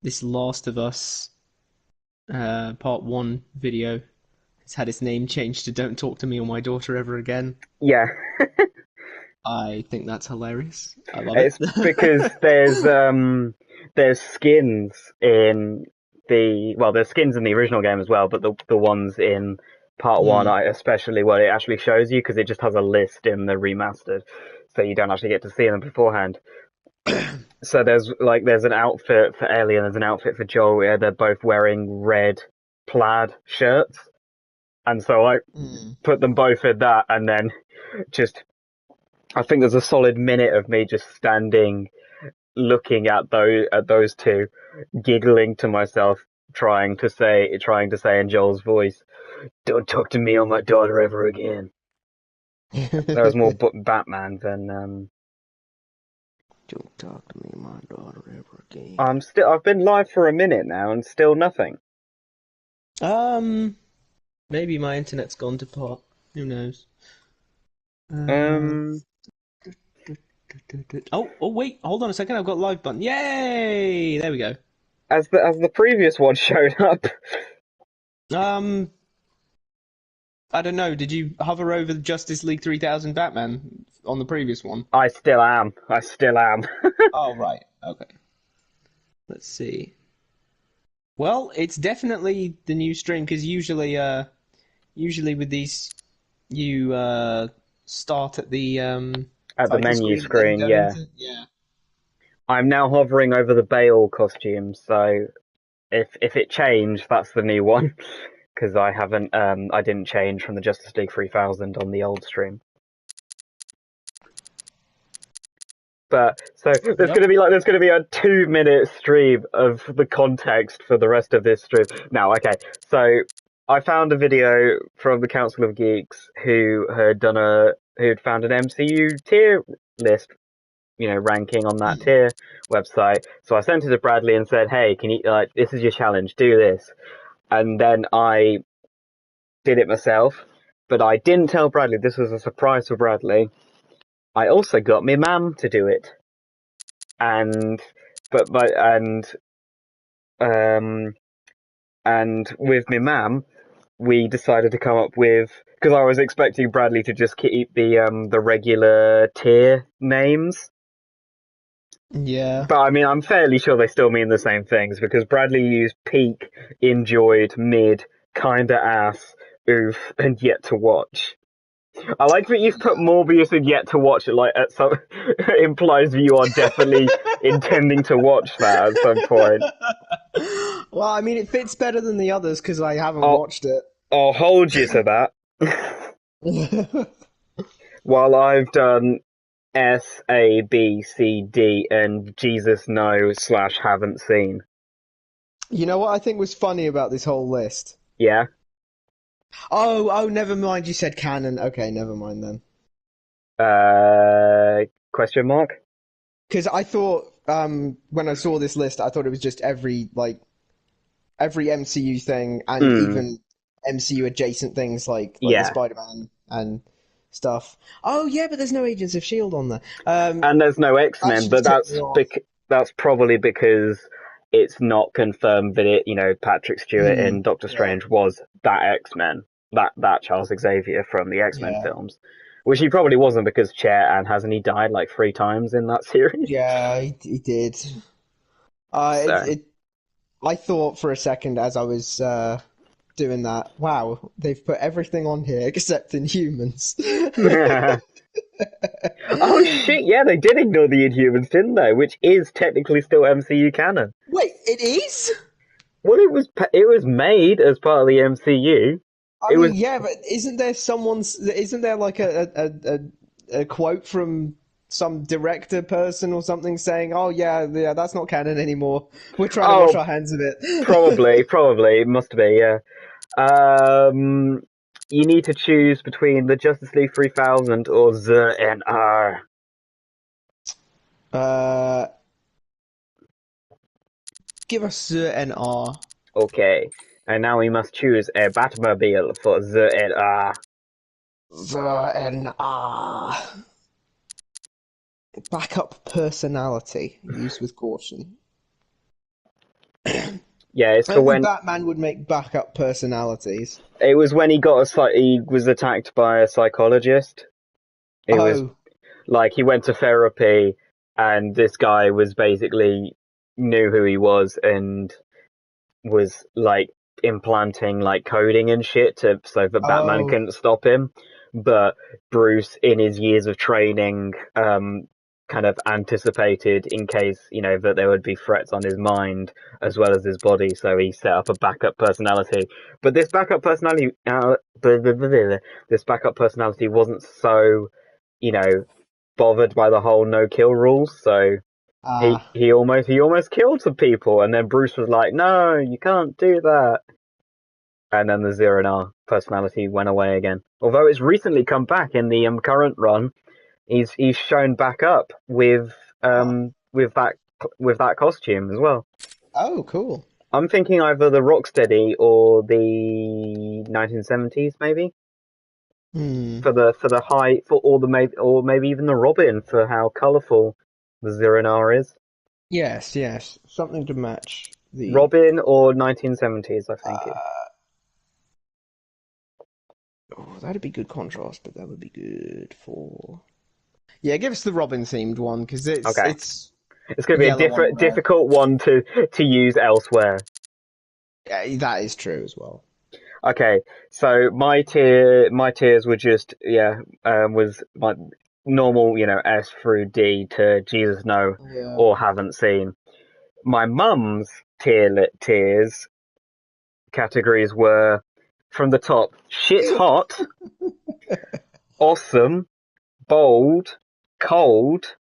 this Last of Us Part 1 video has had its name changed to Don't Talk to Me or My Daughter Ever Again. Yeah, I think that's hilarious. I love it. it's because there's skins in there's skins in the original game as well, but the ones in part one, Hmm. I especially what it actually shows you because it just has a list in the remastered, so you don't actually get to see them beforehand. So there's an outfit for Ellie and there's an outfit for Joel where they're both wearing red plaid shirts, and so I Hmm. put them both in that, and then just I think there's a solid minute of me just standing looking at those two, giggling to myself, trying to say in Joel's voice, "Don't talk to me or my daughter ever again." That was more Batman than Don't talk to me, my daughter ever again. I've been live for a minute now and still nothing. Um, Maybe my internet's gone to pot. Who knows? Uh, Um, oh, wait, hold on a second. I've got live button. Yay! There we go. as the previous one showed up. Um, I don't know. Did you hover over the Justice League 3000 Batman on the previous one? I still am. I still am. Oh, right. Okay. Let's see. Well, it's definitely the new stream because usually with these, you start at the At the title menu screen and then screen, go yeah. into yeah. I'm now hovering over the Bale costume, so if it changed, that's the new one. Because I didn't change from the Justice League 3000 on the old stream. But so Yep. there's gonna be a 2 minute stream of the context for the rest of this stream. Now, okay, so I found a video from the Council of Geeks who'd found an MCU tier list, ranking on that tier website. So I sent it to Bradley and said, "Hey, can you this is your challenge, do this." And then I did it myself, but I didn't tell Bradley. This was a surprise for Bradley. I also got my mum to do it, and but my um and with my mum, we decided to come up with because I was expecting Bradley to just keep the regular tier names. Yeah. But I mean, I'm fairly sure they still mean the same things because Bradley used peak, enjoyed, mid, kinda ass, oof, and yet to watch. I like that you've put Morbius and yet to watch it. Like at some implies you are definitely intending to watch that at some point. Well, I mean, it fits better than the others because I haven't I'll watched it. I'll hold you to that. While I've done S, A, B, C, D, and Jesus no / haven't seen. You know what I think was funny about this whole list? Yeah. Oh, never mind. You said canon. Okay, never mind then. Question mark? Because I thought when I saw this list, I thought it was just every MCU thing and Hmm. even MCU adjacent things like the Yeah. Spider-Man and stuff. Oh yeah, but there's no Agents of Shield on there. And there's no That X-Men, should but tip me off. that's probably because it's not confirmed that Patrick Stewart Hmm. in Doctor Yeah. Strange was that X-Men, that Charles Xavier from the X-Men Yeah. films, which he probably wasn't because Chair and hasn't he died like 3 times in that series? Yeah, he did. It, So, it. I thought for a second as I was doing that, wow, they've put everything on here except Inhumans. oh shit, yeah, they did ignore the Inhumans, didn't they? Which is technically still MCU canon. Wait, it is? Well, it was made as part of the MCU. I It was mean, yeah, but isn't there like a quote from some director person or something saying, "Oh yeah, that's not canon anymore. We're trying to wash oh our hands of it." probably it must be, yeah. Um, you need to choose between the Justice League 3000 or the NR. uh, Give us an R. Okay, and now we must choose a Batmobile for the NR. The NR. Backup personality. Use with caution. Yeah, it's for Only when Batman would make backup personalities. it was when he was attacked by a psychologist. It was Oh, like he went to therapy, and this guy was basically knew who he was and was like implanting like coding and shit so that Batman oh, couldn't stop him. But Bruce, in his years of training, kind of anticipated in case, that there would be threats on his mind as well as his body, so he set up a backup personality. But this backup personality wasn't so, you know, bothered by the whole no kill rules, so ah, he almost killed some people, and then Bruce was like, "No, you can't do that." And then the Zero Hour personality went away again. Although it's recently come back in the current run, he's shown back up oh, with that costume as well. oh, cool. I'm thinking either the Rocksteady or the 1970s, maybe Hmm. for the high for all the maybe or maybe even the Robin for how colourful the Zero Hour is. Yes, yes, something to match the. Robin or 1970s, I think. Uh, oh, that'd be good contrast, but that would be good for. Yeah, give us the Robin themed one because it's Okay, it's it's going to be a yellow on different, red. difficult one to use elsewhere. Yeah, that is true as well. Okay, so my tiers were just was my normal, S through D to Jesus no Yeah. or haven't seen. My mum's tiers categories were from the top: shit hot, awesome, bold, cold.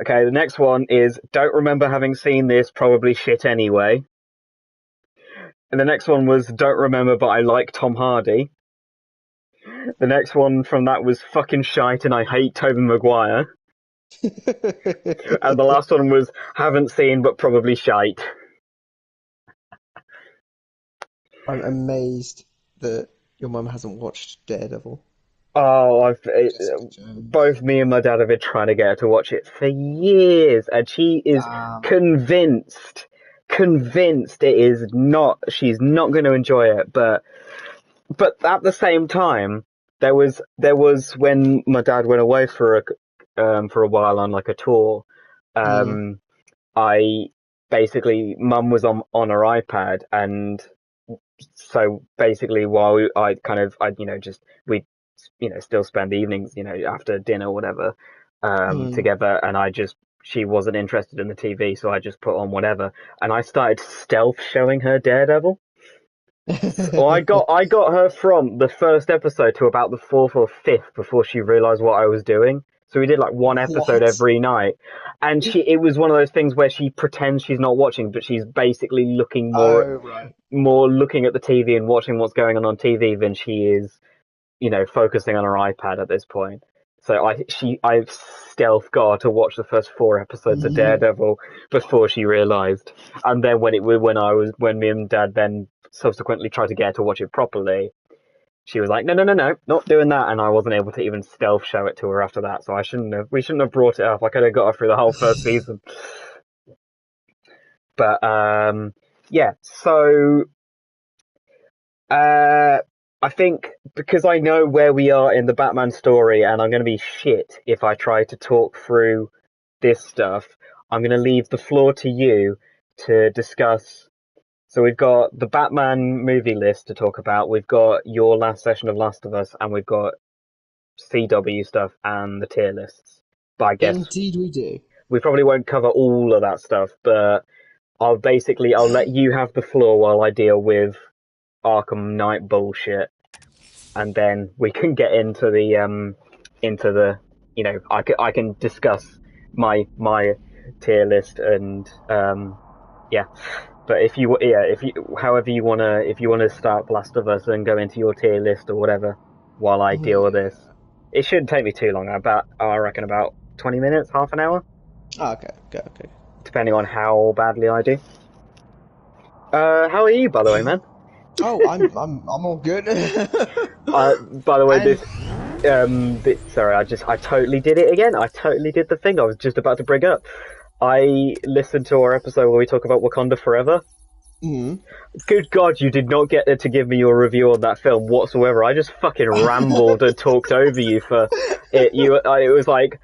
Okay, the next one is don't remember having seen this, probably shit anyway. And the next one was don't remember, but I like Tom Hardy. The next one from that was fucking shite and I hate Tobey Maguire. And the last one was haven't seen but probably shite. I'm amazed that your mum hasn't watched Daredevil. Oh, Jessica Jones. both me and my dad have been trying to get her to watch it for years, and she is Damn. convinced she's not going to enjoy it. But at the same time, there was when my dad went away for a while on like a tour. Mm. Um, I basically mum was on her iPad, and so basically while we still spend evenings after dinner or whatever Mm. together, and she wasn't interested in the TV, so I just put on whatever, and I started stealth showing her Daredevil. So I got her from the first episode to about the fourth or fifth before she realized what I was doing. So we did like one episode What? every night, and it was one of those things where she pretends she's not watching, but she's basically looking Oh, right. more looking at the TV and watching what's going on TV than she is, focusing on her iPad at this point. So I've stealth got her to watch the first four episodes of Mhm. Daredevil before she realized, and then when me and Dad then subsequently tried to get her to watch it properly, she was like, no, no, no, no, not doing that, and I wasn't able to even stealth show it to her after that. So we shouldn't have brought it up. I could have got her through the whole first season. But yeah. So I think because I know where we are in the Batman story, and I'm going to be shit if I try to talk through this stuff, I'm going to leave the floor to you to discuss. So we've got the Batman movie list to talk about. We've got your last session of Last of Us, and we've got CW stuff and the tier lists. But I guess Indeed, we do. we probably won't cover all of that stuff. But I'll let you have the floor while I deal with Arkham Knight bullshit, and then we can get into the I can discuss my tier list and yeah. But if you however if you wanna start Last of Us and go into your tier list or whatever while I deal with this, Yeah. it shouldn't take me too long. I reckon about 20 minutes, half an hour, Oh, okay, okay, okay. depending on how badly I do. How are you, by the way, man? Oh, I'm all good. By the way, And sorry, I totally did it again. I totally did the thing I was just about to bring up. I listened to our episode where we talk about Wakanda Forever. Mm. Good God, you did not get to give me your review on that film whatsoever. I just fucking rambled and talked over you for it. It was like,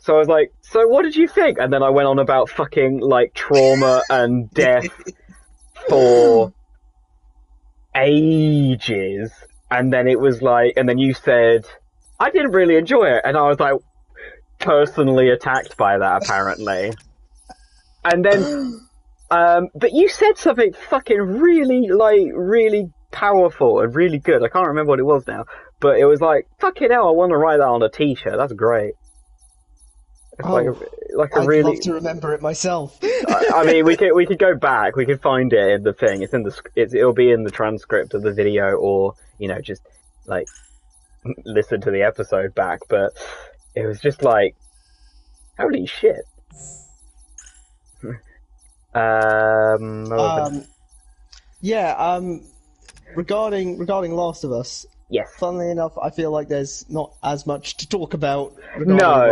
so I was like, so what did you think? And then I went on about fucking like trauma and death for ages. And then it was like, and then you said, I didn't really enjoy it. And I was like, personally attacked by that, apparently. And then, but you said something fucking really powerful and really good. I can't remember what it was now, but it was like, fucking hell, I want to write that on a t-shirt. That's great. It's like a I'd really. love to remember it myself. I mean, we could go back. We could find it in the thing. It'll be in the transcript of the video, or just like listen to the episode back. But it was just like, holy shit. Regarding Last of Us. Yes. Funnily enough, I feel like there's not as much to talk about. No,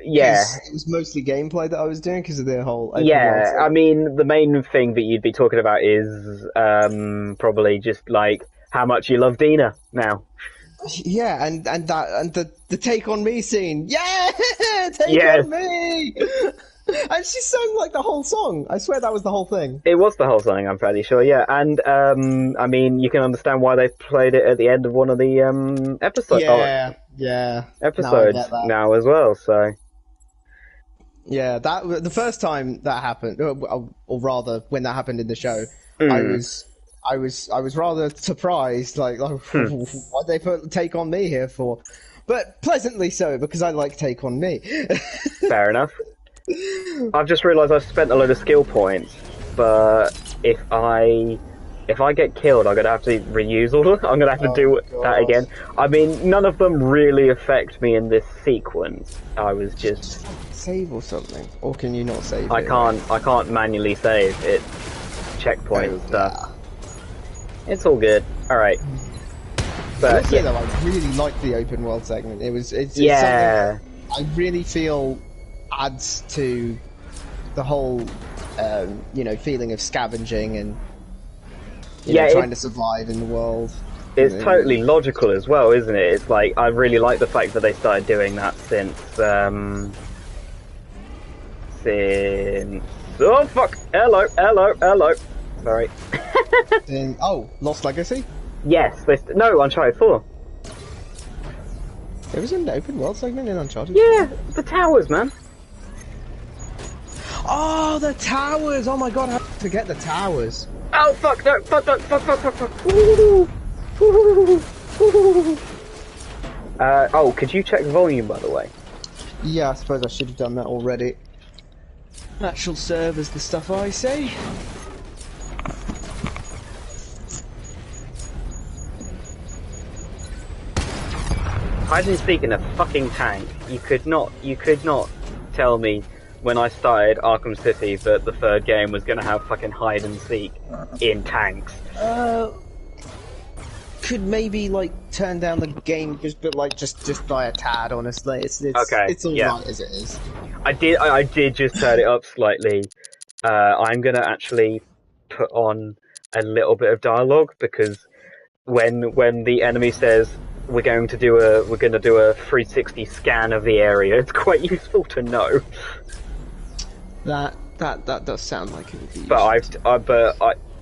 yeah. It was mostly gameplay that I was doing because of the whole. Yeah, I mean, the main thing that you'd be talking about is probably just like how much you love Dina now. Yeah, and the take on me scene. Yeah, take on me. And she sang like the whole song. I swear that was the whole thing. It was the whole song, I'm pretty sure, yeah. And, I mean, you can understand why they played it at the end of one of the episodes. Episodes now as well, so. Yeah, the first time that happened, or rather, when that happened in the show, I was rather surprised, like, why'd they put Take On Me here for? But pleasantly so, because I like Take On Me. Fair enough. I've just realised I've spent a load of skill points, but if I get killed, I'm gonna have to reuse all of them. I'm gonna have to do that again. I mean, none of them really affect me in this sequence. I was just save or something, or can you not save? I can't manually save. It's checkpoint stuff. It's all good. All right. But though, I really like the open world segment. It's something I really feel adds to the whole, feeling of scavenging and trying to survive in the world. It's totally logical as well, isn't it? It's like, I really like the fact that they started doing that since oh fuck! Hello. Sorry. Lost Legacy. Yes. No, Uncharted 4. There was an open world segment in Uncharted. Yeah, the towers, man. Oh, the towers! Oh my god, how did I forget the towers? Oh fuck! No! Fuck! Could you check volume, by the way? Yeah, I suppose I should have done that already. That shall serve as the stuff I say. Hide and seek in a fucking tank. You could not tell me when I started Arkham City that the third game was going to have fucking hide and seek in tanks. Could maybe turn down the game just by a tad. Honestly, it's okay. It's all right as it is. I did just turn it up slightly. I'm gonna actually put on a little bit of dialogue because when the enemy says we're going to do a 360 scan of the area, it's quite useful to know. That does sound like it would be. But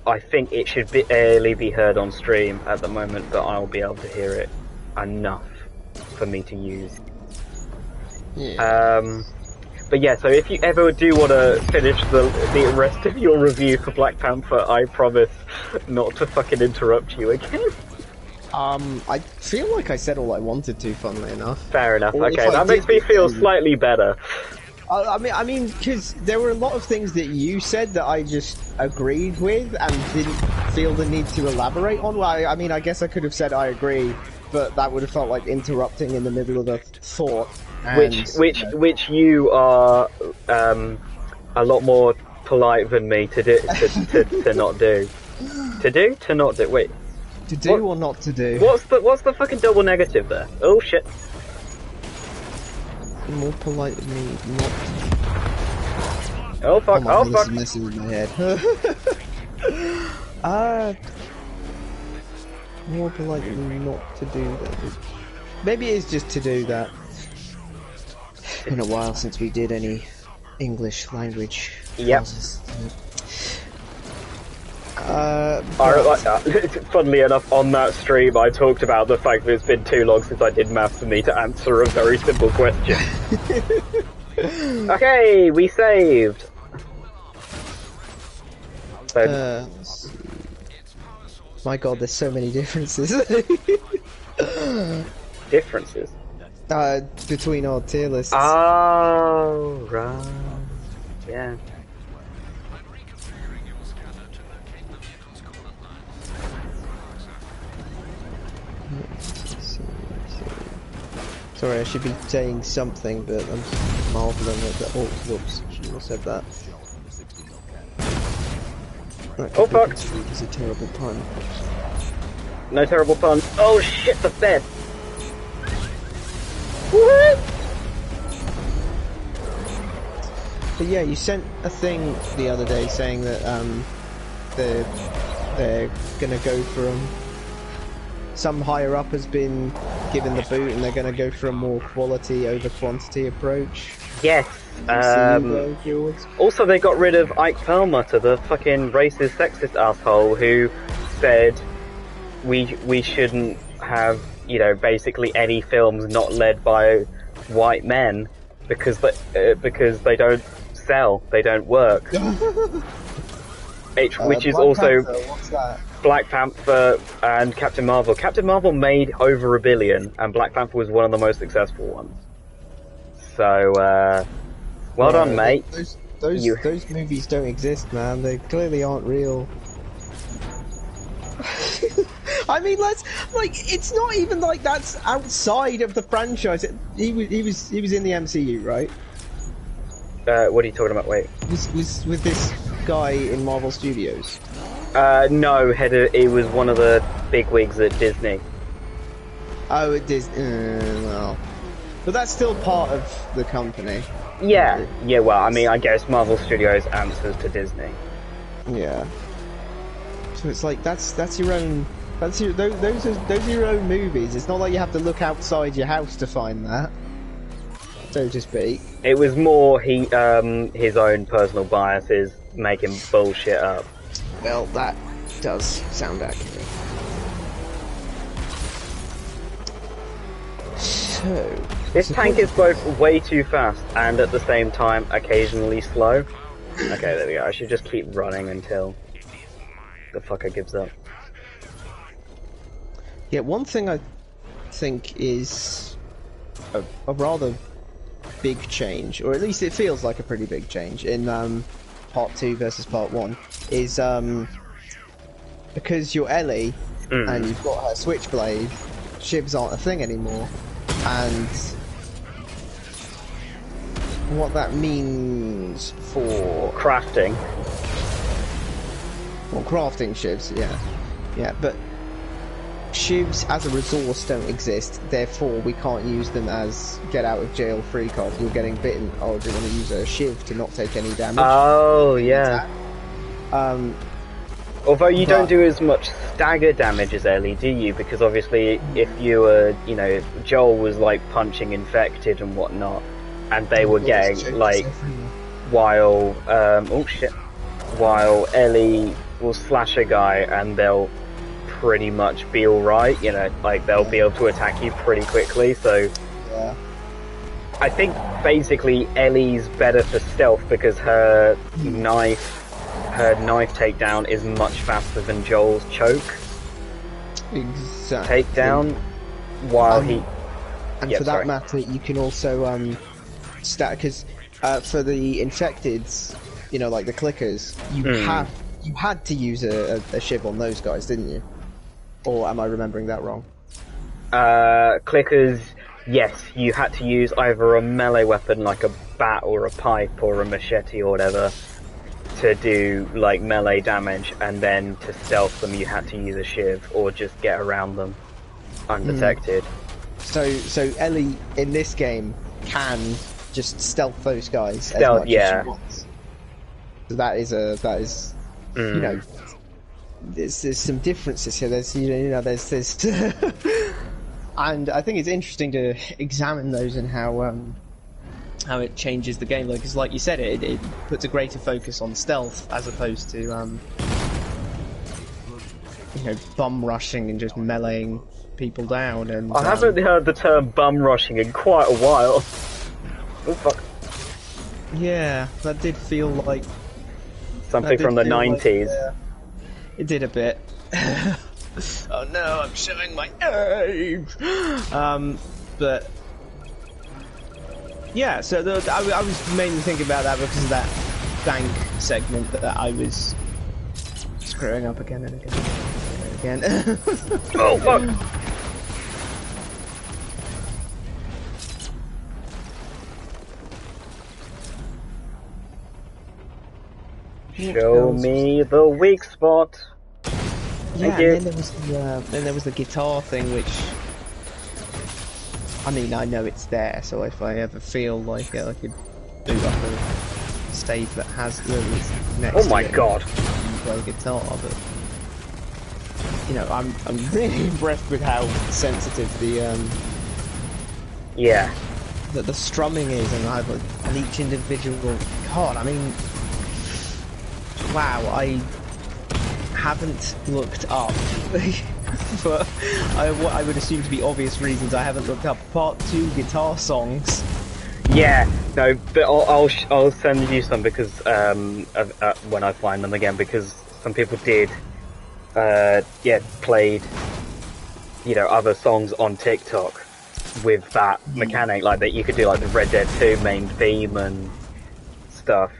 I think it should barely be heard on stream at the moment, but I'll be able to hear it enough for me to use. Yeah. But yeah, so if you ever do want to finish the rest of your review for Black Panther, I promise not to fucking interrupt you again. I feel like I said all I wanted to, funnily enough. Fair enough, okay, that makes me feel slightly better. I mean, because there were a lot of things that you said that I just agreed with and didn't feel the need to elaborate on. Well, I mean, I guess I could have said I agree, but that would have felt like interrupting in the middle of a thought. Which you are a lot more polite than me to do to not do. To not do. Wait. To do or not to do? What's the fucking double negative there? Oh shit. More polite than me, not. Oh fuck! Oh fuck! This is messing with my head. More politely not to do that. Maybe it is just to do that. It's been a while since we did any English language classes. Funnily enough, on that stream, I talked about the fact that it's been too long since I did maths for me to answer a very simple question. Okay, we saved. So, my god, there's so many differences. differences? Between our tier lists. Oh, right. Yeah. Sorry, I should be saying something, but I'm marveling at the... Oh, whoops, shouldn't have said that. Oh fuck! It's a terrible pun. No terrible pun. Oh shit, the bed! What? But yeah, you sent a thing the other day saying that they're gonna go for some higher up has been given the boot and they're gonna go for a more quality over quantity approach. Yes. Also, they got rid of Ike Perlmutter, the fucking racist, sexist asshole who said we shouldn't have, you know, basically any films not led by white men because they don't sell, they don't work. Which is Black also Panther, what's that? Black Panther and Captain Marvel. Captain Marvel made over $1 billion, and Black Panther was one of the most successful ones. So, well done, mate. Those movies don't exist, man. They clearly aren't real. I mean, it's not even like that's outside of the franchise. He was in the MCU, right? What are you talking about? Wait. Was with this guy in Marvel Studios? No, he was one of the bigwigs at Disney. Oh, it is. Well, but that's still part of the company. Yeah, yeah. Well, I mean, I guess Marvel Studios answers to Disney. Yeah. So it's like that's your own. Those are your own movies. It's not like you have to look outside your house to find that, so to speak. It was more his own personal biases making bullshit up. Well, that does sound accurate. So this tank is both way too fast and at the same time occasionally slow. Okay, there we go. I should just keep running until the fucker gives up. Yeah, one thing I think is a rather big change, or at least it feels like a pretty big change in Part 2 versus Part 1, is because you're Ellie and you've got her switchblade, shivs aren't a thing anymore, and what that means for crafting. Well, crafting shivs, yeah, but shivs as a resource don't exist, therefore we can't use them as get out of jail free card. You're getting bitten. Oh, do you want to use a shiv to not take any damage? Oh, yeah. Although you don't do as much stagger damage as Ellie, do you? Because obviously, if you were, you know, if Joel was like punching infected and whatnot, and they were getting like, while while Ellie will slash a guy and they'll pretty much be alright, you know, like they'll be able to attack you pretty quickly, so yeah. I think basically Ellie's better for stealth because her knife takedown is much faster than Joel's choke takedown, while he... And for that matter, you can also because for the infecteds, you know, like the clickers, you had to use a shiv on those guys, didn't you? Or am I remembering that wrong? Clickers, yes, you had to use either a melee weapon like a bat or a pipe or a machete or whatever to do like melee damage, and then to stealth them you had to use a shiv or just get around them undetected. So Ellie in this game can just stealth those guys Stealth, as much yeah. as she wants. So that is you know, there's some differences here. There's there's this, and I think it's interesting to examine those and how it changes the game. Because, like you said, it puts a greater focus on stealth as opposed to bum rushing and just meleeing people down. And I haven't heard the term bum rushing in quite a while. Oh fuck! Yeah, that did feel like something from the 90s. Like, it did a bit. Oh no, I'm showing my age. But yeah, so I was mainly thinking about that because of that bank segment that I was screwing up again and again and again. Oh fuck! Show me the weak spot. Yeah, and then there was the guitar thing, which I mean, I know it's there, so if I ever feel like I could boot up a stage that has lilies next to it. Oh my god! Play guitar, but I'm really impressed with how sensitive the yeah, the strumming is, and each individual. God, I mean, wow, I haven't looked up, but I would assume to be obvious reasons. I haven't looked up Part 2 guitar songs. Yeah, no, but I'll send you some because when I find them again, because some people did played other songs on TikTok with that mechanic, like that you could do like the Red Dead 2 main theme and stuff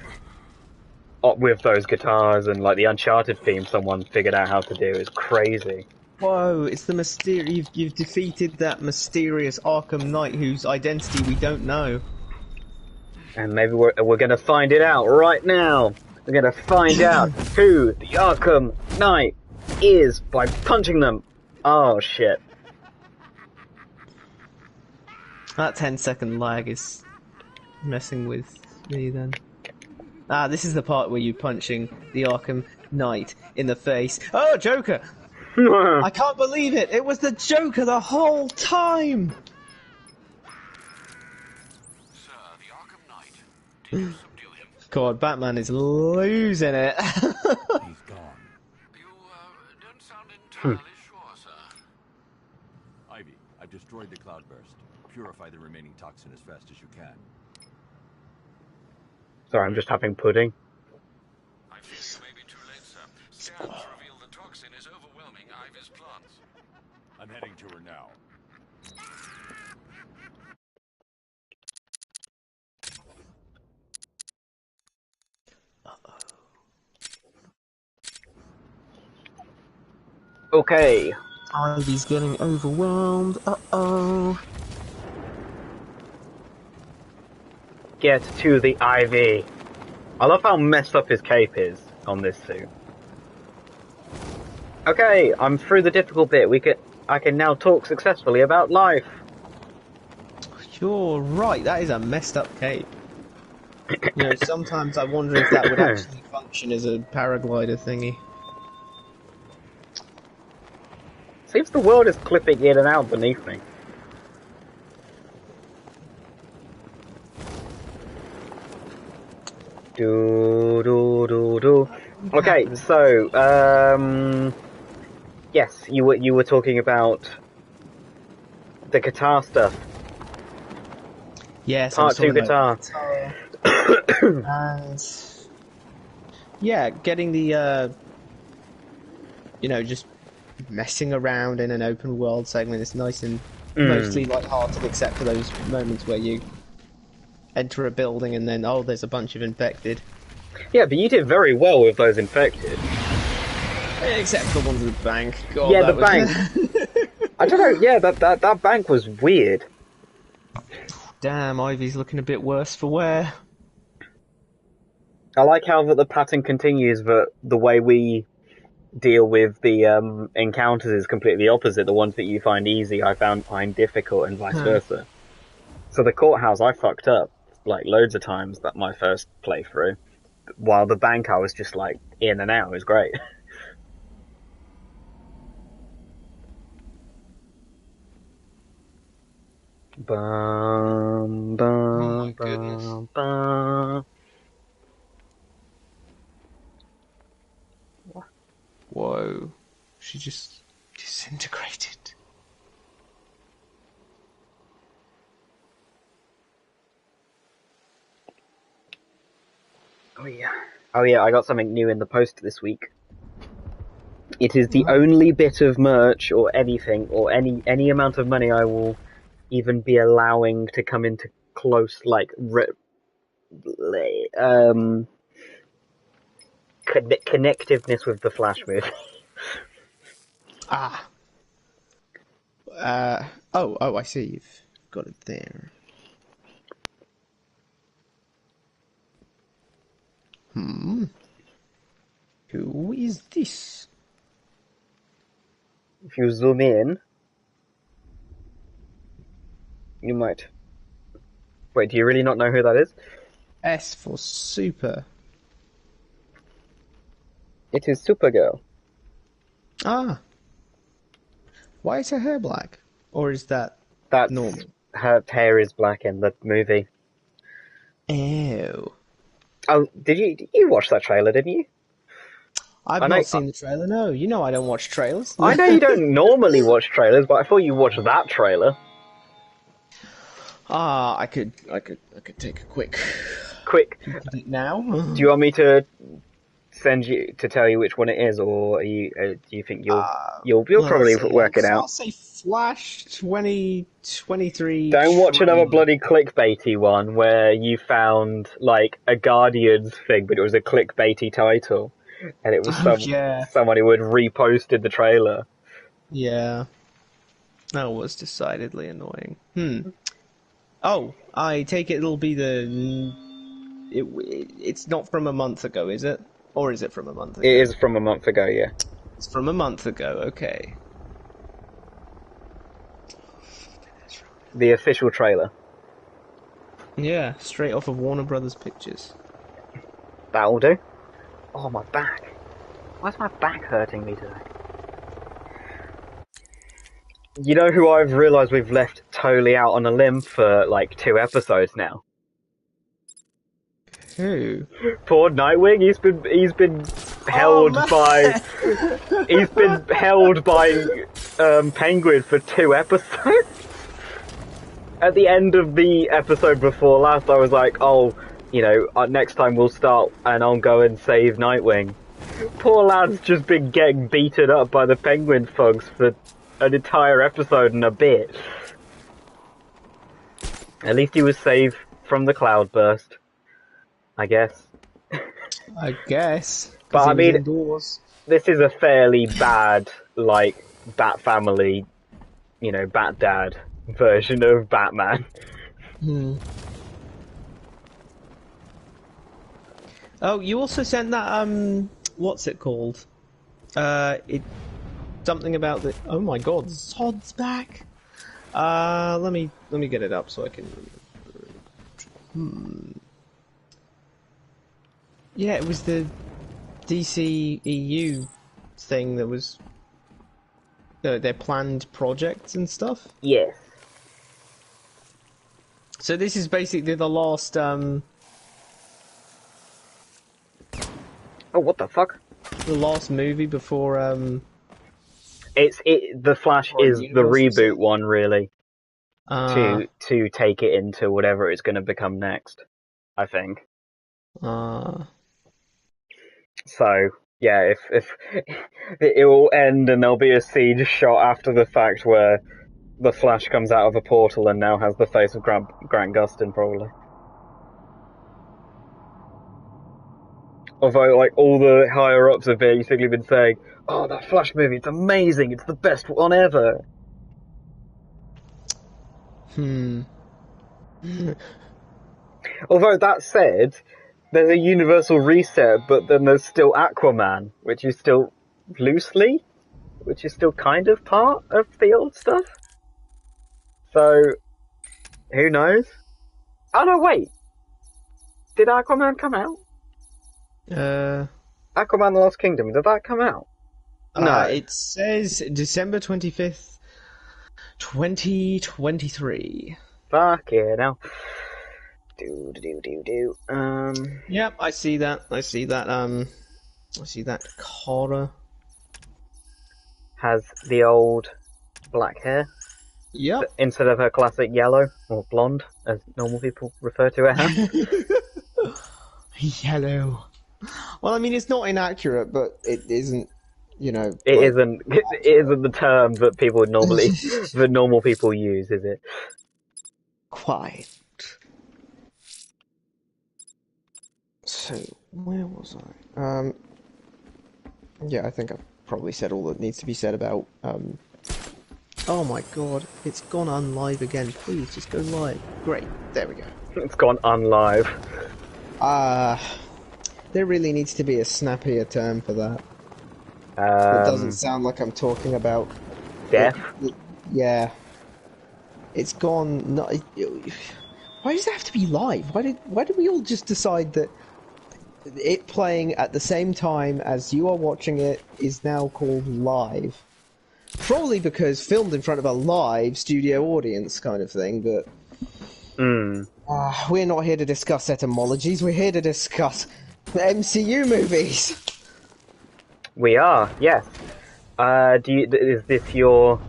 with those guitars, and like the Uncharted theme someone figured out how to do. Is crazy. Whoa, it's the mysterious. You've defeated that mysterious Arkham Knight whose identity we don't know. And maybe we're gonna find it out right now. We're gonna find out who the Arkham Knight is by punching them. Oh shit. That 10-second lag is messing with me then. Ah, this is the part where you're punching the Arkham Knight in the face. Oh, Joker! I can't believe it! It was the Joker the whole time! Sir, the Arkham Knight. Did you subdue him? God, Batman is losing it. He's gone. You, don't sound entirely sure, sir. Ivy, I've destroyed the cloudburst. Purify the remaining toxin as fast as you can. Sorry, I'm just having pudding. I fear you may be too late, sir. Scans reveal the toxin is overwhelming Ivy's plants. I'm heading to her now. Okay. Ivy's getting overwhelmed. Uh-oh. Get to the IV. I love how messed up his cape is on this suit. Okay, I'm through the difficult bit. I can now talk successfully about life. You're right, that is a messed up cape. Sometimes I wonder if that would actually function as a paraglider thingy. Seems the world is clipping in and out beneath me. Okay, so yes, you were talking about the guitar stuff. Yes, Part 2 guitar. And yeah, getting the just messing around in an open world segment is nice and mostly light-hearted, except for those moments where you enter a building and then there's a bunch of infected. Yeah, but you did very well with those infected. Except for the ones at the bank. God, yeah, the bank. I don't know. Yeah, that bank was weird. Damn, Ivy's looking a bit worse for wear. I like how the pattern continues, but the way we deal with the encounters is completely opposite. The ones that you find easy, I find difficult, and vice versa. So the courthouse, I fucked up like loads of times that my first playthrough. while the bank I was just like in and out. It was great. Bum, bum, Oh my goodness. bum, bum. Whoa. She just disintegrated. Oh yeah. Oh yeah, I got something new in the post this week. It is the only bit of merch or anything or any amount of money I will even be allowing to come into close connectiveness with the Flash movie. Ah. Oh, I see. You've got it there. Who is this? If you zoom in, you might. Wait, do you really not know who that is? S for super. It is Supergirl. Ah. Why is her hair black? Or is that That's normal? Her hair is black in the movie. Ew. Oh, did you watch that trailer? Didn't you? I've not seen the trailer, no. You know I don't watch trailers. I know you don't normally watch trailers, but I thought you watched that trailer. Ah, I could take a quick now. Do you want me to send you to tell you which one it is, or do you think you'll probably work it out? I'll say Flash 2023. Don't watch another bloody clickbaity one where you found like a Guardians thing, but it was a clickbaity title, and it was someone who had reposted the trailer. Yeah, that was decidedly annoying. Oh, I take it it'll be it's not from a month ago, is it? Or is it from a month ago? It is from a month ago, yeah. It's from a month ago, okay. The official trailer. Yeah, straight off of Warner Brothers Pictures. That'll do. Oh, my back. Why's my back hurting me today? You know who I've realised we've left totally out on a limb for like 2 episodes now? Who? Poor Nightwing. He's been held by Penguin for 2 episodes. At the end of the episode before last, I was like, oh, you know, next time we'll start and I'll go and save Nightwing. Poor lad's just been getting beaten up by the Penguin thugs for an entire episode and a bit. At least he was saved from the cloudburst, I guess. I guess. But I mean, indoors. This is a fairly bad, like, Bat Family, you know, Bat Dad version of Batman. Oh, you also sent that, what's it called? Something about the... Oh my god, Zod's back! Let me get it up so I can... Yeah, it was the DCEU thing that was... their planned projects and stuff? Yes. So this is basically the last, Oh, what the fuck? the last movie before, The Flash is the reboot one, really. To take it into whatever it's going to become next, I think. So, yeah, if it will end and there'll be a siege shot after the fact where the Flash comes out of a portal and now has the face of Grant Gustin, probably. Although, like, all the higher-ups have basically been saying, oh, that Flash movie, it's amazing, it's the best one ever. Although, that said, there's a universal reset, but then there's still Aquaman, which is still kind of part of the old stuff. So, who knows? Oh no, wait! Did Aquaman come out? Uh, Aquaman: The Lost Kingdom, did that come out? No. It says December 25th, 2023. Fuck yeah, now. Yep, I see that. I see that horror. Has the old black hair Yep. instead of her classic yellow, or blonde, as normal people refer to it as. Yellow. Well, I mean, it's not inaccurate, but it isn't, It like... isn't. It isn't the term that people would normally, that normal people use, is it? Quite. So, where was I? Yeah, I think I've probably said all that needs to be said about, Oh my god, it's gone unlive again. Please, just go live. Great, there we go. It's gone unlive. There really needs to be a snappier term for that. It doesn't sound like I'm talking about... Death? Yeah. It's gone... Why does it have to be live? Why did we all just decide that it playing at the same time as you are watching it is now called live? Probably because filmed in front of a live studio audience kind of thing, but... we're not here to discuss etymologies, we're here to discuss the MCU movies! We are, yes. Is this your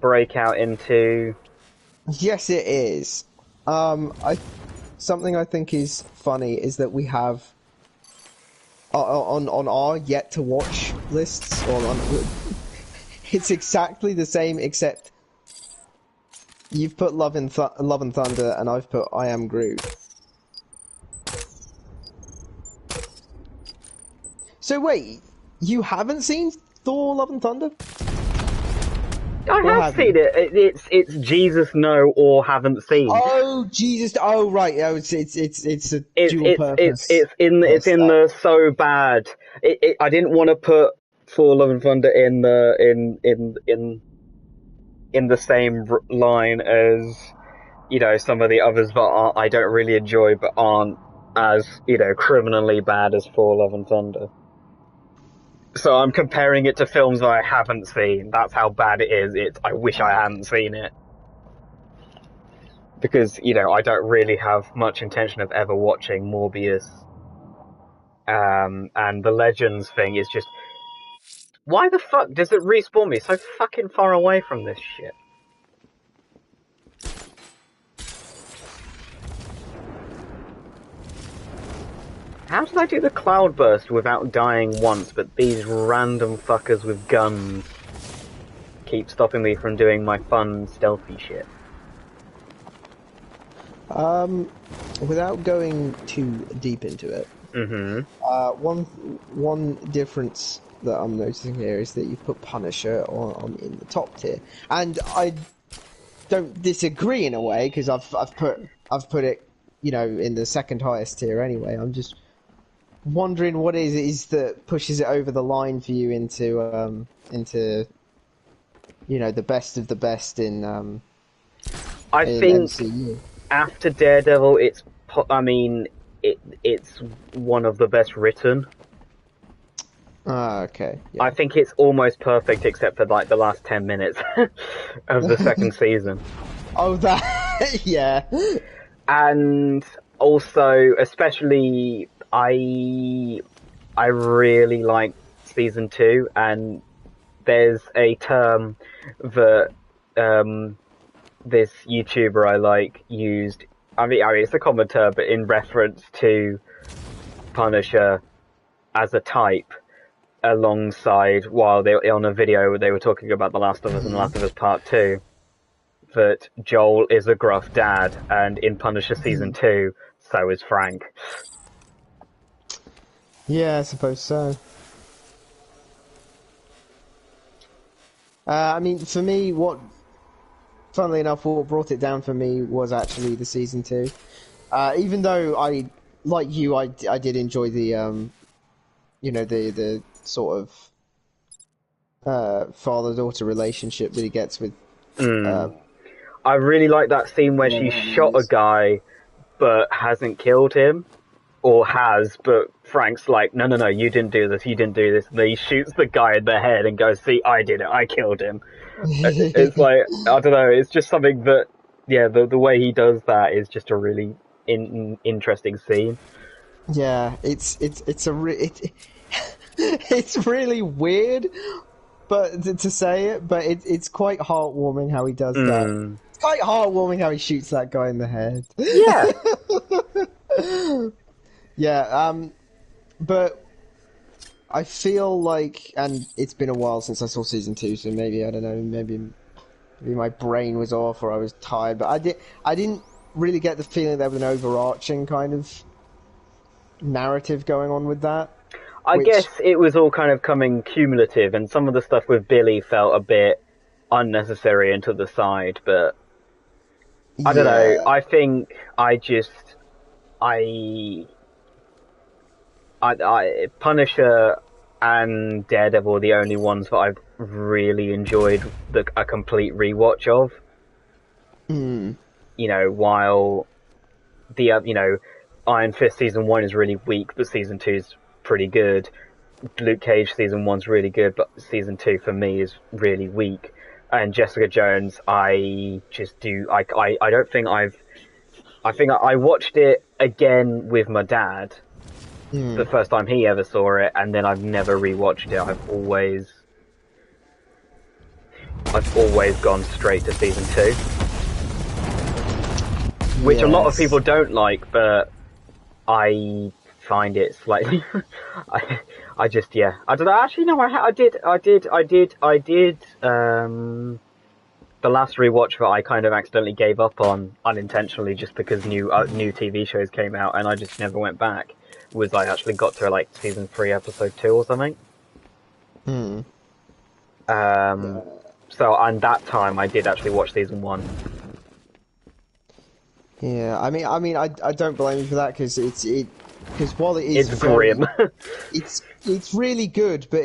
breakout into... Yes, it is. Something I think is funny is that we have on our yet to watch lists, it's exactly the same except you've put Love and Thunder and I've put I Am Groot. So wait, you haven't seen Thor: Love and Thunder? I have seen it. It's Jesus no or haven't seen. Oh Jesus! Oh right. Oh, it's a dual purpose. It's in the so bad. I didn't want to put Thor: Love and Thunder in the same line as some of the others that I don't really enjoy but aren't as criminally bad as Thor: Love and Thunder. So I'm comparing it to films that I haven't seen. That's how bad it is. I wish I hadn't seen it. Because, I don't really have much intention of ever watching Morbius. And the Legends thing is just... Why the fuck does it respawn me so fucking far away from this shit? How did I do the cloudburst without dying once, but these random fuckers with guns keep stopping me from doing my fun, stealthy shit? Without going too deep into it, one difference that I'm noticing here is that you've put Punisher on in the top tier, and I don't disagree in a way because I've put it in the second highest tier anyway. I'm just wondering what it is that pushes it over the line for you into the best of the best in I think MCU. After Daredevil, it's one of the best written. Okay. Yeah. I think it's almost perfect except for the last 10 minutes of the second season. Oh, that yeah. And also, especially, I really like season 2, and there's a term that this YouTuber I like used. I mean, it's a common term, but in reference to Punisher as a type, alongside while they were on a video where they were talking about The Last of Us and The Last of Us Part 2, that Joel is a gruff dad, and in Punisher season 2, so is Frank. Yeah, I suppose so. I mean, for me, funnily enough, what brought it down for me was actually the season 2. Even though like you, I did enjoy the, the sort of father-daughter relationship that he gets with. I really like that scene where she shot a guy, but hasn't killed him, or has, but Frank's like, no, you didn't do this, and then he shoots the guy in the head and goes, see, I did it, I killed him. It's like, I don't know, it's just something that, yeah, the way he does that is just a really interesting scene. Yeah, it's really weird, but to say it, but it's quite heartwarming how he does that. It's quite heartwarming how he shoots that guy in the head. Yeah. Yeah, but I feel like, and it's been a while since I saw season 2, so maybe, I don't know, maybe my brain was off or I was tired, but I didn't really get the feeling there was an overarching kind of narrative going on with that. I guess it was all kind of coming cumulative, and some of the stuff with Billy felt a bit unnecessary and to the side, but I don't know, I think Punisher and Daredevil are the only ones that I've really enjoyed a complete rewatch of. You know, while the Iron Fist season 1 is really weak, but season 2 is pretty good. Luke Cage season 1's really good, but season 2 for me is really weak. And Jessica Jones, I watched it again with my dad. The first time he ever saw it, and then I've never rewatched it. I've always gone straight to season 2, which a lot of people don't like, but I find it slightly. I just, yeah, I don't know. Actually, no, I did. The last rewatch that I kind of accidentally gave up on unintentionally, just because new TV shows came out, and I just never went back. Was I actually got to like season 3, episode 2 or something? So, and that time I did actually watch season 1. Yeah, I mean, I don't blame you for that, because while it is grim, it's really good, but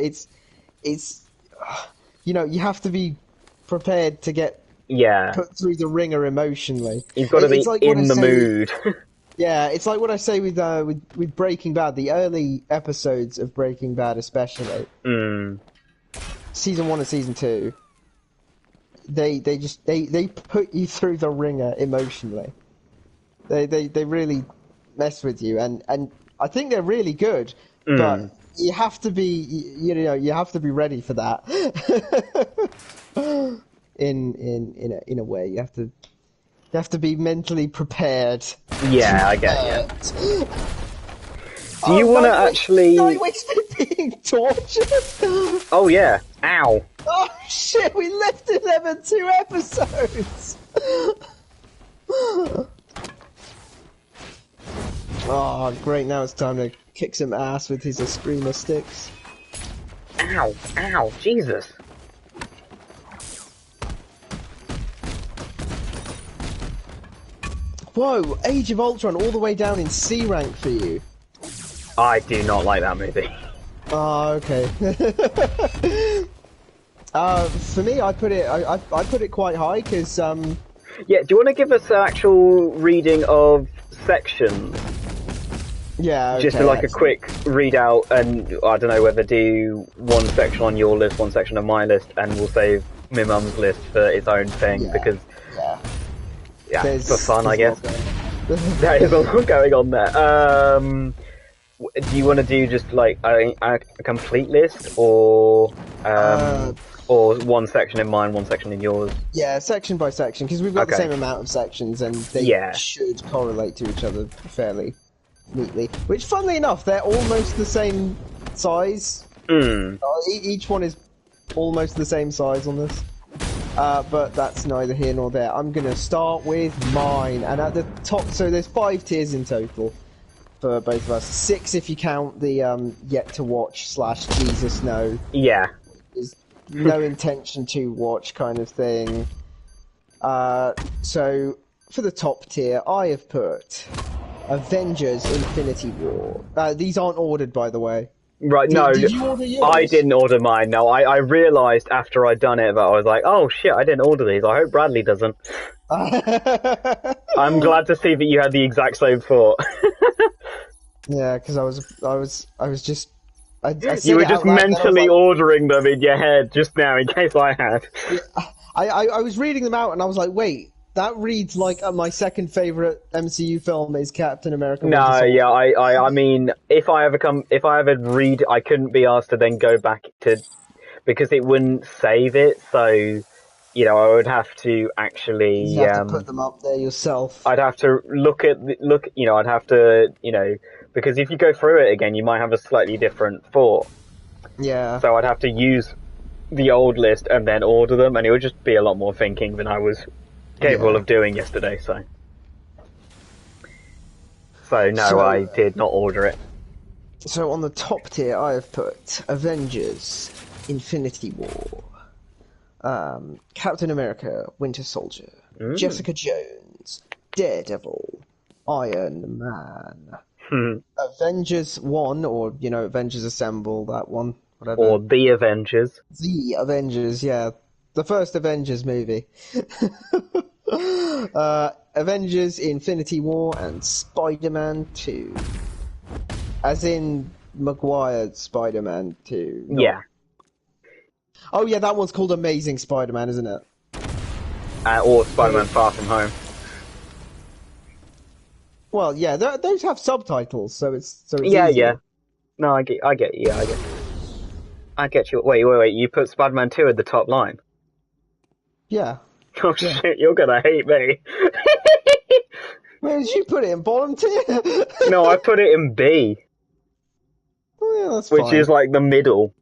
it's you know, you have to be prepared to get put through the ringer emotionally. You've got to be like in the mood. Yeah, it's like what I say with Breaking Bad. The early episodes of Breaking Bad, especially season 1 and season 2, they put you through the ringer emotionally. They really mess with you, and I think they're really good, but you have to be you have to be ready for that. in a way, you have to be mentally prepared. Yeah, I get you. Do you want to actually? Nightwing's been being tortured. Oh yeah! Ow! Oh shit! We left 2 episodes. Oh great! Now it's time to kick some ass with his Eskrima sticks. Ow! Ow! Jesus! Whoa! Age of Ultron all the way down in C rank for you. I do not like that movie. Oh, okay. For me, I put it quite high because Yeah, do you want to give us an actual reading of sections? Yeah, okay, just like a quick readout, and I don't know whether do one section on your list, one section on my list, and we'll save my mum's list for its own thing, because for fun, I guess. There is a lot going on there. Do you want to do just like a complete list, or one section in mine, one section in yours? Yeah, section by section, because we've got the same amount of sections, and they should correlate to each other fairly neatly. Which, funnily enough, they're almost the same size. Each one is almost the same size on this. But that's neither here nor there. I'm going to start with mine, and at the top, so there's 5 tiers in total for both of us. 6 if you count the yet to watch / Jesus no. Yeah. Is no intention to watch kind of thing. So for the top tier, I have put Avengers Infinity War. These aren't ordered, by the way. Right, no, did you order yours? I didn't order mine. No, I realised after I'd done it that I was like, oh shit, I didn't order these. I hope Bradley doesn't. I'm glad to see that you had the exact same thought. Yeah, because I was just, I You said were it just out loud, and then I was mentally like, ordering them in your head just now, in case I had. yeah, I was reading them out, and I was like, wait, that reads like my second favorite MCU film is Captain America: Winter No, yeah, Soldier. I mean, if I ever read, I couldn't be asked to then go back to, because it wouldn't save it, so, I would have to You actually, have to put them up there yourself. I'd have to I'd have to, because if you go through it again, you might have a slightly different thought. Yeah, So I'd have to use the old list and then order them, and it would just be a lot more thinking than I was capable yeah. of doing yesterday, so no, So, I did not order it. so on the top tier, I have put Avengers: Infinity War, Captain America: Winter Soldier, Mm. Jessica Jones, Daredevil, Iron Man, Hmm. Avengers 1, or, Avengers Assemble, that one, whatever. Or The Avengers. The Avengers, yeah. The first Avengers movie. Avengers Infinity War and Spider-Man 2. As in Maguire's Spider-Man 2. Not... Yeah. Oh yeah, that one's called Amazing Spider-Man, isn't it? Or Spider-Man Far From Home. Well, yeah, those have subtitles, so it's Yeah, easier. yeah. No, I get you, I get you. Wait, you put Spider-Man 2 at the top line. Yeah. Oh Yeah. shit, you're gonna hate me. Where did you put it, in bottom tier? No, I put it in B, Oh, yeah, that's which fine. is like the middle.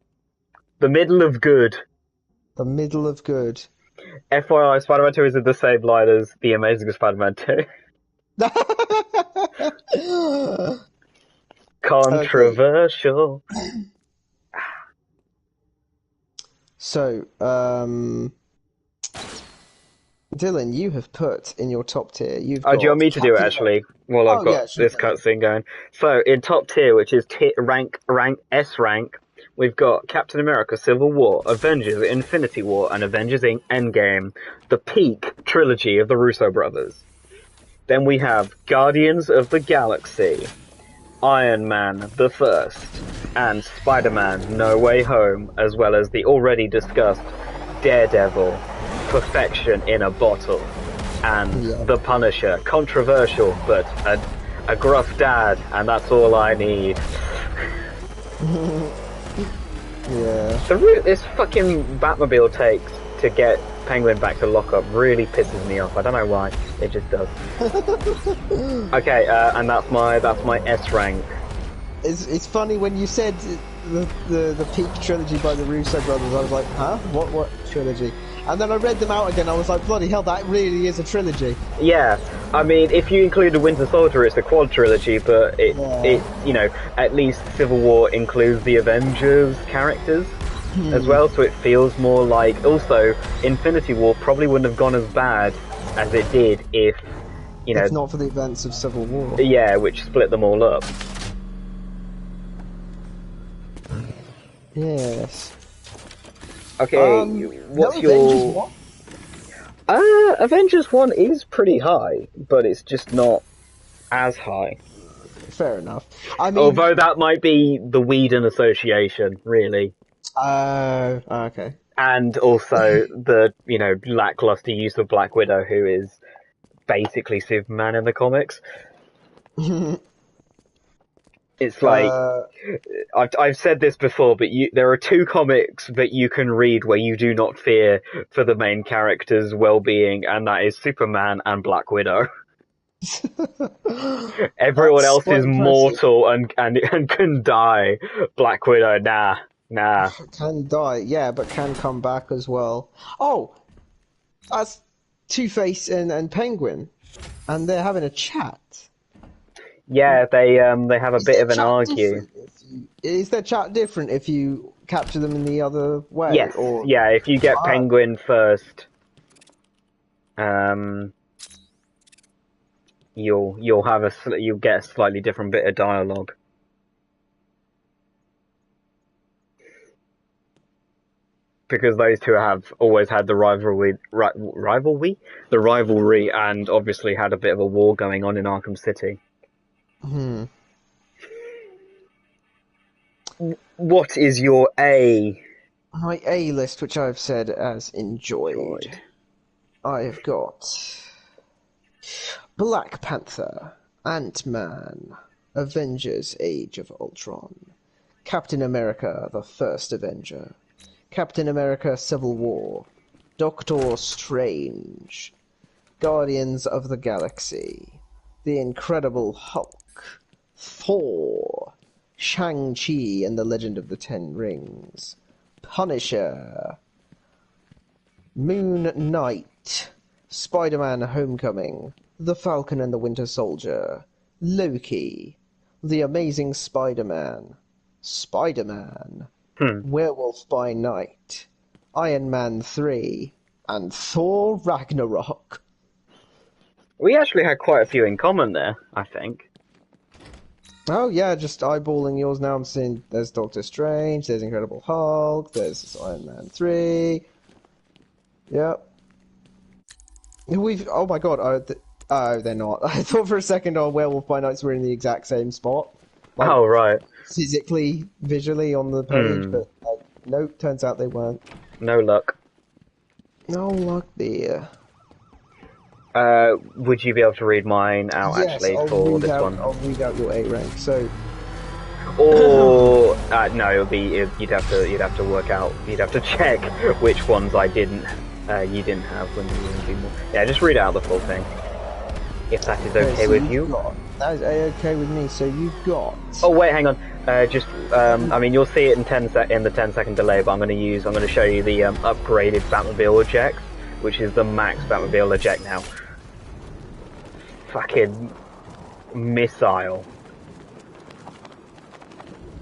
The middle of good. The middle of good. FYI, Spider-Man 2 is in the same line as The Amazing Spider-Man 2. Okay, Controversial. so, Dylan, you have put in your top tier, you've Oh, do you want got me to do it Captain America. actually? While I've Oh, got yeah, sure, this go ahead. cutscene going. So, in top tier, which is rank S rank, we've got Captain America: Civil War, Avengers: Infinity War, and Avengers Endgame, the peak trilogy of the Russo brothers. Then we have Guardians of the Galaxy, Iron Man the First, and Spider-Man No Way Home, as well as the already discussed Daredevil, Perfection in a Bottle, and Yeah. The Punisher. Controversial, but a gruff dad, and that's all I need. Yeah. The route this fucking Batmobile takes to get Penguin back to lockup really pisses me off. I don't know why. It just does. Okay, and that's my S rank. It's funny when you said the peak trilogy by the Russo brothers, I was like, huh? What trilogy? And then I read them out again, I was like, bloody hell, that really is a trilogy. Yeah, I mean, if you include the Winter Soldier, it's a quad trilogy, but it at least Civil War includes the Avengers characters as well, so it feels more like. Also, Infinity War probably wouldn't have gone as bad as it did if If not for the events of Civil War. yeah, which split them all up. Yes. Okay, what's Avengers your 1? Avengers 1 is pretty high, but it's just not as high. Fair enough. I mean, Although that might be the Whedon Association, really. okay. And also the, lackluster use of Black Widow, who is basically Superman in the comics. It's like, I've said this before, but there are two comics that you can read where you do not fear for the main character's well-being, and that is Superman and Black Widow. Everyone That's else quite is impressive. mortal and can die. Black Widow, nah. Can die, yeah, but can come back as well. Oh, that's Two-Face and Penguin, and they're having a chat. Yeah, they have a Is bit their of an chat argue. different? Is their chat different if you capture them in the other way, Yes, or? yeah. If you get Ah, Penguin first, um, you'll get a slightly different bit of dialogue. Because those two have always had the rivalry, and obviously had a bit of a war going on in Arkham City. what is your A? My A list, which I've said as enjoyed. I have got Black Panther, Ant-Man, Avengers: Age of Ultron, Captain America: The First Avenger, Captain America: Civil War, Doctor Strange, Guardians of the Galaxy, The Incredible Hulk, Thor, Shang-Chi and the Legend of the Ten Rings, Punisher, Moon Knight, Spider-Man: Homecoming, The Falcon and the Winter Soldier, Loki, The Amazing Spider-Man, Spider-Man, Werewolf by Night, Iron Man 3, and Thor Ragnarok. We actually had quite a few in common there, I think. Oh yeah, just eyeballing yours now. I'm seeing there's Doctor Strange, there's Incredible Hulk, there's Iron Man 3. Yep. Oh my god, they're not. I thought for a second Werewolf by Nights were in the exact same spot. Like, oh, right. Physically, visually on the page, but nope, turns out they weren't. No luck. No luck there. Would you be able to read mine out, actually, for this one? I'll read out your A rank, so... Or, no, you'd have to work out, you'd have to check which ones you didn't have when you were in Dreamwall. Yeah, just read out the full thing. If that is okay with you. That is okay with me, so you've got... Oh wait, hang on. I mean, you'll see it in the 10-second delay, but I'm going to show you the upgraded Batmobile eject, which is the max Batmobile eject now. Fucking missile.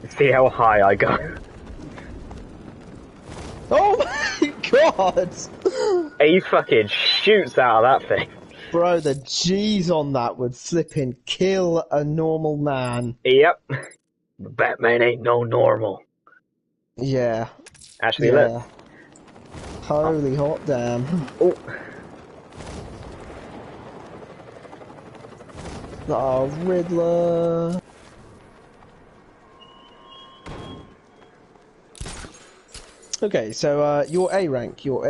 See how high I go. Oh my god! He fucking shoots out of that thing. Bro, the G's on that would flipping kill a normal man. Yep. Batman ain't no normal. Yeah. Actually, look. Holy hot damn. Oh. Oh, Riddler. Okay, so your A rank, your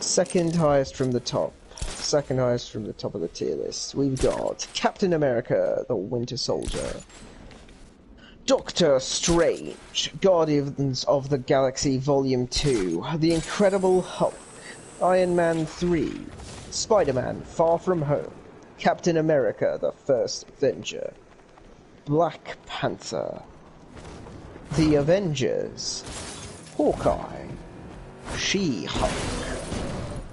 second highest from the top. Second highest from the top of the tier list. We've got Captain America, the Winter Soldier, Doctor Strange, Guardians of the Galaxy Volume 2, The Incredible Hulk, Iron Man 3, Spider-Man: Far From Home, Captain America: The First Avenger, Black Panther, The Avengers, Hawkeye, She-Hulk,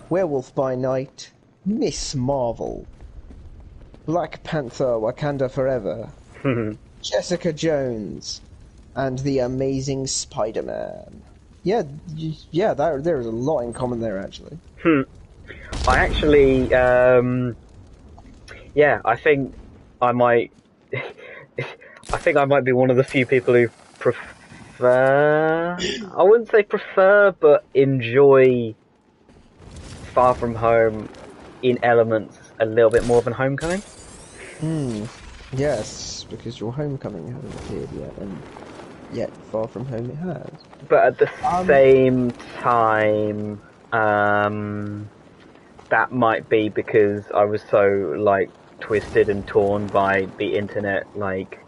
Werewolf by Night, Miss Marvel, Black Panther: Wakanda Forever, Jessica Jones, and The Amazing Spider-Man. Yeah, there's a lot in common there, actually. I actually, yeah, I think I might be one of the few people who prefer, I wouldn't say prefer, but enjoy Far From Home in elements a little bit more than Homecoming. Yes, because your Homecoming hasn't appeared yet, and yet Far From Home it has. But at the same time, that might be because I was so, like, twisted and torn by the internet, like,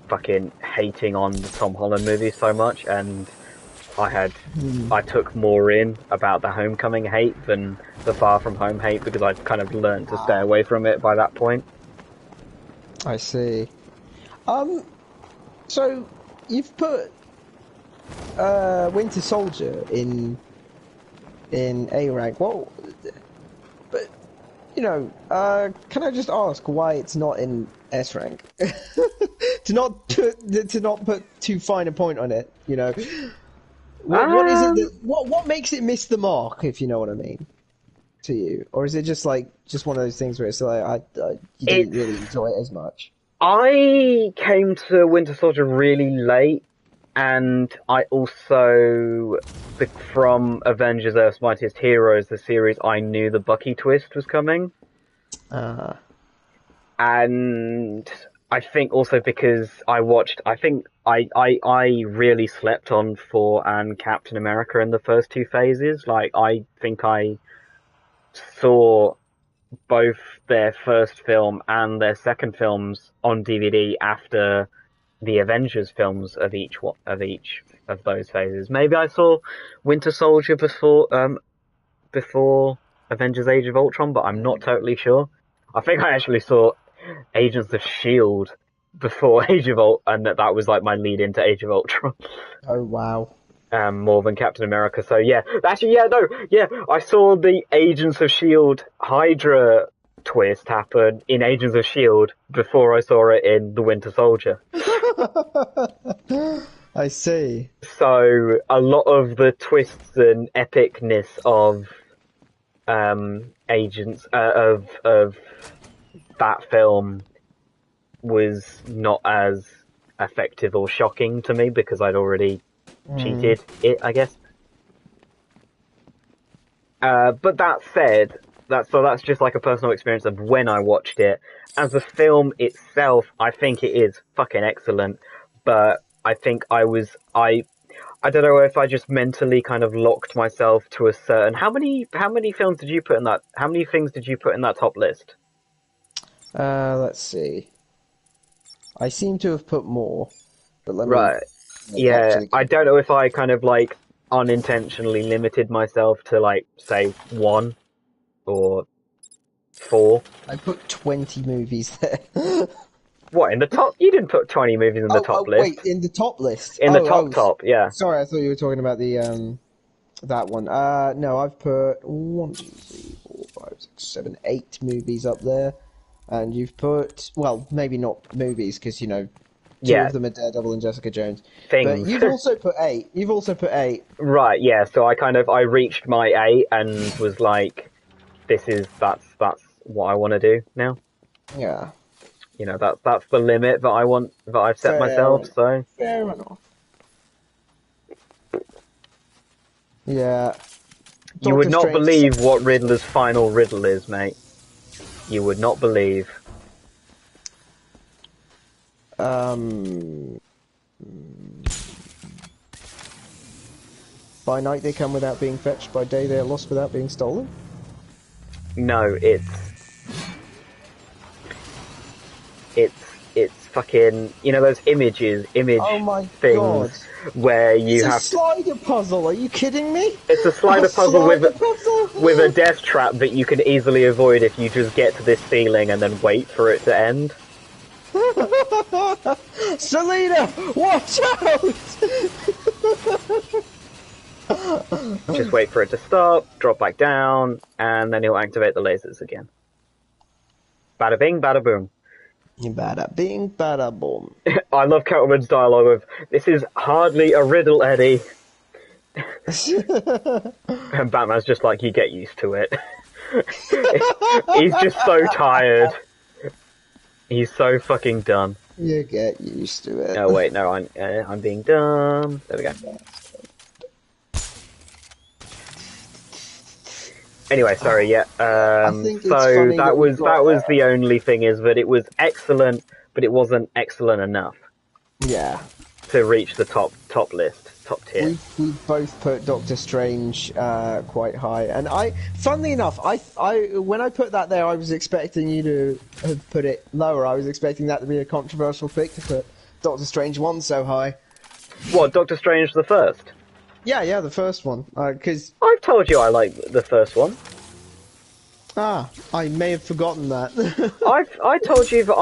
fucking hating on the Tom Holland movie so much, and I took more in about the Homecoming hate than the Far From Home hate, because I'd kind of learned to stay away from it by that point. I see. So you've put Winter Soldier in A rank. Well, but you know, can I just ask why it's not in S rank? to not put too fine a point on it, you know. What is it that, what makes it miss the mark, if you know what I mean, to you? Or is it just one of those things where it's like you didn't really enjoy it as much? I came to Winter Soldier really late, and I also, from Avengers: Earth's Mightiest Heroes, the series, I knew the Bucky twist was coming. And I think also because I think I really slept on Thor and Captain America in the first two phases. Like, I think I saw both their first film and their second films on DVD after the Avengers films of each of those phases. Maybe I saw Winter Soldier before Avengers: Age of Ultron, but I'm not totally sure. I think I actually saw Agents of Shield before Age of Ultron, and that was like my lead into Age of Ultron. Oh wow. More than Captain America. So yeah, actually, yeah, no, yeah, I saw the Agents of Shield Hydra twist happen in Agents of Shield before I saw it in The Winter Soldier. I see. So a lot of the twists and epicness of Agents of that film was not as effective or shocking to me because I'd already cheated it, I guess. But that said, that's just like a personal experience of when I watched it. As a film itself, I think it is fucking excellent, but I think I don't know if I just mentally kind of locked myself to a certain. How many films did you put in that? How many things did you put in that top list? Let's see. I seem to have put more, but let me. Right. Yeah, I don't know if I kind of like unintentionally limited myself to like say 1 or 4. I put 20 movies there. What, in the top? You didn't put 20 movies in the top list. Wait, in the top list. In the top, yeah. Sorry, I thought you were talking about the that one. No, I've put 1, 2, 3, 4, 5, 6, 7, 8 movies up there, and you've put, well, maybe not movies because two of them are Daredevil and Jessica Jones. Things. But you've also put 8. You've also put 8. Right, yeah. So I reached my 8 and was like, that's what I want to do now. Yeah. That's the limit that I've set myself. So fair enough. Yeah. You would not believe what Riddler's final riddle is, mate. You would not believe. By night they come without being fetched, by day they are lost without being stolen? No, it's fucking, those image oh my things God. where you have It's a slider puzzle, are you kidding me? It's a slider puzzle with a death trap that you can easily avoid if you just get to this ceiling and then wait for it to end. Selena, watch out! Just wait for it to stop, drop back down, and then he'll activate the lasers again. Bada bing, bada boom. Bada bing, bada boom. I love Catwoman's dialogue of, "This is hardly a riddle, Eddie." And Batman's just like, "You get used to it." He's just so tired. He's so fucking done. You get used to it. Oh wait, no, I'm being dumb. There we go. Anyway, sorry, yeah. So that was the only thing, is that it was excellent, but it wasn't excellent enough. Yeah. To reach the top list, top tier. We both put Doctor Strange quite high, and funnily enough, I when I put that there, I was expecting you to have put it lower. I was expecting that to be a controversial pick to put Doctor Strange 1 so high. What, Doctor Strange the first? Yeah, the first one. Because I've told you I like the first one. I may have forgotten that. I told you that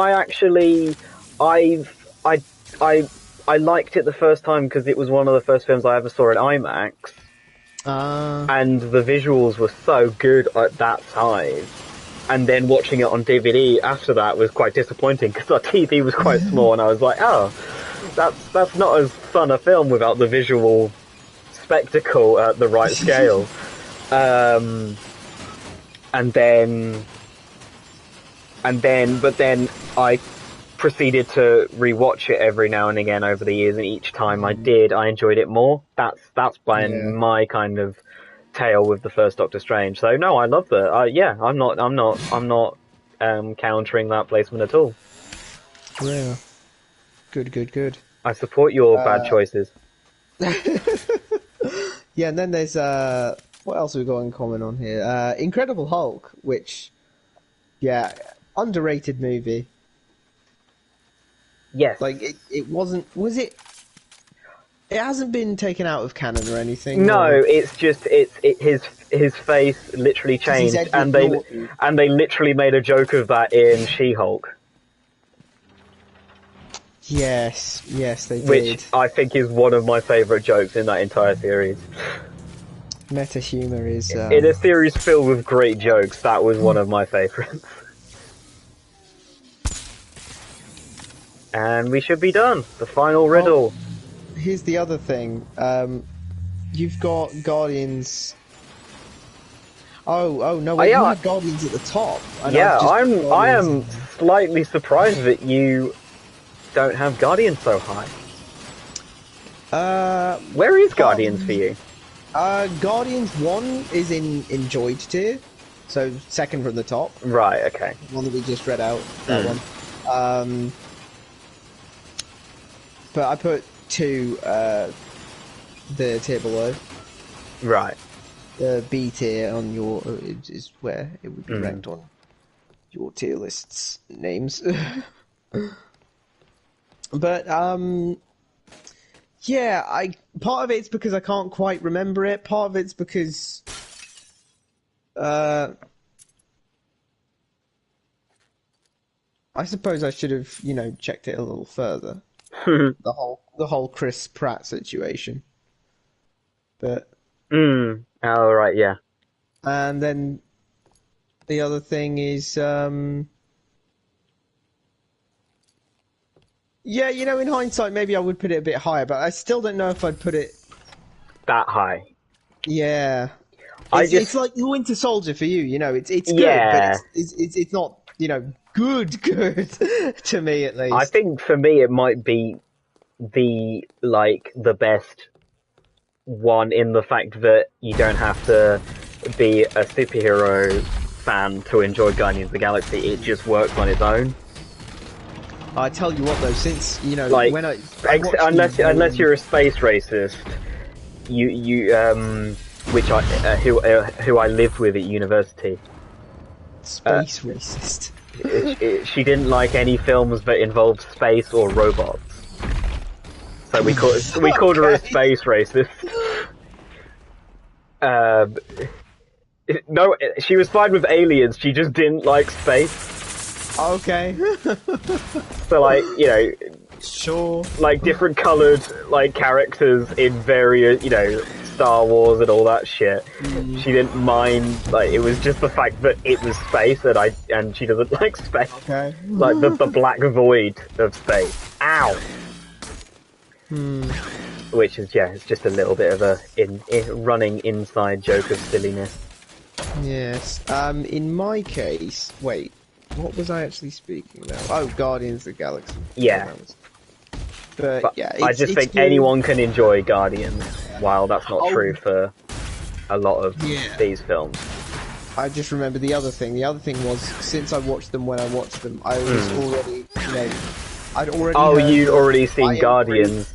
I liked it the first time because it was one of the first films I ever saw in IMAX. And the visuals were so good at that time. And then watching it on DVD after that was quite disappointing because our TV was quite small, and I was like, oh, that's not as fun a film without the visual spectacle at the right scale. But then I proceeded to rewatch it every now and again over the years, and each time I enjoyed it more. That's been my kind of tale with the first Doctor Strange. So no, I love that. I'm not countering that placement at all. Yeah. Good, good, good. I support your bad choices. Yeah, and then there's what else have we got in common on here? Incredible Hulk, which, yeah, underrated movie. Yes. Like it wasn't. Was it? It hasn't been taken out of canon or anything. No, or... it's just his face literally he's changed, Edward Norton. and they literally made a joke of that in She-Hulk, Yes, they did. which I think is one of my favourite jokes in that entire series. Meta humor is. In a series filled with great jokes, that was one of my favourites. And we should be done. The final riddle. Here's the other thing. You've got Guardians. Oh no! Wait, yeah, you had Guardians at the top. And Yeah, I am slightly surprised that you don't have Guardians so high. Where is Guardians for you? Guardians 1 is in enjoyed tier, so second from the top. Right. Okay. The one that we just read out. That one. But I put 2 the tier below. Right. The B tier on your is where it would be ranked on your tier list's names. But yeah, part of it's because I can't quite remember it. Part of it's because I suppose I should have, checked it a little further. the whole Chris Pratt situation. But Oh right, yeah. and then the other thing is yeah, in hindsight maybe I would put it a bit higher, but I still don't know if I'd put it That high. Yeah. It's like the Winter Soldier for you, it's good, Yeah. but it's not, good to me at least. I think for me it might be the best one in the fact that you don't have to be a superhero fan to enjoy Guardians of the Galaxy. It just works on its own. I tell you what though, since Like, when I unless you're a space racist, you which I who I lived with at university. Space racist. She didn't like any films that involved space or robots. So we called her a space racist. No, she was fine with aliens. She just didn't like space. Okay. So Sure. like different coloured characters in various Star Wars and all that shit. She didn't mind, it was just the fact that it was space and she doesn't like space. Okay. Like the black void of space. Ow. Which is it's just a little bit of a running inside joke of silliness. Yes. In my case, wait, what was I actually speaking about? Oh, Guardians of the Galaxy. Yeah. But yeah, I just think good. anyone can enjoy Guardians, while that's not true for a lot of these films. I just remember the other thing. The other thing was, since I watched them when I watched them, I was already, I'd already. Oh, heard you'd already seen I Guardians,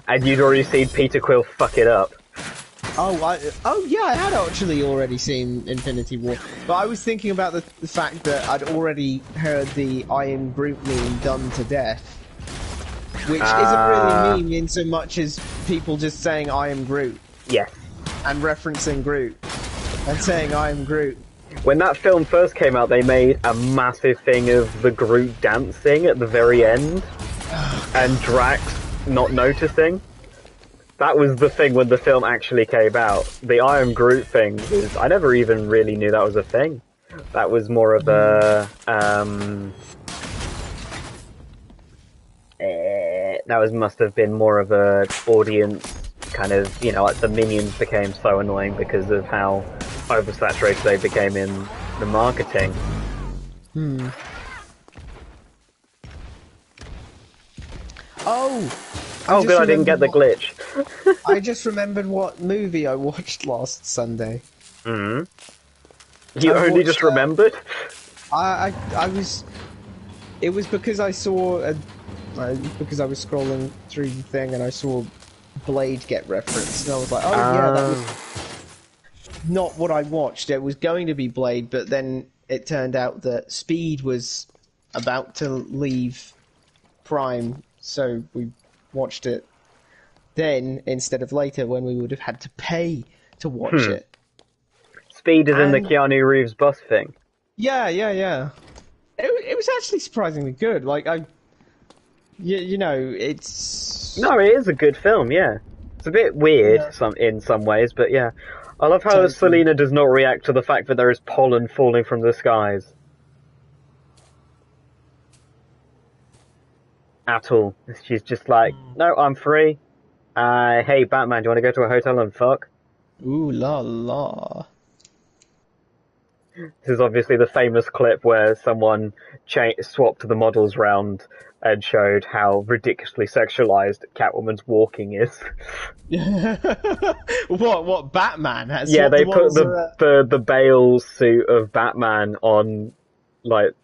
and you'd already seen Peter Quill fuck it up. Oh yeah, I had actually already seen Infinity War, but I was thinking about the fact that I'd already heard the I Am Groot meme done to death, which isn't really meme in so much as people just saying I am Groot. Yes. And referencing Groot and saying I am Groot. When that film first came out, they made a massive thing of the Groot dancing at the very end, and Drax not noticing. That was the thing when the film actually came out. The I Am Groot thing I never even really knew that was a thing. That was more of a must have been more of a audience kind of, like the Minions became so annoying because of how oversaturated they became in the marketing. Oh, good, I didn't get the glitch. I just remembered what movie I watched last Sunday. You only just remembered? I was... It was because I saw because I was scrolling through the thing and I saw Blade get referenced, and I was like, oh yeah, that was not what I watched. It was going to be Blade, but then it turned out that Speed was about to leave Prime, so we watched it then instead of later when we would have had to pay to watch it. Speed is in the Keanu Reeves bus thing. Yeah. It was actually surprisingly good. Like you know, it's No, it is a good film. Yeah, it's a bit weird in some ways, but yeah, I love how Totally. Selena does not react to the fact that there is pollen falling from the skies at all. She's just like, no, I'm free. Hey, Batman, do you want to go to a hotel and fuck? ooh la la. This is obviously the famous clip where someone swapped the models round and showed how ridiculously sexualized Catwoman's walking is. What Batman has? Yeah, they the put ones the Bale suit of Batman on, like,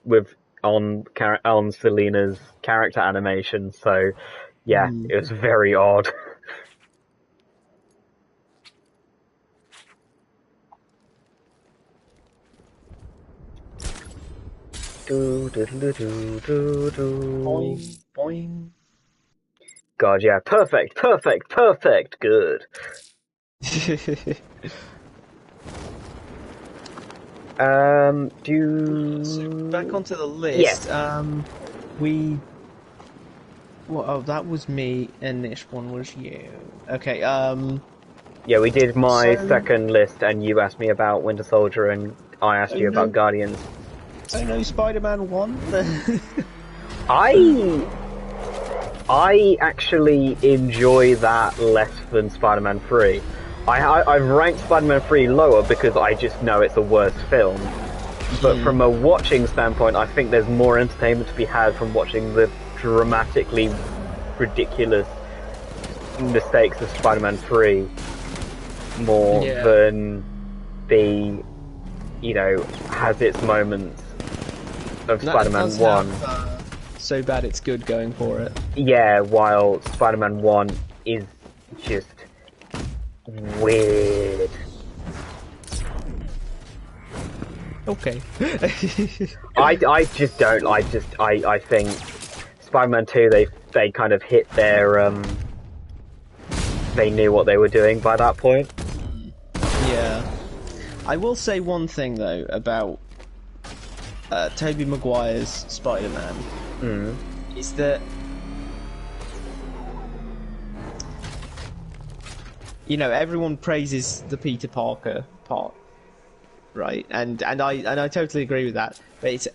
on Selena's character animation. So, yeah, it was very odd. boing boing. God, yeah, perfect, good. So back onto the list. That was me, and this one was you. Okay. Yeah, we did my So- second list, and you asked me about Winter Soldier, and I asked you about Guardians. So no Spider-Man 1? I actually enjoy that less than Spider-Man 3. I've ranked Spider-Man 3 lower because I just know it's a worse film. But from a watching standpoint, I think there's more entertainment to be had from watching the dramatically ridiculous mistakes of Spider-Man 3 more than the, has its moments of Spider-Man 1. So bad it's good going for it. Yeah, while Spider-Man 1 is just weird. Okay. I just don't. I think Spider-Man 2, they kind of hit their they knew what they were doing by that point. Yeah. I will say one thing though about Tobey Maguire's Spider-Man is that everyone praises the Peter Parker part, right? And I totally agree with that. But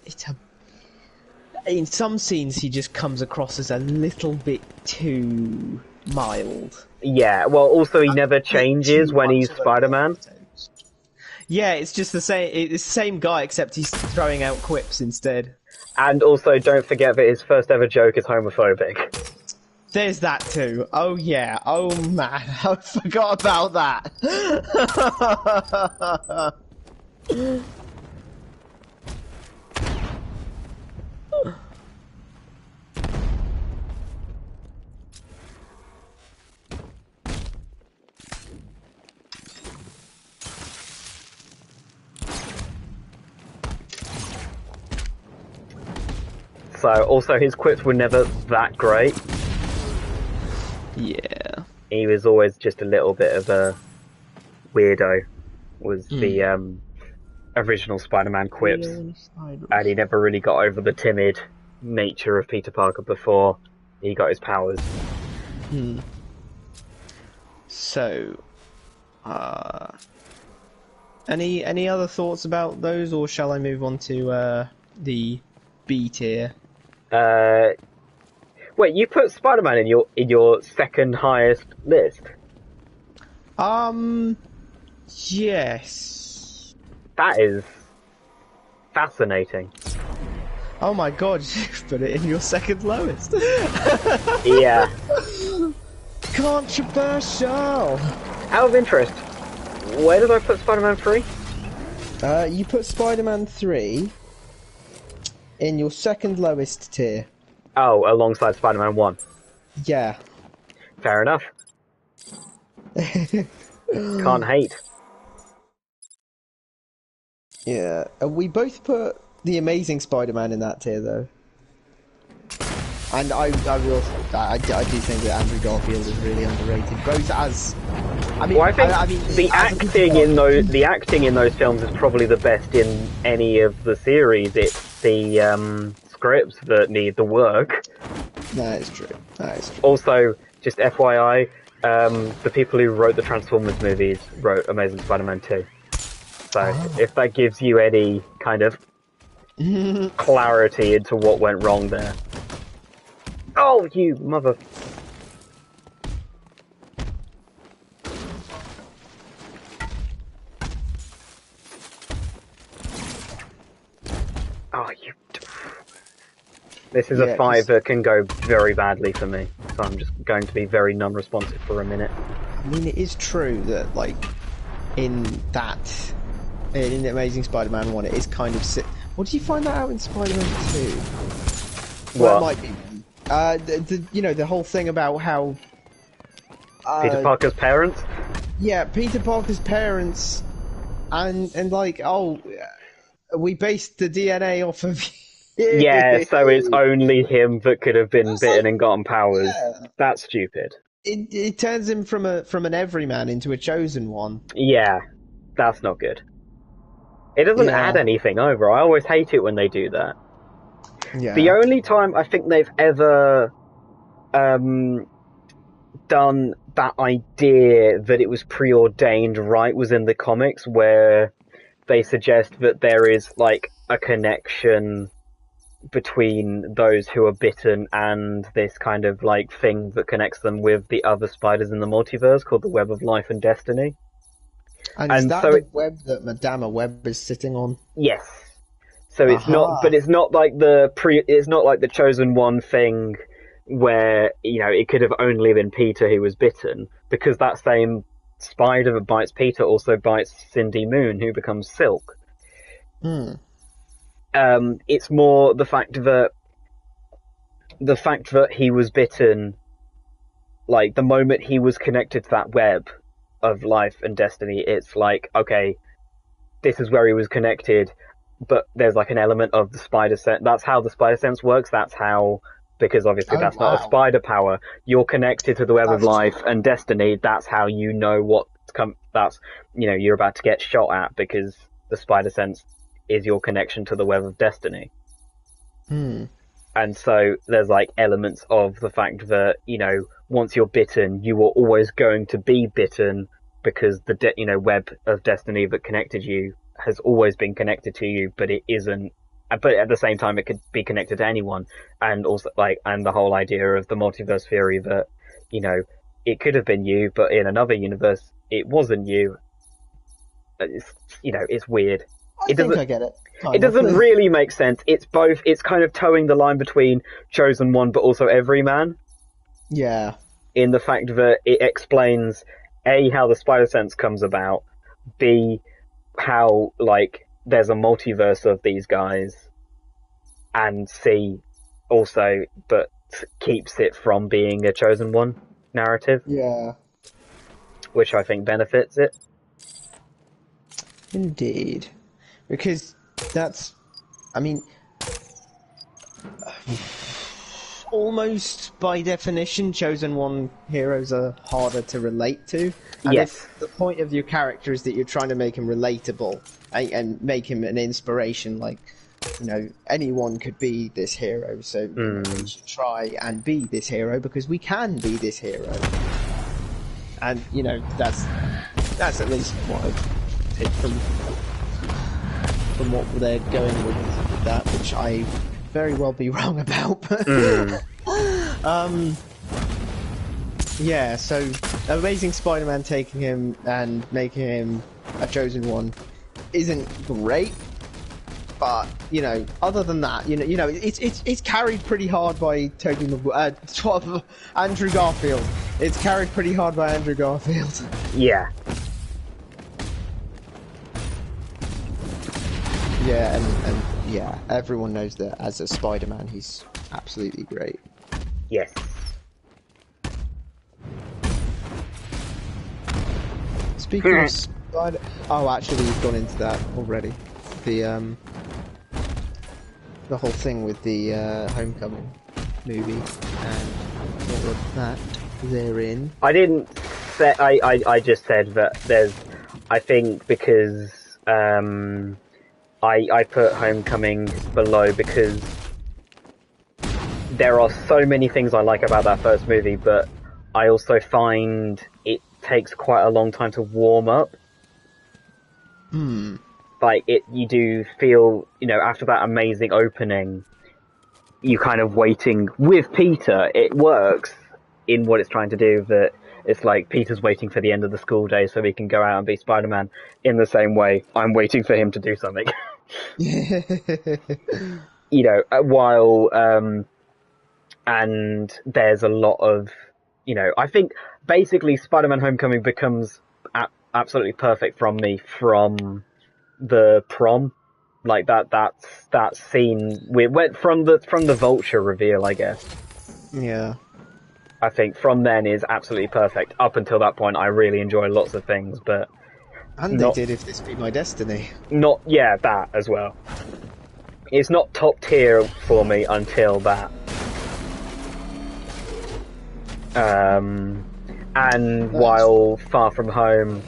in some scenes he just comes across as a little bit too mild. Yeah. Well, also he never changes when he's Spider-Man. Yeah, it's just the same. It's the same guy, except he's throwing out quips instead. And also, don't forget that his first ever joke is homophobic. There's that too. Oh yeah. Oh man, I forgot about that. So, also, his quips were never that great. Yeah. He was always just a little bit of a weirdo, was the original Spider-Man quips. And he never really got over the timid nature of Peter Parker before he got his powers. So, any other thoughts about those, or shall I move on to the B tier? Wait, you put Spider-Man in your second highest list? Yes. That is fascinating. Oh my god, you put it in your second lowest. Yeah. Controversial. Out of interest, where did I put Spider-Man 3? You put Spider-Man 3 in your second lowest tier. Oh, alongside Spider-Man 1. Yeah. Fair enough. Can't hate. Yeah. We both put the Amazing Spider-Man in that tier, though. And I do think that Andrew Garfield is really underrated, both as... I mean, Well, I think the acting in those films is probably the best in any of the series. It's the scripts that need the work. That is true. That is true. Also, just FYI, the people who wrote the Transformers movies wrote Amazing Spider-Man 2. So, if that gives you any kind of clarity into what went wrong there. Oh, you mother... Oh, you... This is a fight that can go very badly for me, so I'm just going to be very non-responsive for a minute. I mean, it is true that, like, in the Amazing Spider-Man 1, it is kind of... Well, did you find that out in Spider-Man 2? Well, What? it might be. You know, the whole thing about how... Peter Parker's parents? Yeah, Peter Parker's parents, and like, we based the DNA off of... Yeah, so it's only him that could have been bitten and gotten powers. Yeah. That's stupid. It turns him from an everyman into a chosen one. Yeah, that's not good. It doesn't add anything over. I always hate it when they do that. Yeah. The only time I think they've ever done that idea that it was preordained right was in the comics, where they suggest that there is like a connection between those who are bitten and this kind of like thing that connects them with the other spiders in the multiverse called the Web of Life and Destiny. And is that the web that Madama Web is sitting on? Yes. So it's not, but it's not like it's not like the Chosen One thing where, you know, it could have only been Peter who was bitten, because that same spider that bites Peter also bites Cindy Moon, who becomes Silk. It's more the fact that he was bitten, like the moment he was connected to that web of life and destiny, it's like, okay, this is where he was connected, but there's like an element of the spider sense. That's how the spider sense works. That's how, because obviously that's not a spider power. You're connected to the web of life and destiny. That's how you know what's that's, you know, you're about to get shot at, because the spider sense is your connection to the web of destiny. And so there's like elements of the fact that, you know, once you're bitten, you are always going to be bitten, because the web of destiny that connected you has always been connected to you, but it isn't. But at the same time, it could be connected to anyone. And also, like, and the whole idea of the multiverse theory that, you know, it could have been you, but in another universe, it wasn't you. It's, you know, it's weird. I think I get it. It doesn't really make sense. It's both. It's kind of towing the line between Chosen One, but also Everyman. Yeah. In the fact that it explains A, how the spider sense comes about, B, how, like, there's a multiverse of these guys, and C, also, but keeps it from being a Chosen One narrative. Yeah. Which I think benefits it. Indeed. Because that's, I mean, almost by definition, Chosen One heroes are harder to relate to. And if the point of your character is that you're trying to make him relatable and make him an inspiration, like, you know, anyone could be this hero, so you know, we should try and be this hero, because we can be this hero. And, you know, that's at least what I take from what they're going with that, which I very well be wrong about. But yeah, so Amazing Spider-Man taking him and making him a Chosen One isn't great, but you know, other than that, you know, it's carried pretty hard by Andrew Garfield. It's carried pretty hard by Andrew Garfield. Yeah. Yeah, and yeah, everyone knows that as a Spider-Man, he's absolutely great. Yes. Speaking of Spider... Oh, actually, you've gone into that already. The whole thing with the Homecoming movie and all of that therein. I didn't say. I just said that there's. I think because I put Homecoming below because there are so many things I like about that first movie, but I also find it takes quite a long time to warm up. Like, you do feel, after that amazing opening, you kind of waiting with Peter. It works in what it's trying to do, that it's like Peter's waiting for the end of the school day so he can go out and be Spider-Man. In the same way, I'm waiting for him to do something. While, and there's a lot of, I think basically Spider-Man Homecoming becomes absolutely perfect from the prom, like that scene we went from the Vulture reveal, I guess. Yeah. I think from then is absolutely perfect. Up until that point, I really enjoy lots of things, but And they did If This Be My Destiny. That as well. It's not top tier for me until that. And while Far From Home,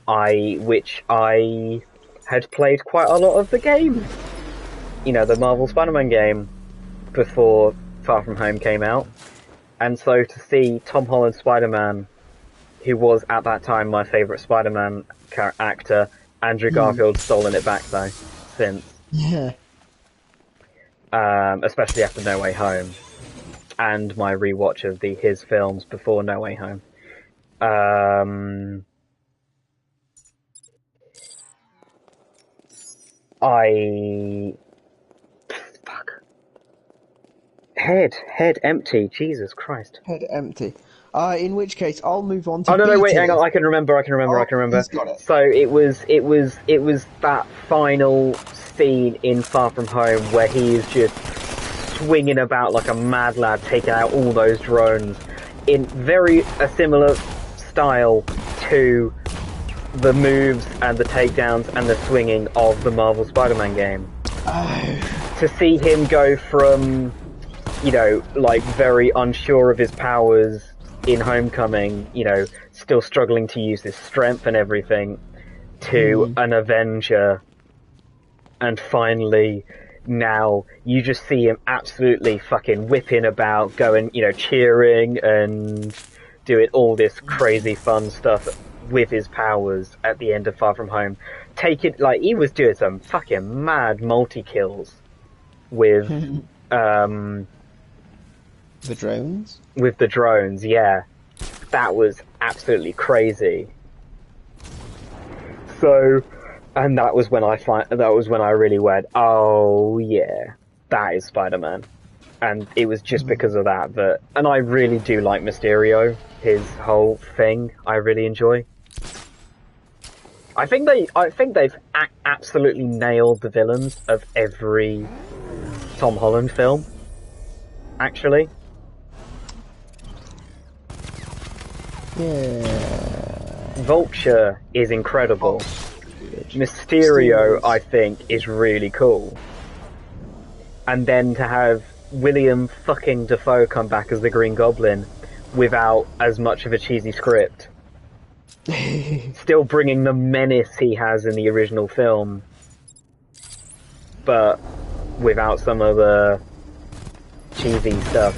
which I had played quite a lot of the game, the Marvel Spider-Man game, before Far From Home came out. And so to see Tom Holland's Spider-Man, who was at that time my favourite Spider-Man actor, Andrew Garfield stolen it back though, since. Yeah. Especially after No Way Home, and my rewatch of his films before No Way Home. Head empty. Jesus Christ. Head empty. In which case, I'll move on to. Oh no, B wait, tier. hang on. I can remember. He's got it. So it was that final scene in Far From Home where he is just swinging about like a mad lad, taking out all those drones in a similar style to the moves and the takedowns and the swinging of the Marvel Spider-Man game. Oh. To see him go from, like very unsure of his powers in Homecoming, still struggling to use his strength and everything, to an Avenger, and finally now you just see him absolutely fucking whipping about, going, cheering and doing all this crazy fun stuff with his powers at the end of Far From Home. He was doing some fucking mad multi-kills with The drones? With the drones, yeah. That was absolutely crazy. So, and that was when I really went, oh yeah, that is Spider-Man. And it was just because of that, and I really do like Mysterio, his whole thing, I really enjoy. I think they've absolutely nailed the villains of every Tom Holland film, actually. Yeah. Vulture is incredible. Mysterio, I think, is really cool. And then to have William fucking Dafoe come back as the Green Goblin without as much of a cheesy script. Still bringing the menace he has in the original film, but without some of the cheesy stuff.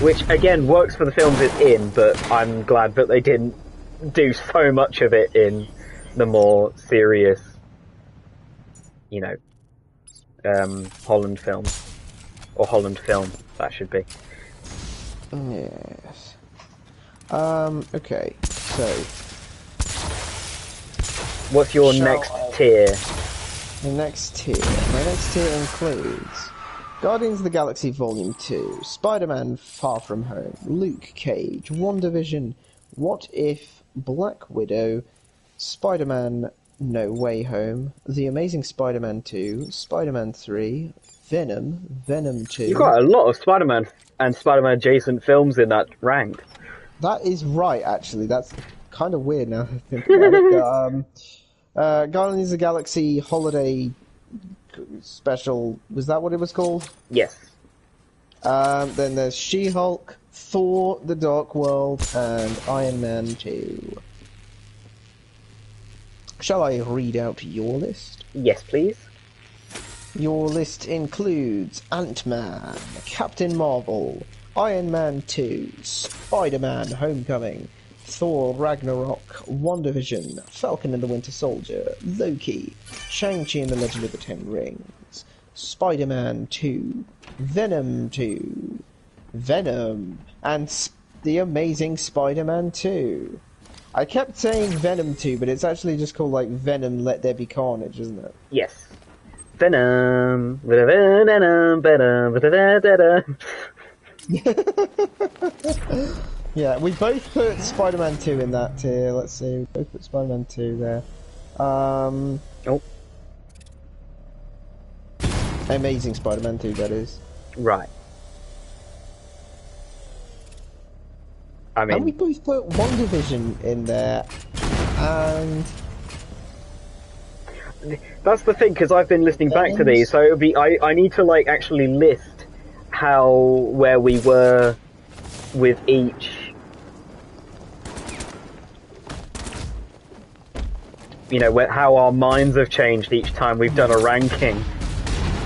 Which, again, works for the films it's in, but I'm glad that they didn't do so much of it in the more serious, Holland film. Or Holland film, that should be. Yes. Okay, so... What's your next tier? My next tier includes Guardians of the Galaxy Volume 2, Spider-Man Far From Home, Luke Cage, WandaVision, What If, Black Widow, Spider-Man No Way Home, The Amazing Spider-Man 2, Spider-Man 3, Venom, Venom 2. You've got a lot of Spider-Man and Spider-Man adjacent films in that rank. That is right, actually. That's kind of weird now that I think about it. Guardians of the Galaxy Holiday Special, was that what it was called? Yes. Then there's She-Hulk, Thor, The Dark World, and Iron Man 2. Shall I read out your list? Yes, please. Your list includes Ant-Man, Captain Marvel, Iron Man 2, Spider-Man Homecoming, Thor Ragnarok, WandaVision, Falcon and the Winter Soldier, Loki, Shang-Chi and the Legend of the Ten Rings, Spider-Man 2, Venom 2, Venom, and The Amazing Spider-Man 2. I kept saying Venom 2, but it's actually just called, like, Venom Let There Be Carnage, isn't it? Yes. Venom. Venom. Venom. Yeah, we both put Spider-Man 2 in that tier. Let's see, we both put Spider-Man 2 there. Oh. Amazing Spider-Man 2, that is. Right. I mean, And we both put WandaVision in there, and... that's the thing, because I've been listening back to these, so it would be, I need to, like, actually list where we were with each, you know, how our minds have changed each time we've done a ranking.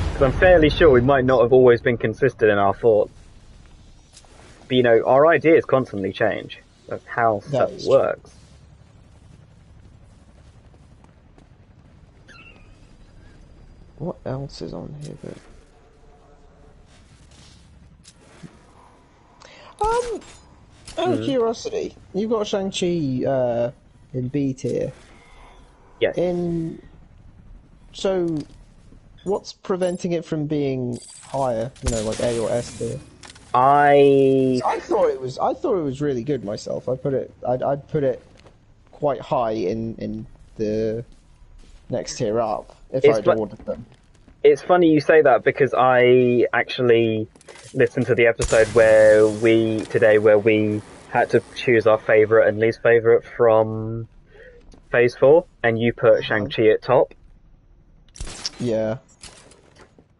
Because I'm fairly sure we might not have always been consistent in our thoughts. But, you know, our ideas constantly change. That's how stuff works. What else is on here that... out of curiosity, you've got Shang-Chi in B tier. Yes. So, what's preventing it from being higher? You know, like A or S tier. I thought it was really good myself. I'd put it quite high in the next tier up if I'd ordered them. It's funny you say that, because I actually listened to the episode where we had to choose our favourite and least favourite from Phase 4, and you put Shang-Chi at top. Yeah.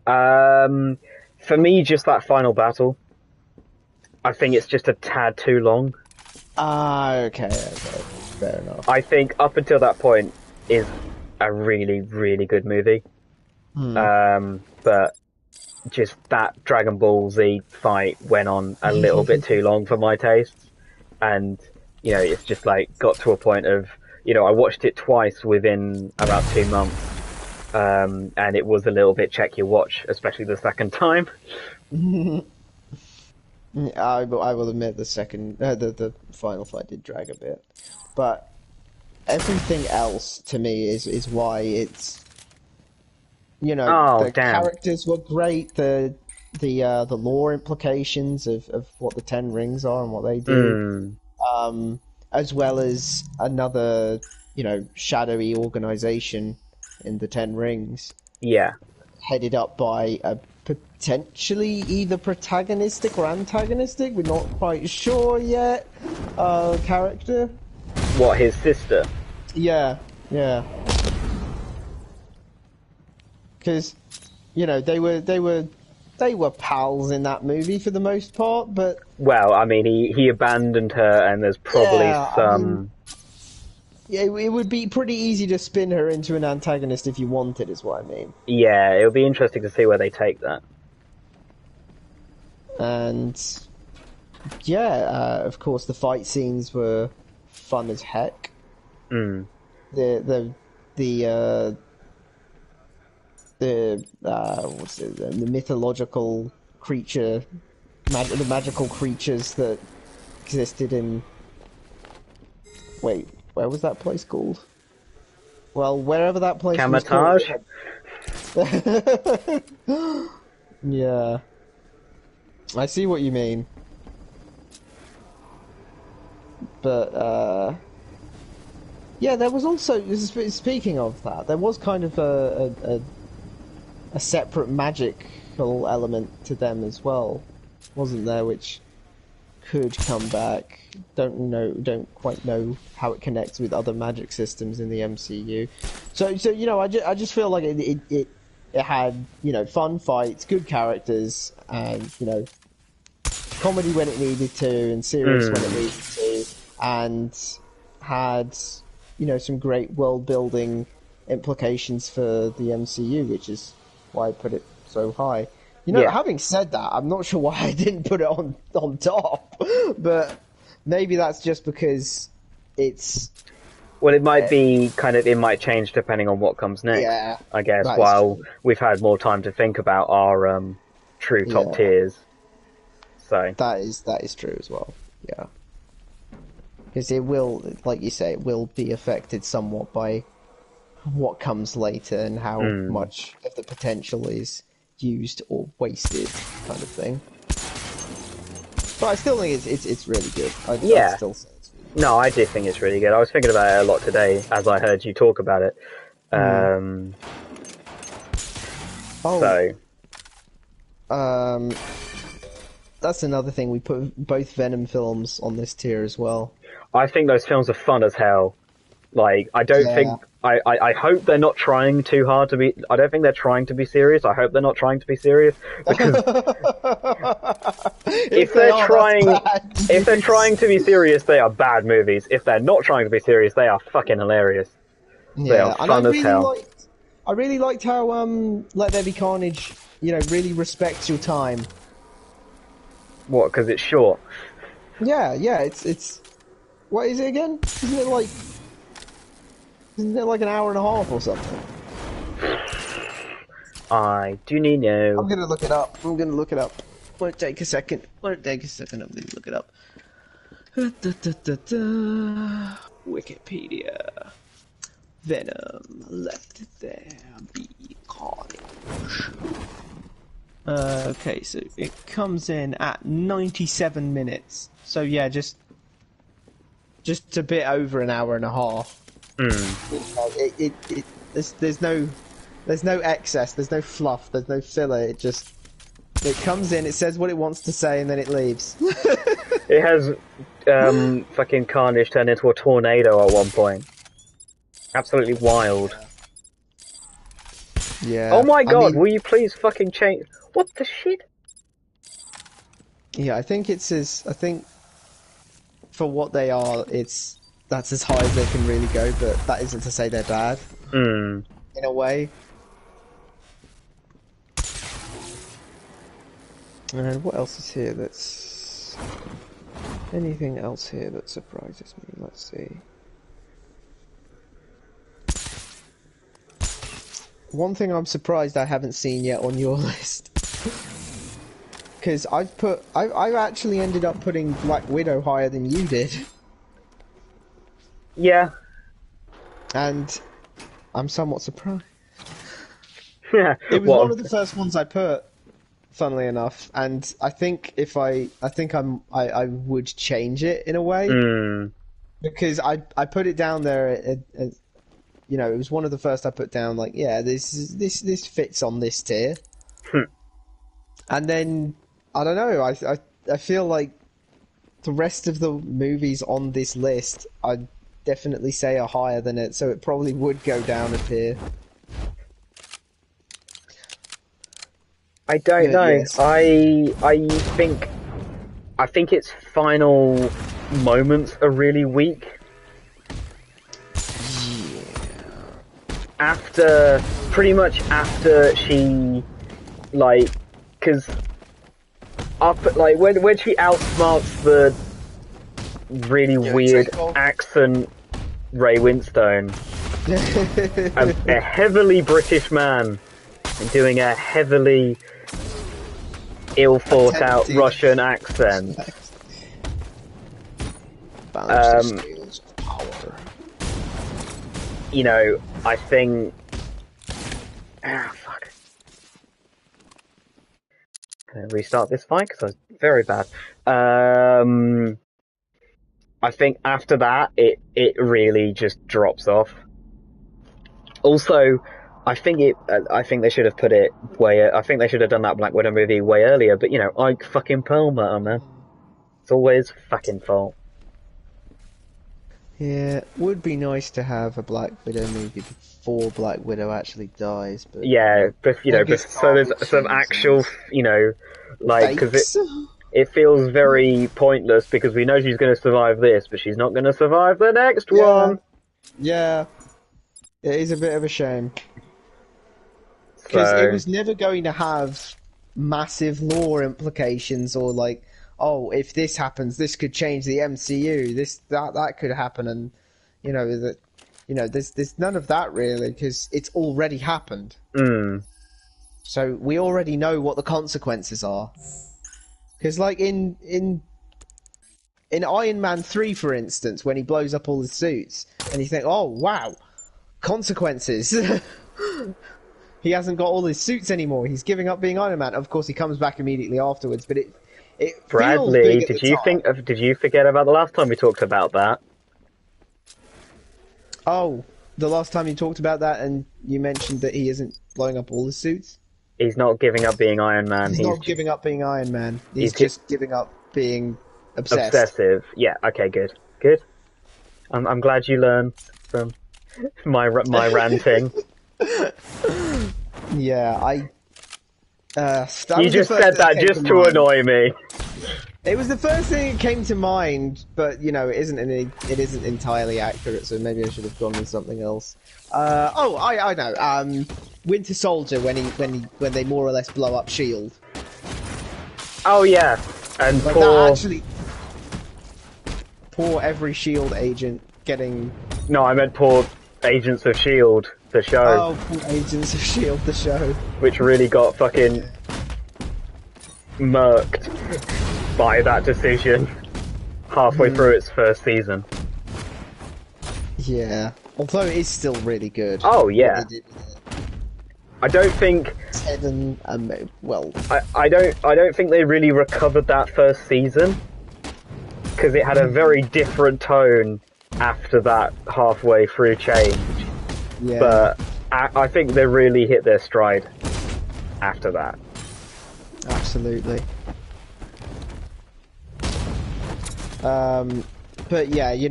For me, just that final battle, I think it's just a tad too long. Okay, fair enough. I think up until that point is a really, really good movie. But just that Dragon Ball Z fight went on a little bit too long for my tastes, and you know, it's just like got to a point of, you know, I watched it twice within about 2 months, and it was a little bit check your watch, especially the second time. I will admit the final fight did drag a bit, but everything else to me is why it's, you know, the characters were great, the lore implications of what the Ten Rings are and what they do, as well as another, you know, shadowy organization in the Ten Rings. Yeah. Headed up by a potentially either protagonistic or antagonistic, we're not quite sure yet, character. What, his sister? Yeah. Because, you know, they were pals in that movie for the most part, but... Well, I mean, he abandoned her, and there's probably some... yeah, it would be pretty easy to spin her into an antagonist if you wanted, is what I mean. Yeah, it'll be interesting to see where they take that. And, yeah, of course, the fight scenes were fun as heck. The mythological creature, the magical creatures that existed in... Wait, where was that place called? Well, wherever that place Kamatage? was called. Yeah. I see what you mean. Yeah, there was also, speaking of that, there was kind of a separate magical element to them as well, wasn't there? Which could come back. Don't quite know how it connects with other magic systems in the MCU. So I just feel like it had fun fights, good characters, and comedy when it needed to, and serious when it needed to, and had some great world building implications for the MCU, which is why I put it so high. Yeah. Having said that, I'm not sure why I didn't put it on top, but maybe that's just because it's Well, it might be it might change depending on what comes next. yeah, I guess that is while true. we've had more time to think about our true top Yeah, tiers. So that is true as well. Yeah, because it will, like you say, it will be affected somewhat by what comes later and how much of the potential is used or wasted, kind of thing. But I still think it's really good. I'd still say it's really good. no, I do think it's really good. I was thinking about it a lot today as I heard you talk about it. Oh, So that's another thing. We put both Venom films on this tier as well. I think those films are fun as hell. Like, I don't Yeah. think I hope they're not trying too hard to be. I don't think they're trying to be serious. I hope they're not trying to be serious because if they they're are, trying, that's bad if they're news. trying to be serious, they are bad movies. If they're not trying to be serious, they are fucking hilarious. They are Yeah, and fun as hell. I really liked how Let There Be Carnage, really respects your time. What? Because it's short. Yeah, it's what is it again? Isn't it like an hour and a half or something? I do need know. I'm gonna look it up. Won't take a second. I'm gonna look it up. Wikipedia. Venom. Let there be carnage. Okay, so it comes in at 97 minutes. So yeah, just a bit over an hour and a half. There's no excess, there's no fluff, there's no filler. It comes in, it says what it wants to say, and then it leaves. It has fucking Carnage turned into a tornado at one point. Absolutely wild. Yeah. Oh my god, I mean, will you please fucking change? What the shit? yeah, I think for what they are, that's as high as they can really go, but that isn't to say they're bad. In a way. And what else is here that's... Anything else here that surprises me? Let's see. One thing I'm surprised I haven't seen yet on your list. Because I've actually ended up putting Black Widow higher than you did. Yeah. And I'm somewhat surprised. Yeah. It was one of the first ones I put, funnily enough, and I think I would change it in a way. Because I put it down there it was one of the first I put down, like, yeah, this fits on this tier. And then I don't know, I feel like the rest of the movies on this list I'd definitely say are higher than it, so it probably would go down a tier. I don't know. Yes. I think its final moments are really weak. After she, like, because when she outsmarts the really weird accent Ray Winstone, a heavily British man doing a heavily ill thought out Russian accent. Balance the scales of power. I think. Fuck. Can I restart this fight? Because I was very bad. I I think after that, it really just drops off. Also, I think they should have put it way. I think they should have done that Black Widow movie way earlier. But Ike fucking Perlmutter, man. It's always fucking fault. Yeah, would be nice to have a Black Widow movie before Black Widow actually dies, but Yeah, but so there's some actual, like, because it feels very pointless because we know she's going to survive this, but she's not going to survive the next one. Yeah, it is a bit of a shame because it was never going to have massive lore implications or like, oh, if this happens, this could change the MCU. That could happen, and there's none of that really because it's already happened. So we already know what the consequences are. Because like in Iron Man 3, for instance, when he blows up all his suits, and you think, oh wow, consequences. He hasn't got all his suits anymore. He's giving up being Iron Man. Of course, he comes back immediately afterwards, but it Bradley, did you forget about the last time we talked about that? Oh, the last time you talked about that, and you mentioned that he isn't blowing up all his suits? He's not giving up being Iron Man. He's not giving up being Iron Man. He's just giving up being obsessed. Obsessive. Yeah, okay, good. I'm glad you learned from my ranting. Yeah, you just said that just to annoy me. It was the first thing that came to mind, but it isn't entirely accurate, so maybe I should have gone with something else. I know. Winter Soldier when they more or less blow up Shield. Oh yeah, and like poor every Shield agent getting. No, I meant poor Agents of Shield, the show. Oh, poor Agents of Shield, the show. Which really got fucking murked by that decision halfway through its first season. Yeah, although it is still really good. Oh yeah. I don't think Ted and I don't think they really recovered that first season because it had a very different tone after that halfway through change. Yeah. But I think they really hit their stride after that. Absolutely. But yeah, you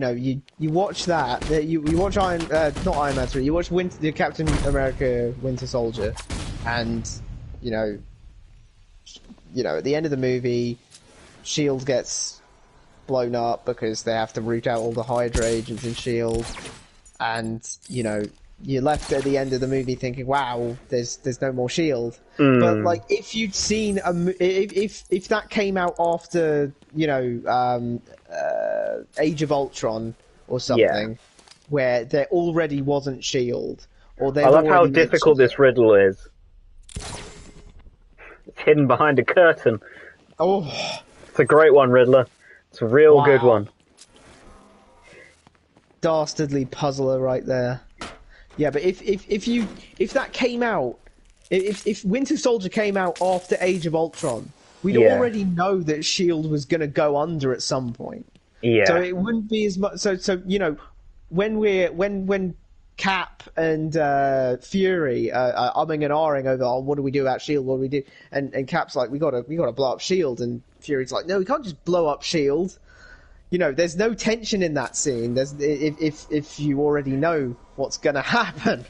watch that. You watch not Iron Man 3. You watch the Captain America Winter Soldier, and at the end of the movie, Shield gets blown up because they have to root out all the Hydra agents in Shield, and you're left at the end of the movie thinking, wow, there's no more Shield. But like, if you'd seen if that came out after Age of Ultron or something, where there already wasn't Shield, or I love how difficult this riddle is. It's hidden behind a curtain. Oh, it's a great one, Riddler. It's a real good one. Dastardly puzzler right there. Yeah, but if that came out, if Winter Soldier came out after Age of Ultron, we'd already know that Shield was going to go under at some point. Yeah. So it wouldn't be as much. So when Cap and Fury are umming and ahhing over, what do we do about Shield? What do we do? And Cap's like, we gotta blow up Shield, and Fury's like, no, we can't just blow up Shield. There's no tension in that scene. If you already know what's gonna happen.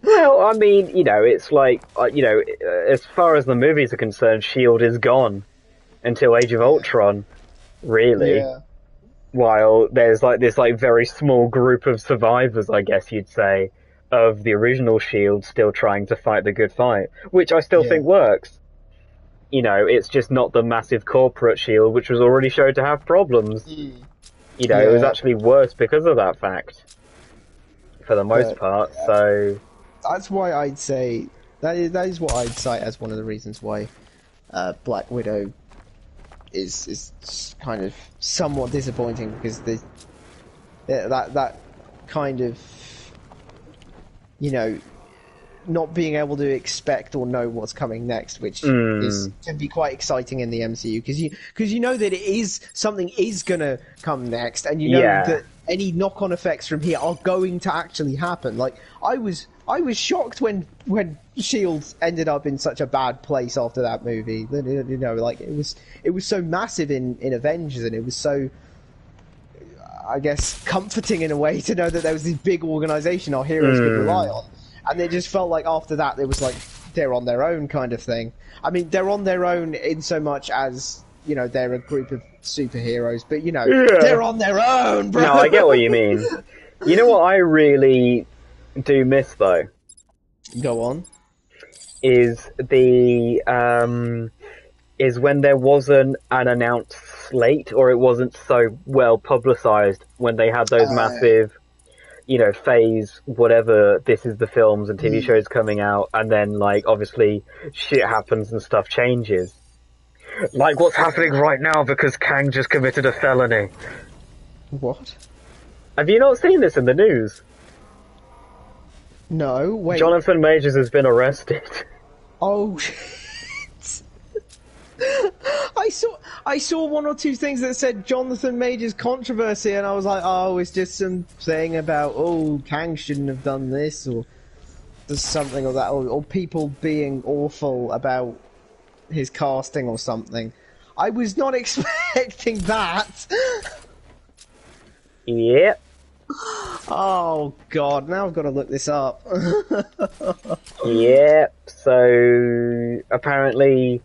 Well, I mean, it's like, as far as the movies are concerned, Shield is gone until Age of Ultron, really. Yeah. While there's like this very small group of survivors, I guess you'd say, of the original Shield still trying to fight the good fight, which I still think works. It's just not the massive corporate Shield, which was already shown to have problems. It was actually worse because of that fact, for the most part. So that's why I'd say that is what I'd cite as one of the reasons why Black Widow is kind of somewhat disappointing, because that kind of not being able to expect or know what's coming next, which can be quite exciting in the MCU because you know that something is gonna come next, and you know that any knock-on effects from here are going to actually happen. Like I was shocked when Shield ended up in such a bad place after that movie. You know, like it was so massive in Avengers, and it was so, I guess, comforting in a way to know that there was this big organisation our heroes could rely on. And it just felt like after that, it was like they're on their own kind of thing. I mean, they're on their own in so much as, you know, they're a group of superheroes, but, you know, they're on their own, bro! No, I get what you mean. You know what I really do miss, though? Go on. Is when there wasn't an announced slate, or it wasn't so well publicised when they had those massive... you know, phase whatever, this is the films and TV shows coming out, and then, like, obviously shit happens and stuff changes. Like what's happening right now because Kang just committed a felony. What? Have you not seen this in the news? No, wait. Jonathan Majors has been arrested. Oh, shit. I saw one or two things that said Jonathan Majors controversy, and I was like, oh, it's just some thing about, oh, Kang shouldn't have done this, or there's something or that, or people being awful about his casting or something. I was not expecting that. Yep. Oh, God, now I've got to look this up. Yep, so apparently...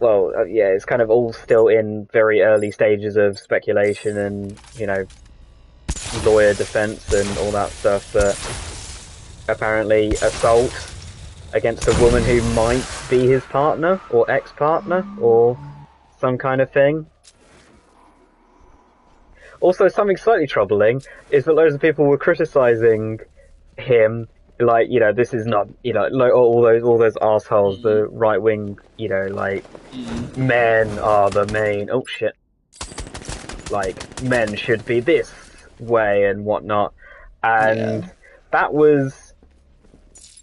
Well, yeah, it's kind of all still in very early stages of speculation and, you know, lawyer defense and all that stuff, but apparently assault against a woman who might be his partner or ex-partner or some kind of thing. Also, something slightly troubling is that loads of people were criticizing him. Like, you know, this is not, you know, like all those assholes, the right wing, you know, like, men are the main, oh shit, like, men should be this way and whatnot, and that was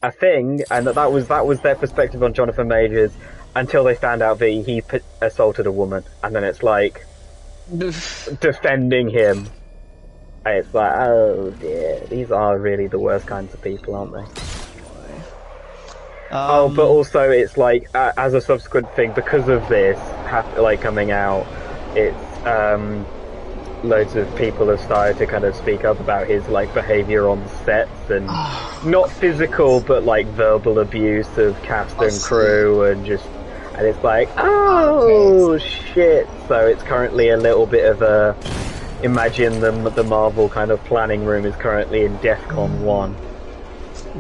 a thing, and that was their perspective on Jonathan Majors until they found out that he assaulted a woman, and then it's like, defending him. And it's like, oh dear, these are really the worst kinds of people, aren't they? Oh, but also it's like, as a subsequent thing, because of this, like, coming out, it's, loads of people have started to kind of speak up about his, like, behaviour on sets, and not physical, but, like, verbal abuse of cast and crew, and it's like, oh, shit. So it's currently a little bit of a... Imagine the Marvel kind of planning room is currently in DEFCON 1.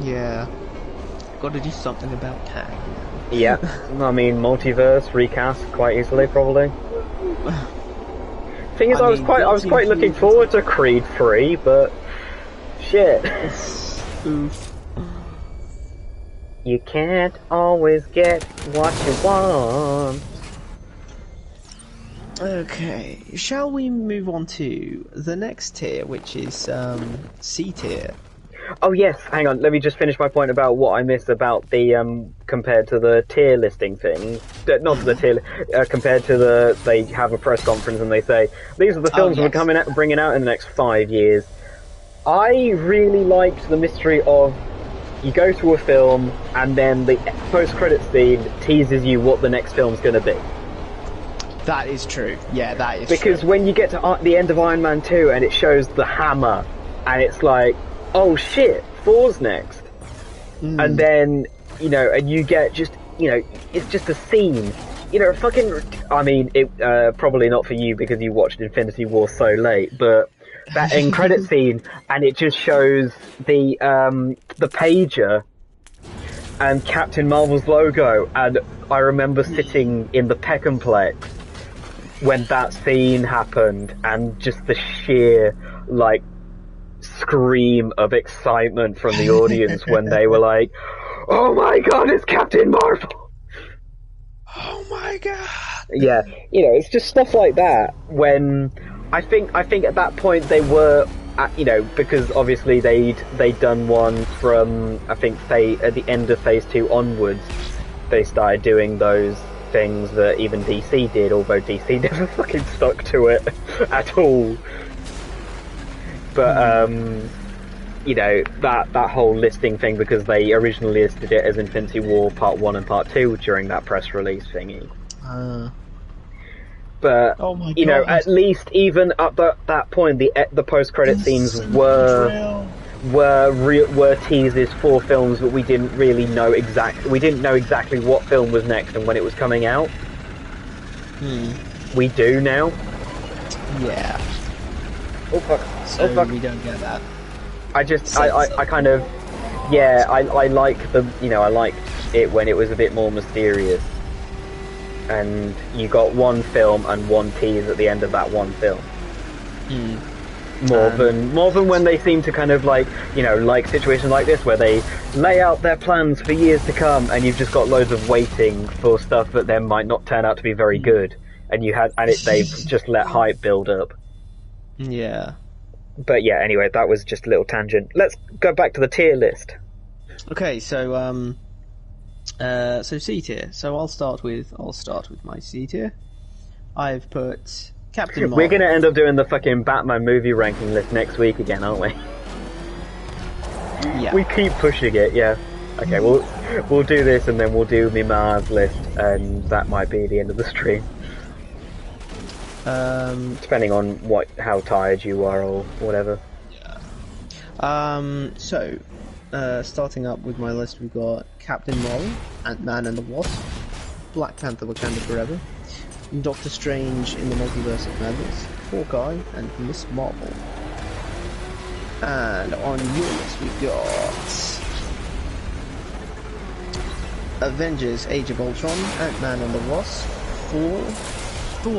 Yeah. Got to do something about Kang. Yeah, I mean, multiverse, recast quite easily, probably. Thing is, I was quite looking forward to Creed 3, but... shit. Oof. You can't always get what you want. Okay, shall we move on to the next tier, which is C tier? Oh yes, hang on, let me just finish my point about what I missed about the, compared to the tier listing thing. Not the tier, compared to they have a press conference and they say, these are the films we're bringing out in the next 5 years. I really liked the mystery of, you go to a film and then the post-credits scene teases you what the next film's going to be. That is true. Yeah, that is true. Because when you get to the end of Iron Man 2 and it shows the hammer, and it's like, oh shit, Thor's next. And then, you know, and you get just, you know, it's just a scene. You know, I mean, it probably not for you because you watched Infinity War so late, but that end credit scene, and it just shows the pager and Captain Marvel's logo, and I remember sitting in the Peck-and-Plex when that scene happened, and just the sheer, like, scream of excitement from the audience when they were like, oh my god, it's Captain Marvel! Oh my god! Yeah, you know, it's just stuff like that, when I think at that point they were because obviously they'd done one from, I think, at the end of Phase 2 onwards, they started doing those things that even DC did, although DC never fucking stuck to it at all. But, that whole listing thing, because they originally listed it as Infinity War Part 1 and Part 2 during that press release thingy. But, oh my God. At least even up that point, the post-credit scenes were teases for films that we didn't really know we didn't know exactly what film was next and when it was coming out. We do now. Yeah. Oh fuck. So oh fuck. we don't get that. I kind of, I like I liked it when it was a bit more mysterious. And you got one film and one tease at the end of that one film. More than when they seem to kind of like situations like this where they lay out their plans for years to come, and you've just got loads of waiting for stuff that then might not turn out to be very good, and they've just let hype build up. Yeah. But yeah, anyway, that was just a little tangent. Let's go back to the tier list. Okay, so C tier. So I'll start with my C tier. I've put Captain Marvel. We're gonna end up doing the fucking Batman movie ranking list next week again, aren't we? Yeah. We keep pushing it, yeah. Okay, we'll do this and then we'll do me Mars list, and that might be the end of the stream. Depending on how tired you are or whatever. Yeah. Starting up with my list, we've got Captain Marvel, Ant-Man and the Wasp, Black Panther: Wakanda Forever, Doctor Strange in the Multiverse of Madness, Hawkeye, and Miss Marvel. And on your list, we've got Avengers: Age of Ultron, Ant-Man and the Wasp, Thor: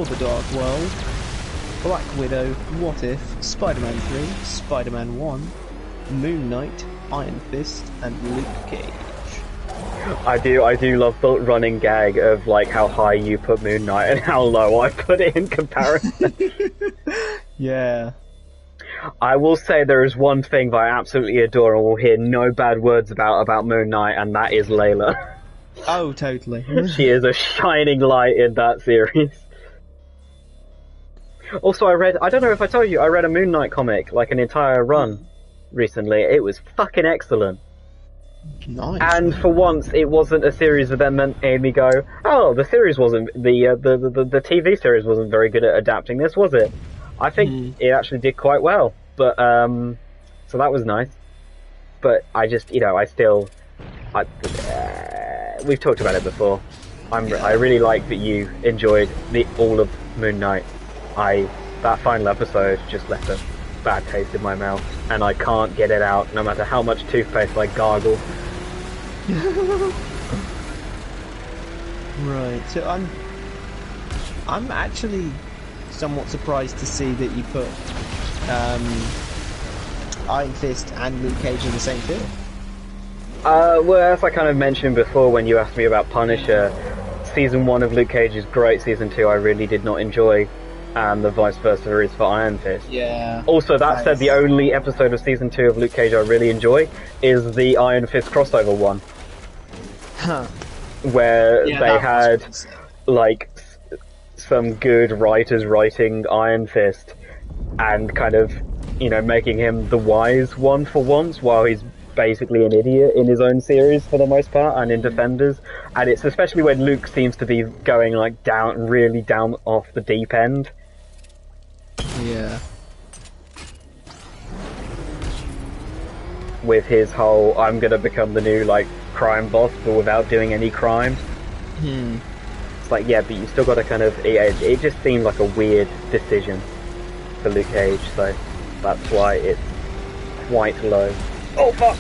The Dark World, Black Widow, What If, Spider-Man 3, Spider-Man 1, Moon Knight, Iron Fist, and Luke Cage. I do love the running gag of like how high you put Moon Knight and how low I put it in comparison. Yeah. I will say there is one thing that I absolutely adore and will hear no bad words about Moon Knight, and that is Layla. Oh, totally. She is a shining light in that series. Also, I don't know if I told you, I read a Moon Knight comic, like an entire run, recently. It was fucking excellent. Nice. And for once, it wasn't a series that then made me go, oh, the series wasn't, the TV series wasn't very good at adapting this, was it? I think it actually did quite well. But, so that was nice. But I just, we've talked about it before. I really like that you enjoyed all of Moon Knight. That final episode just left a bad taste in my mouth, and I can't get it out no matter how much toothpaste I gargle. Right, so I'm actually somewhat surprised to see that you put Iron Fist and Luke Cage in the same film. Well, as I kind of mentioned before when you asked me about Punisher, Season 1 of Luke Cage is great, Season 2 I really did not enjoy, and the vice versa is for Iron Fist. Yeah. Also, that said, the only episode of Season 2 of Luke Cage I really enjoy is the Iron Fist crossover one. Huh. Where they had, like, some good writers writing Iron Fist and kind of, making him the wise one for once, while he's basically an idiot in his own series for the most part, and in Defenders. And it's especially when Luke seems to be going, like, really down off the deep end. Yeah. With his whole, I'm gonna become the new, like, crime boss, but without doing any crime. It's like, yeah, but you still gotta kind of, it just seemed like a weird decision for Luke Cage, so that's why it's quite low. Oh fuck!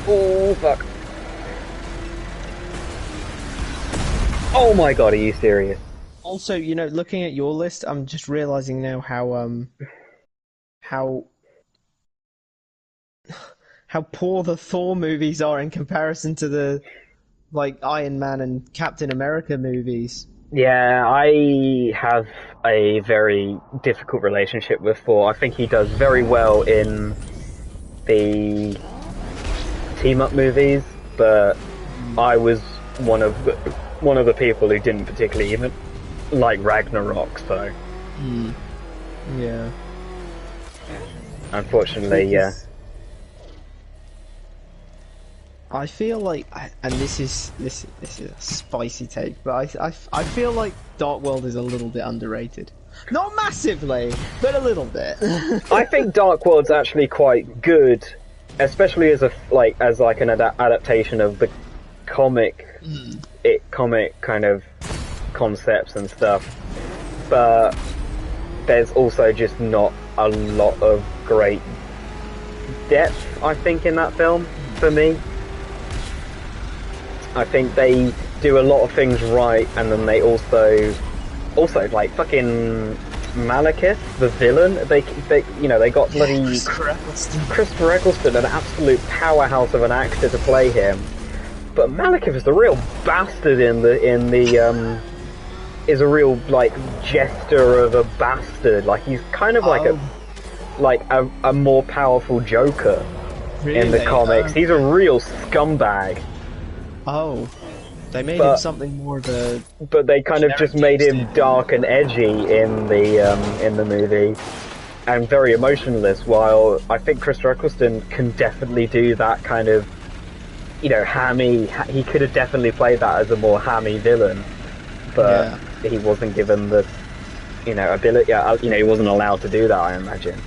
Oh fuck! Oh my god, are you serious? Also, looking at your list, I'm just realizing now how poor the Thor movies are in comparison to the, like, Iron Man and Captain America movies. Yeah, I have a very difficult relationship with Thor. I think he does very well in the team up movies, but I was one of the people who didn't particularly even like Ragnarok. So Yeah. unfortunately, yeah. Because I feel like, and this is a spicy take, but I feel like Dark World is a little bit underrated. Not massively, but a little bit. I think Dark World's actually quite good, especially as an adaptation of the comic, comic kind of concepts and stuff. But there's also just not a lot of great depth, I think, in that film for me. I think they do a lot of things right, and then they also like fucking Malekith, the villain. They they got bloody Christopher Eccleston, an absolute powerhouse of an actor to play him. But Malekith is the real bastard in the is a real like jester of a bastard. Like he's kind of like a more powerful Joker in the comics. He's a real scumbag. Oh, they made him something more of a. But they kind of just made him dark and edgy in the movie, and very emotionless. While I think Christopher Eccleston can definitely do that kind of, hammy. He could have definitely played that as a more hammy villain, but he wasn't given the, ability. He wasn't allowed to do that. I imagine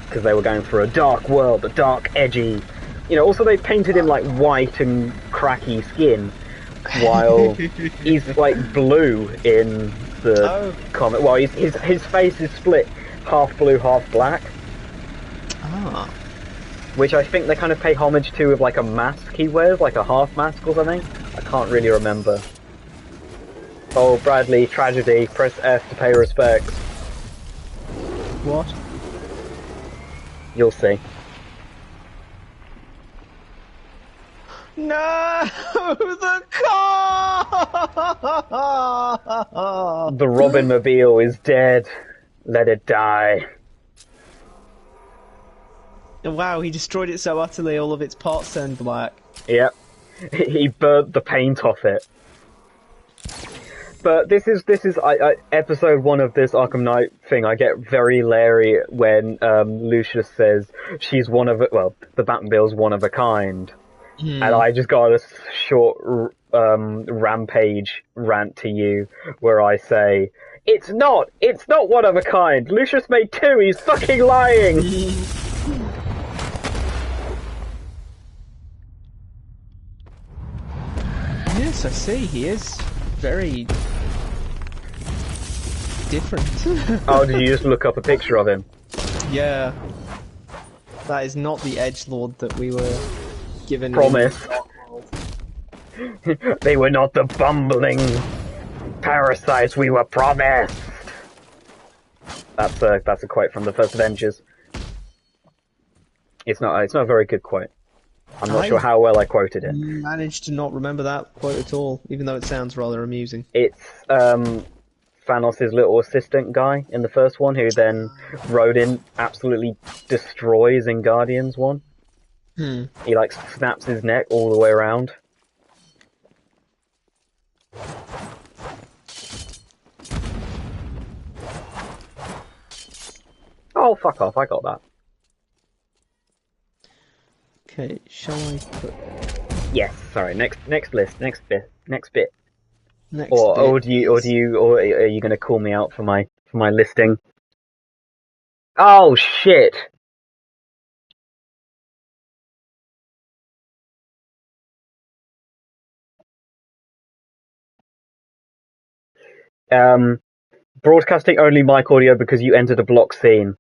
because they were going for a dark world, a dark, edgy. Also they painted him like white and cracky skin, while he's like blue in the comic. Well, his face is split, half blue, half black. Ah. Which I think they kind of pay homage to with like a mask he wears, like a half mask or something. I can't really remember. Oh, Bradley, tragedy. Press F to pay respects. What? You'll see. No, the car! The Robin Mobile is dead. Let it die. Wow, he destroyed it so utterly, all of its parts turned black. Yep. He burnt the paint off it. But this is episode 1 of this Arkham Knight thing. I get very leery when Lucius says she's one of the Batmobile's one of a kind. And I just got a short rampage rant to you where I say, it's not one of a kind. Lucius made 2, he's fucking lying. Yes, I see, he is very different. Oh, did you just look up a picture of him? Yeah. That is not the edgelord that we were given. Promise. They were not the bumbling parasites we were promised. That's a quote from the first Avengers. It's not a very good quote. I'm not sure how well I quoted it. Managed to not remember that quote at all, even though it sounds rather amusing. It's Thanos' little assistant guy in the first one, who then Rodin absolutely destroys in Guardians 1. He like snaps his neck all the way around. Oh, fuck off, I got that. Okay, shall I put... Yes, sorry, next list, next bit. Next Or are bit you gonna call me out for my listing? Oh shit! Broadcasting only mic audio because you entered a block scene.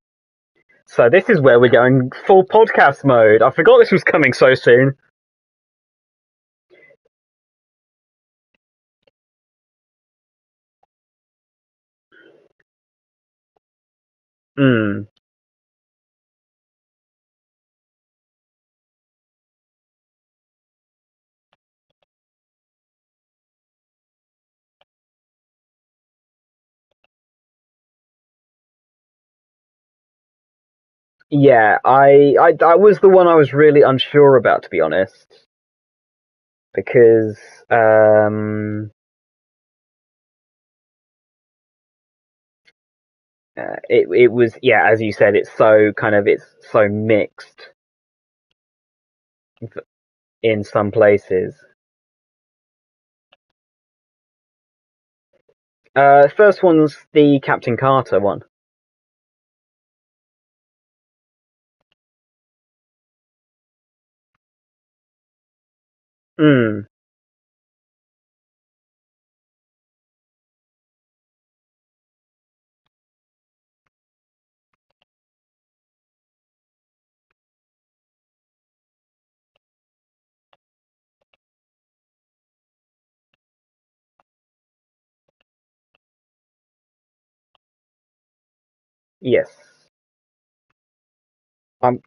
So this is where we're going full podcast mode. I forgot this was coming so soon. Yeah, I that was the one I was really unsure about, to be honest, because um, it was, yeah, as you said, it's so mixed in some places. First one's the Captain Carter one. Hmm. Yes. Um.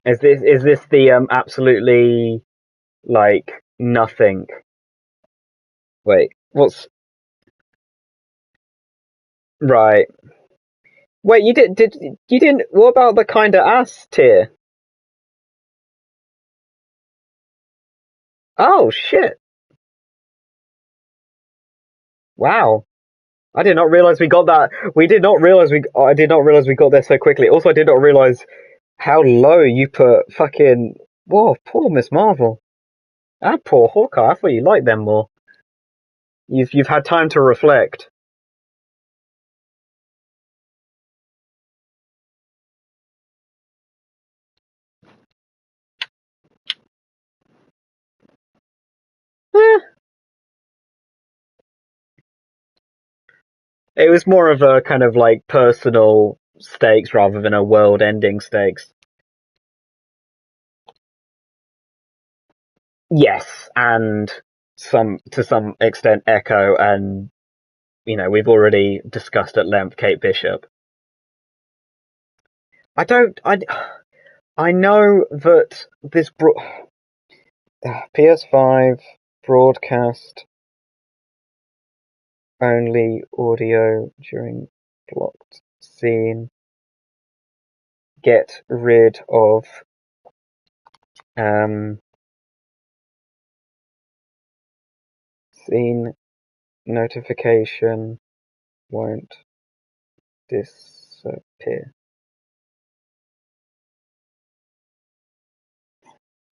Is this the absolutely like nothing? Wait, what's right? Wait, you didn't? What about the kind of ass tier? Oh shit! Wow. I did not realize we got that. We did not realize we. I did not realize we got there so quickly. Also, I did not realize how low you put fucking. Whoa, poor Miss Marvel. And poor Hawkeye. I thought you liked them more. You've had time to reflect. Eh, it was more of a kind of like personal stakes rather than a world-ending stakes. Yes, and some to some extent Echo, and we've already discussed at length Kate Bishop. I don't. I know that this PS5 broadcast only audio during blocked scene. Get rid of scene notification won't disappear.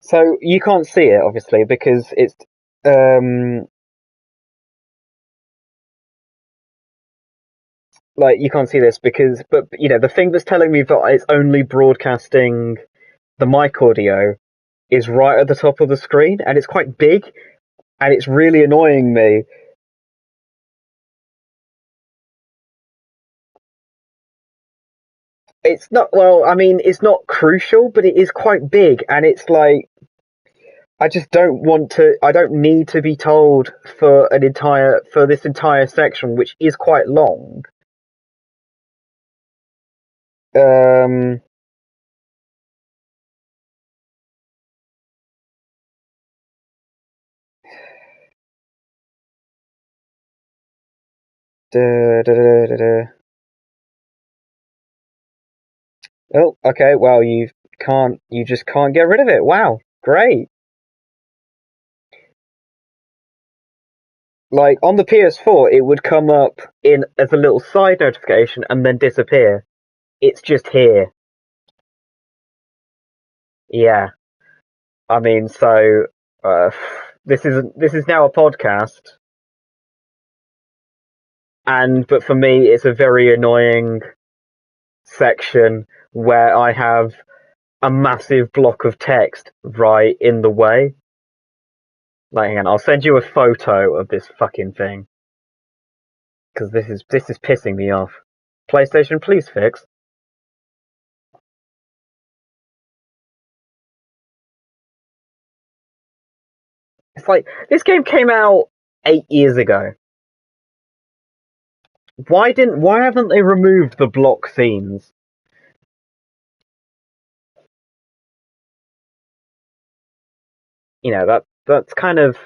So you can't see it obviously because it's like you can't see this because but the thing that's telling me that it's only broadcasting the mic audio is right at the top of the screen and it's quite big and it's really annoying me. It's not, well, I mean, it's not crucial, but it is quite big and it's like I just don't want to. I don't need to be told for this entire section, which is quite long. Um, da, da, da, da, da. Oh, okay. Well, you just can't get rid of it. Wow, great. Like on the PS4, it would come up in as a little side notification and then disappear. It's just here. Yeah. I mean, so uh, this is now a podcast, but for me, it's a very annoying section where I have a massive block of text right in the way. Like, hang on, I'll send you a photo of this fucking thing because this is pissing me off. PlayStation, please fix. It's like this game came out 8 years ago. Why haven't they removed the block scenes? That That's kind of...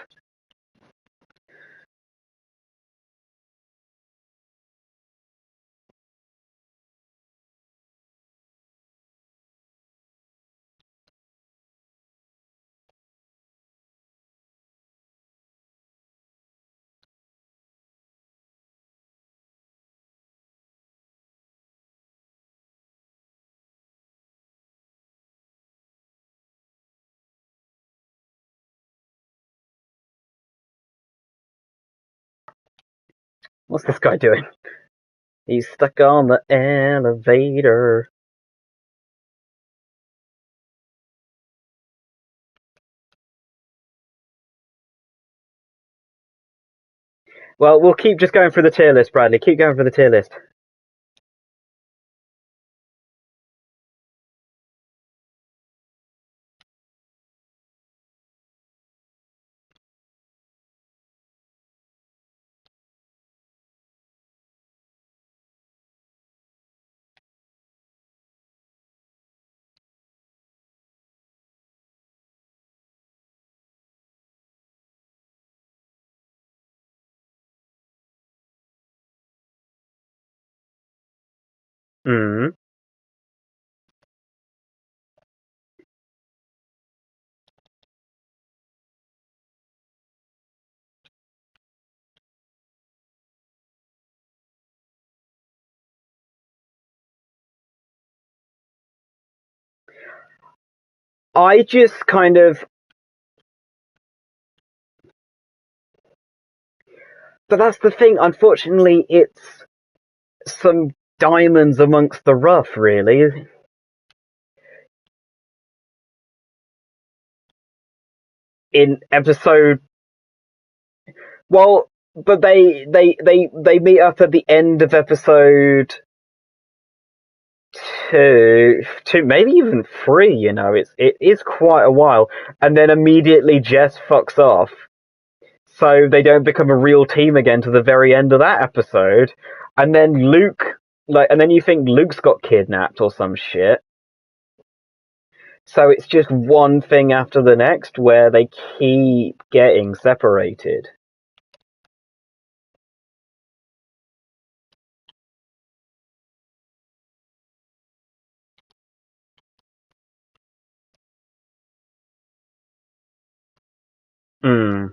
What's this guy doing? He's stuck on the elevator. Well, we'll keep just going for the tier list, Bradley. Keep going for the tier list. Hmm. I just kind of... But that's the thing, unfortunately, it's some diamonds amongst the rough, really. In episode... Well, but they meet up at the end of episode two, maybe even three, you know, it is quite a while, and then immediately Jess fucks off. So they don't become a real team again to the very end of that episode. And then and then you think Luke's got kidnapped or some shit. So it's just one thing after the next where they keep getting separated. Hmm.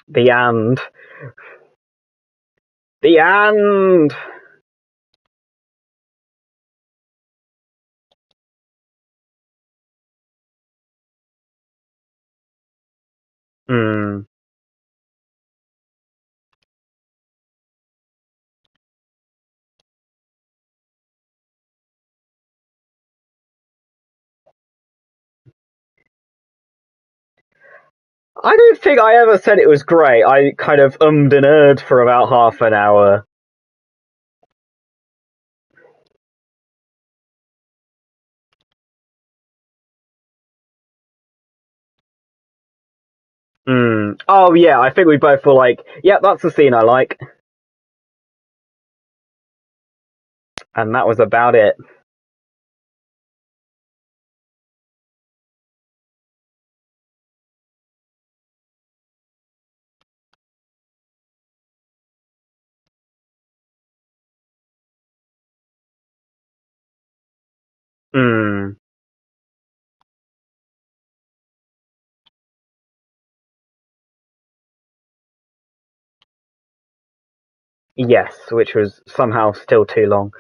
The and. The and! Hmm. I don't think I ever said it was great. I kind of ummed and erred for about half an hour. Hmm. Oh yeah, I think we both were like, yeah, that's the scene I like. And that was about it. Hmm. Yes, which was somehow still too long.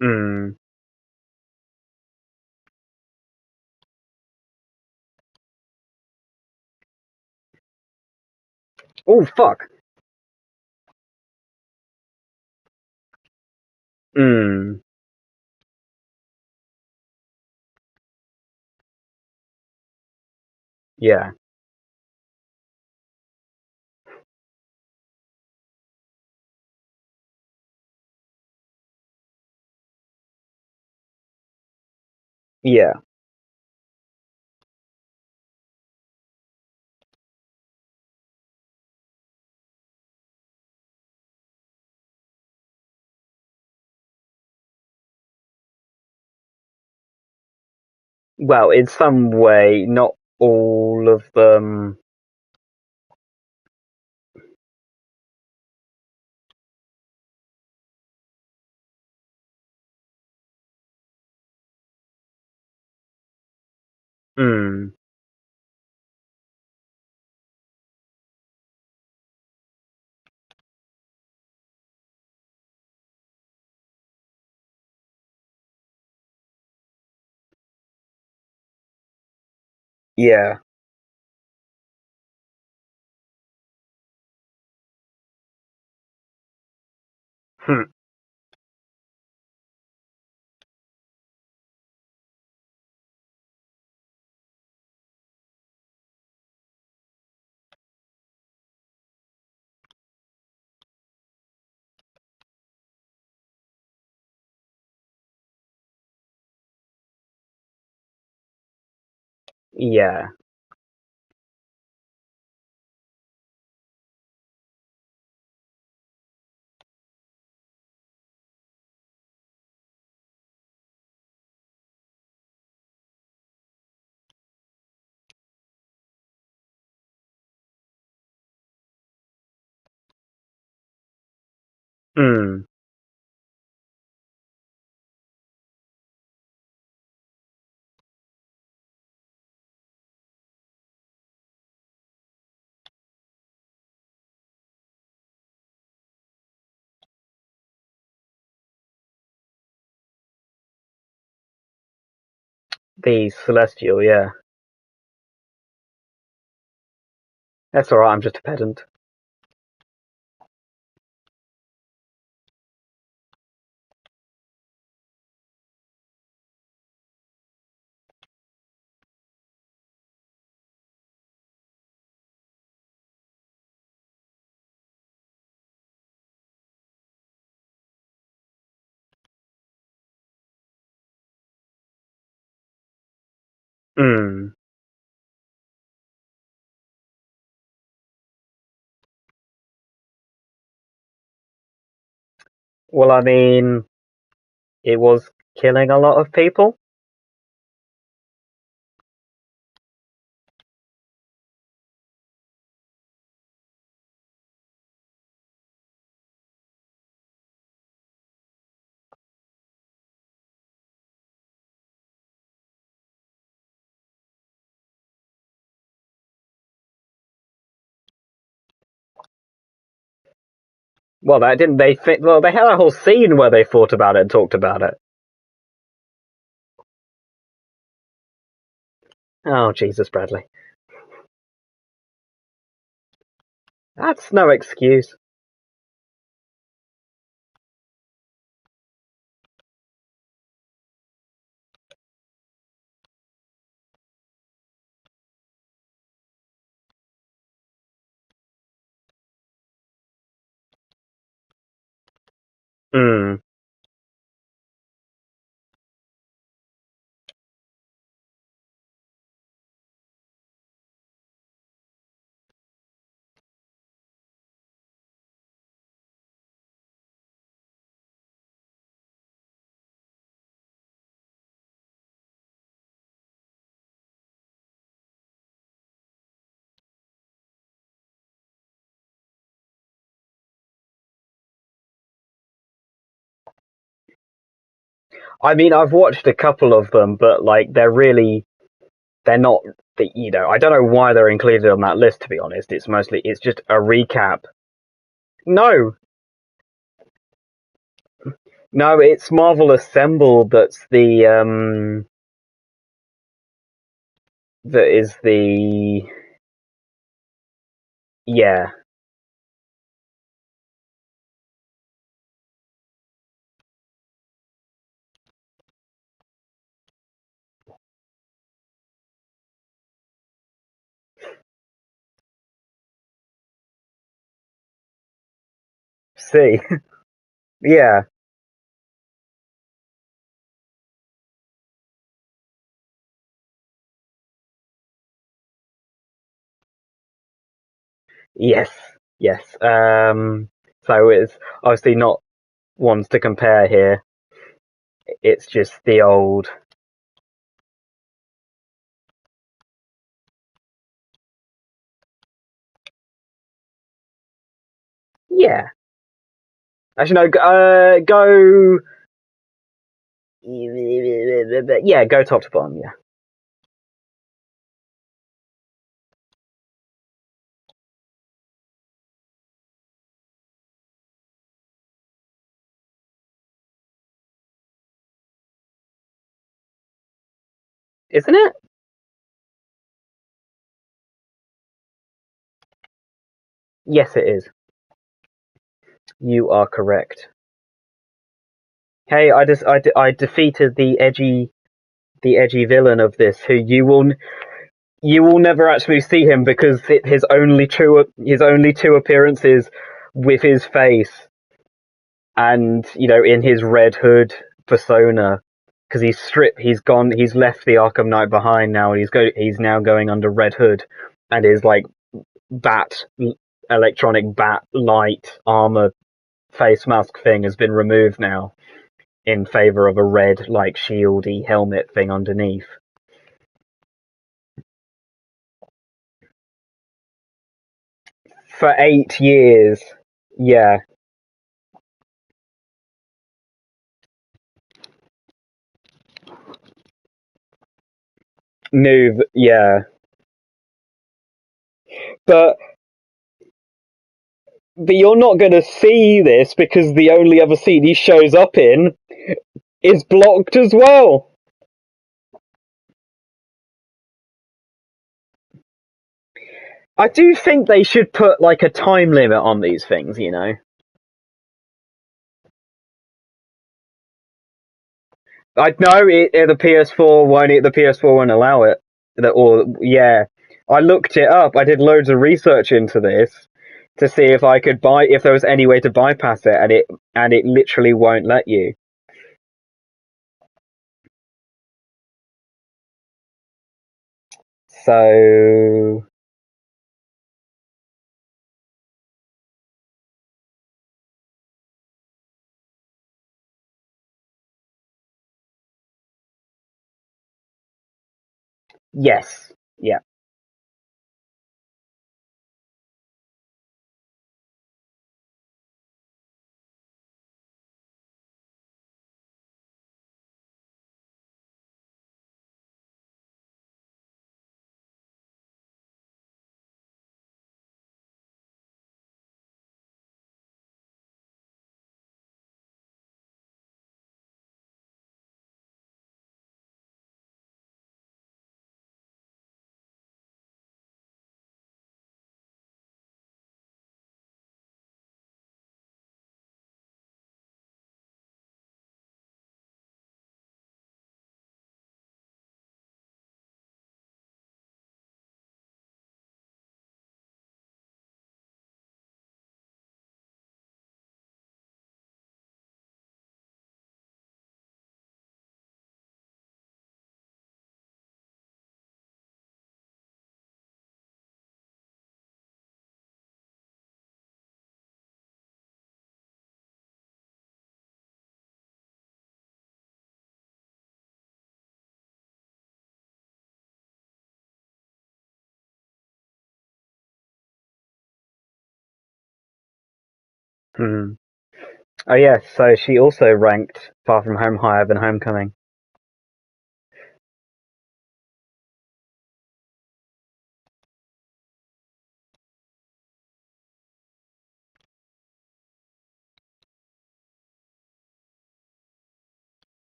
Hmm. Oh, fuck. Hmm. Yeah. Yeah. Well, in some way, not all of them. Hmm. Yeah. Hmm. Yeah. Hmm. The celestial. Yeah. That's alright. I'm just a pedant. Hmm. Well, I mean, it was killing a lot of people. Well, that didn't they? Well, they had a whole scene where they thought about it and talked about it. Oh, Jesus, Bradley. That's no excuse. Hmm. I mean, I've watched a couple of them, but like, they're not. I don't know why they're included on that list. To be honest, it's just a recap. No, no, it's Marvel Assemble that's that is the yeah. See, yeah, yes, yes. So it's obviously not ones to compare here. It's just the old. Yeah. Actually, no. Go. Yeah, go top to bottom. Yeah. Isn't it? Yes, it is. You are correct. Hey, I defeated the edgy villain of this, who you will never actually see him because his only two appearances with his face and in his Red Hood persona, because he's left the Arkham Knight behind now, and he's now going under Red Hood, and his like bat electronic bat light armor face mask thing has been removed now in favor of a red like shieldy helmet thing underneath. For 8 years. Yeah. Move, yeah. But you're not going to see this because the only other scene he shows up in is blocked as well. I do think they should put like a time limit on these things, I know the PS4 won't allow it. Yeah, I looked it up. I did loads of research into this to see if there was any way to bypass it, and it literally won't let you. So yes, yeah. Hmm. Oh yes, so she also ranked Far From Home higher than Homecoming.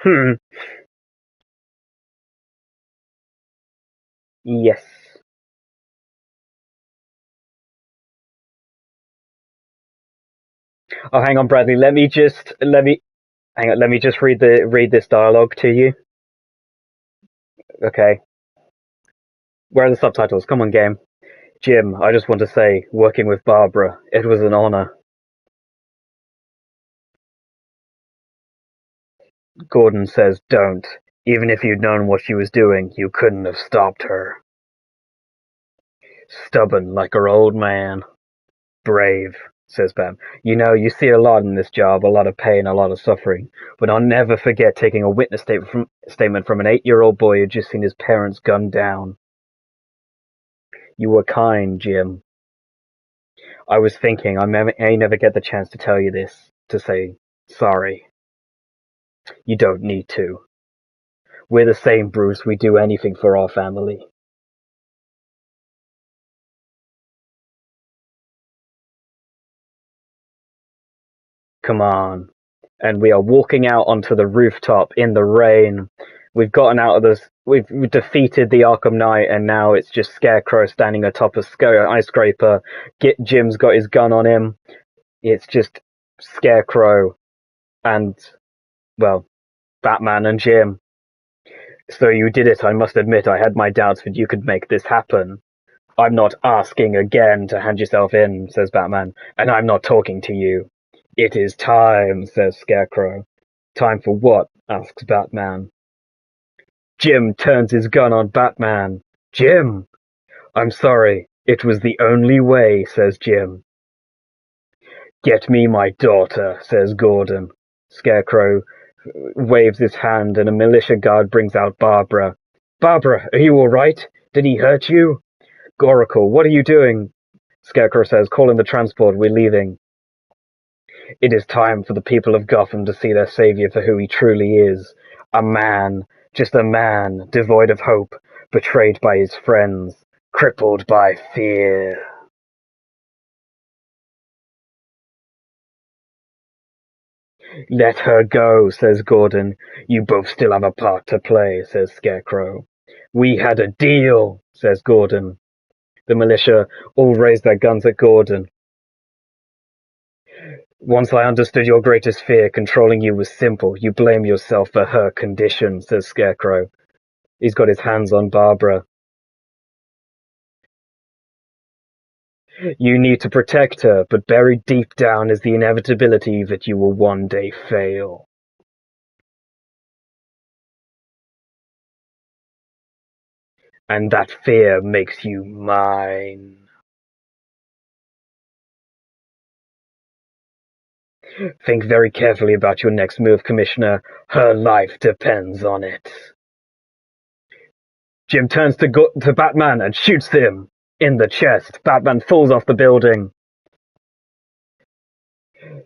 Hmm. Yes. Oh, hang on, Bradley. Hang on. Let me just read this dialogue to you. Okay. Where are the subtitles? Come on, game. Jim, I just want to say, working with Barbara, it was an honor. Gordon says, don't. Even if you'd known what she was doing, you couldn't have stopped her. Stubborn like her old man. Brave, says Bam. You know, you see a lot in this job, a lot of pain, a lot of suffering. But I'll never forget taking a witness statement from an 8-year-old boy who'd just seen his parents gunned down. You were kind, Jim. I was thinking, I may never get the chance to tell you this, to say sorry. You don't need to. We're the same, Bruce. We do anything for our family. Come on. And we are walking out onto the rooftop in the rain. We've gotten out of this. We've defeated the Arkham Knight, and now it's just Scarecrow standing atop a skyscraper. Jim's got his gun on him. It's just Scarecrow and, well, Batman and Jim. So you did it. I must admit, I had my doubts that you could make this happen. I'm not asking again to hand yourself in, says Batman, and I'm not talking to you. It is time, says Scarecrow. Time for what? Asks Batman. Jim turns his gun on Batman. Jim! I'm sorry. It was the only way, says Jim. Get me my daughter, says Gordon. Scarecrow waves his hand and a militia guard brings out Barbara. Barbara, are you all right? Did he hurt you? Oracle, what are you doing? Scarecrow says, call in the transport, we're leaving. It is time for the people of Gotham to see their savior for who he truly is. A man, just a man, devoid of hope, betrayed by his friends, crippled by fear. Let her go, says Gordon. You both still have a part to play, says Scarecrow. We had a deal, says Gordon. The militia all raise their guns at Gordon. Once I understood your greatest fear, controlling you was simple. You blame yourself for her condition, says Scarecrow. He's got his hands on Barbara. You need to protect her, but buried deep down is the inevitability that you will one day fail. And that fear makes you mine. Think very carefully about your next move, Commissioner. Her life depends on it. Jim turns to Batman and shoots him in the chest. Batman falls off the building.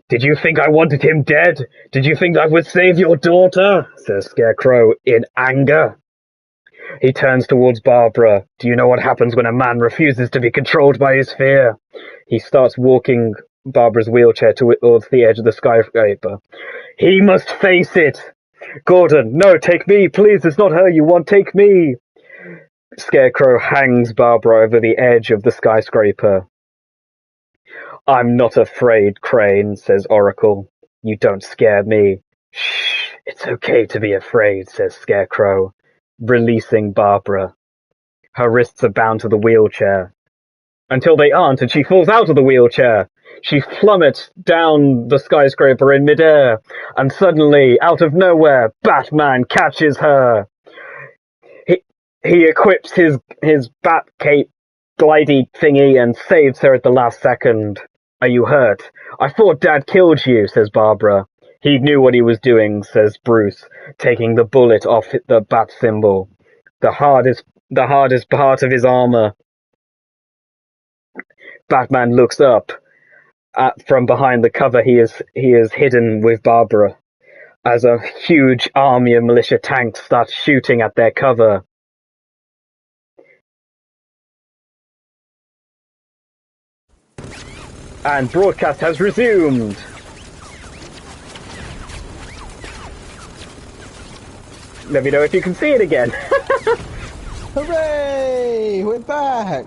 Did you think I wanted him dead? Did you think I would save your daughter? Says Scarecrow in anger. He turns towards Barbara. Do you know what happens when a man refuses to be controlled by his fear? He starts walking Barbara's wheelchair towards the edge of the skyscraper. He must face it! Gordon, no, take me, please, it's not her you want, take me! Scarecrow hangs Barbara over the edge of the skyscraper. I'm not afraid, Crane, says Oracle. You don't scare me. Shh, it's okay to be afraid, says Scarecrow, releasing Barbara. Her wrists are bound to the wheelchair. Until they aren't, and she falls out of the wheelchair. She plummets down the skyscraper in midair, and suddenly, out of nowhere, Batman catches her. He equips his bat cape glidey thingy and saves her at the last second. Are you hurt? I thought Dad killed you, says Barbara. He knew what he was doing, says Bruce, taking the bullet off the bat symbol. The hardest part of his armor. Batman looks up from behind the cover he is hidden with Barbara as a huge army of militia tanks starts shooting at their cover. And broadcast has resumed. Let me know if you can see it again. Hooray! We're back!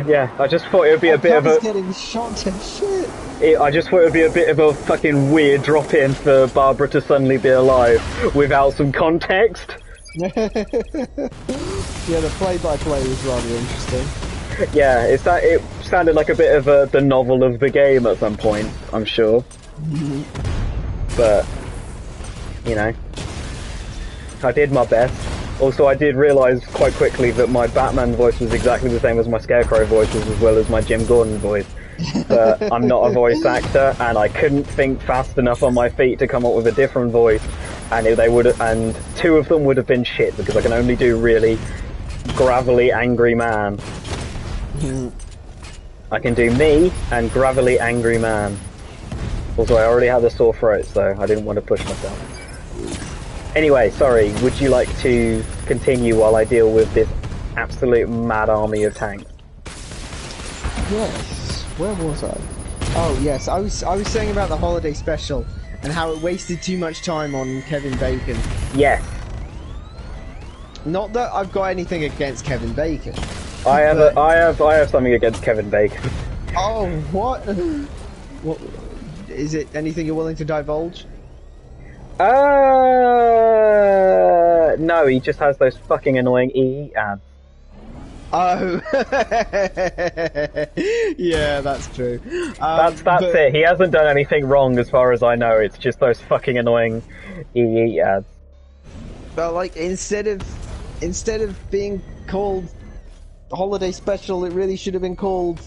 Yeah, I just thought it would be a bit of a... getting shot to shit! I just thought it would be a bit of a fucking weird drop-in for Barbara to suddenly be alive without some context. Yeah, the play-by-play was rather interesting. Yeah, it sounded like a bit of the novel of the game at some point, I'm sure. But, you know, I did my best. Also, I did realise quite quickly that my Batman voice was exactly the same as my Scarecrow voice, as well as my Jim Gordon voice. But I'm not a voice actor, and I couldn't think fast enough on my feet to come up with a different voice. And and two of them would have been shit, because I can only do really gravelly, angry man. I can do me and gravelly angry man. Also, I already had a sore throat, so I didn't want to push myself. Anyway, sorry, would you like to continue while I deal with this absolute mad army of tanks? Yes. Where was I? Oh yes, I was saying about the holiday special and how it wasted too much time on Kevin Bacon. Yes. Not that I've got anything against Kevin Bacon. I have something against Kevin Bacon. Oh, what? What is it? Anything you're willing to divulge? No, he just has those fucking annoying EE ads. Oh, yeah, that's true. That's it. He hasn't done anything wrong as far as I know. It's just those fucking annoying EE ads. But like, instead of being called holiday special, it really should have been called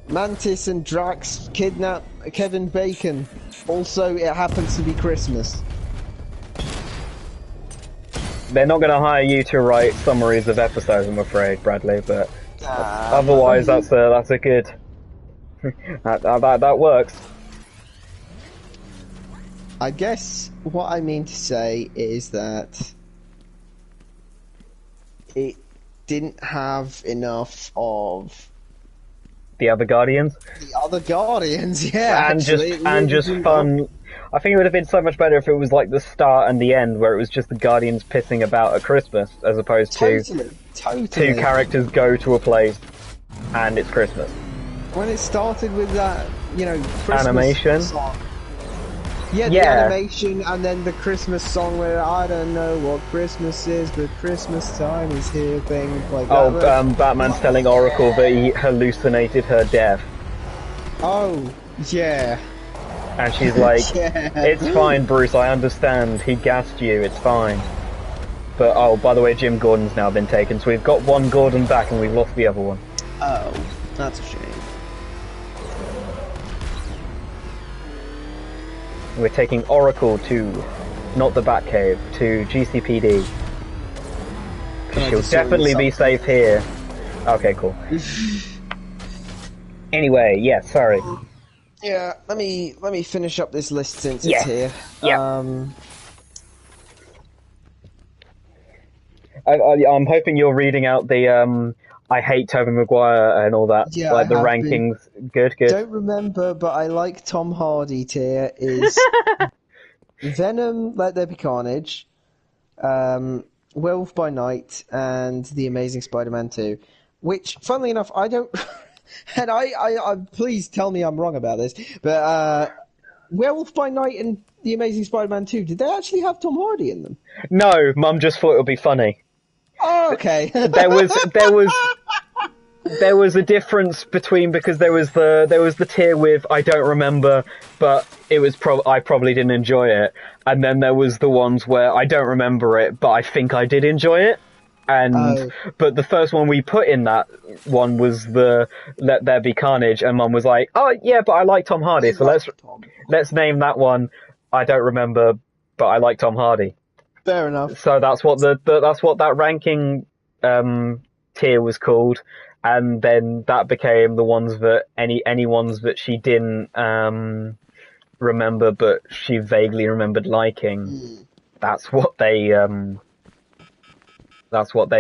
Mantis and Drax kidnap Kevin Bacon. Also, it happens to be Christmas. They're not going to hire you to write summaries of episodes, I'm afraid, Bradley. But otherwise, that's a good. that works. I guess what I mean to say is that it didn't have enough of the other Guardians. The other Guardians, yeah. And just fun. I think it would have been so much better if it was like the start and the end, where it was just the Guardians pissing about at Christmas, as opposed to two characters go to a place and it's Christmas. When it started with that, Christmas animation. Song. Yeah, the animation, and then the Christmas song where I don't know what Christmas is, but Christmas time is here, things like that. Oh, Batman's telling Oracle that he hallucinated her death. Oh, yeah. And she's like, It's fine, Bruce, I understand. He gassed you, it's fine. But, oh, by the way, Jim Gordon's now been taken, so we've got one Gordon back and we've lost the other one. Oh, that's a shame. We're taking Oracle to, not the Batcave, to GCPD. She'll definitely be safe here. Okay, cool. Anyway, yeah, sorry. Yeah, let me finish up this list since it's here. Yeah. I'm hoping you're reading out the I hate Tobey Maguire and all that. Yeah, like the rankings. Good. Don't remember, but I like Tom Hardy tier is Venom, Let There Be Carnage, Werewolf by Night, and The Amazing Spider-Man 2. Which, funnily enough, I don't. And I please tell me I'm wrong about this, but Werewolf by Night and The Amazing Spider-Man 2, did they actually have Tom Hardy in them? No, Mum just thought it would be funny. Oh, okay. There was a difference between, because there was the tier with I don't remember, but it was I probably didn't enjoy it, and then there was the ones where I don't remember it, but I think I did enjoy it. But the first one we put in that one was the Let There Be Carnage, and Mum was like, "Oh yeah, but I like Tom Hardy, so let's name that one I don't remember, but I like Tom Hardy." Fair enough. So that's what that's what that ranking tier was called, and then that became the ones that any ones that she didn't remember but she vaguely remembered liking. That's what they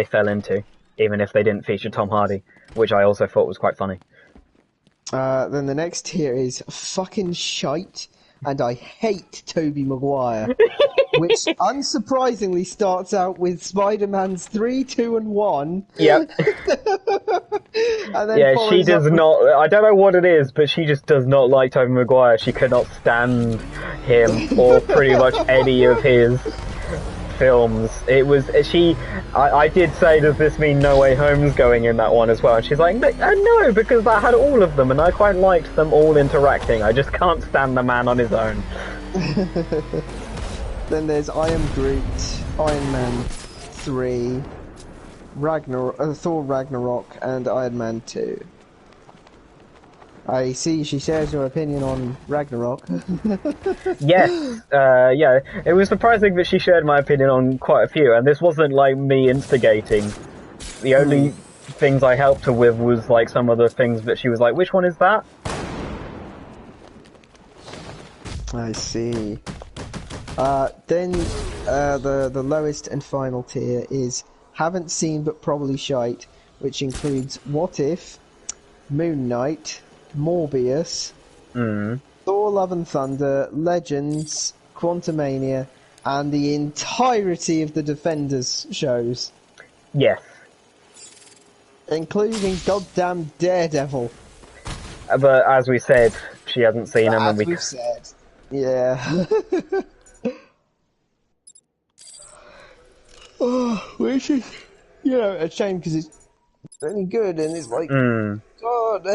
fell into, even if they didn't feature Tom Hardy, which I also thought was quite funny. Then the next tier is fucking shite, and I hate Tobey Maguire, which unsurprisingly starts out with Spider-Man's 3, 2, and 1. Yep. And then she does not. I don't know what it is, but she just does not like Tobey Maguire. She cannot stand him or pretty much any of his films. It was I did say, does this mean No Way Home's going in that one as well? And she's like, no, because that had all of them, and I quite liked them all interacting. I just can't stand the man on his own. Then there's I Am Groot, Iron Man 3, Thor Ragnarok, and Iron Man 2. I see she shares your opinion on Ragnarok. Yes, yeah. It was surprising that she shared my opinion on quite a few, and this wasn't like me instigating. The only things I helped her with was like some of the things that she was like, which one is that? I see. Then the lowest and final tier is Haven't Seen But Probably Shite, which includes What If, Moon Knight, Morbius, Thor Love and Thunder, Legends, Quantumania, and the entirety of the Defenders shows. Yes. Including goddamn Daredevil. But as we said, she hasn't seen them, and we've said. Yeah. Which is, you know, a shame because it's really good and it's like, God.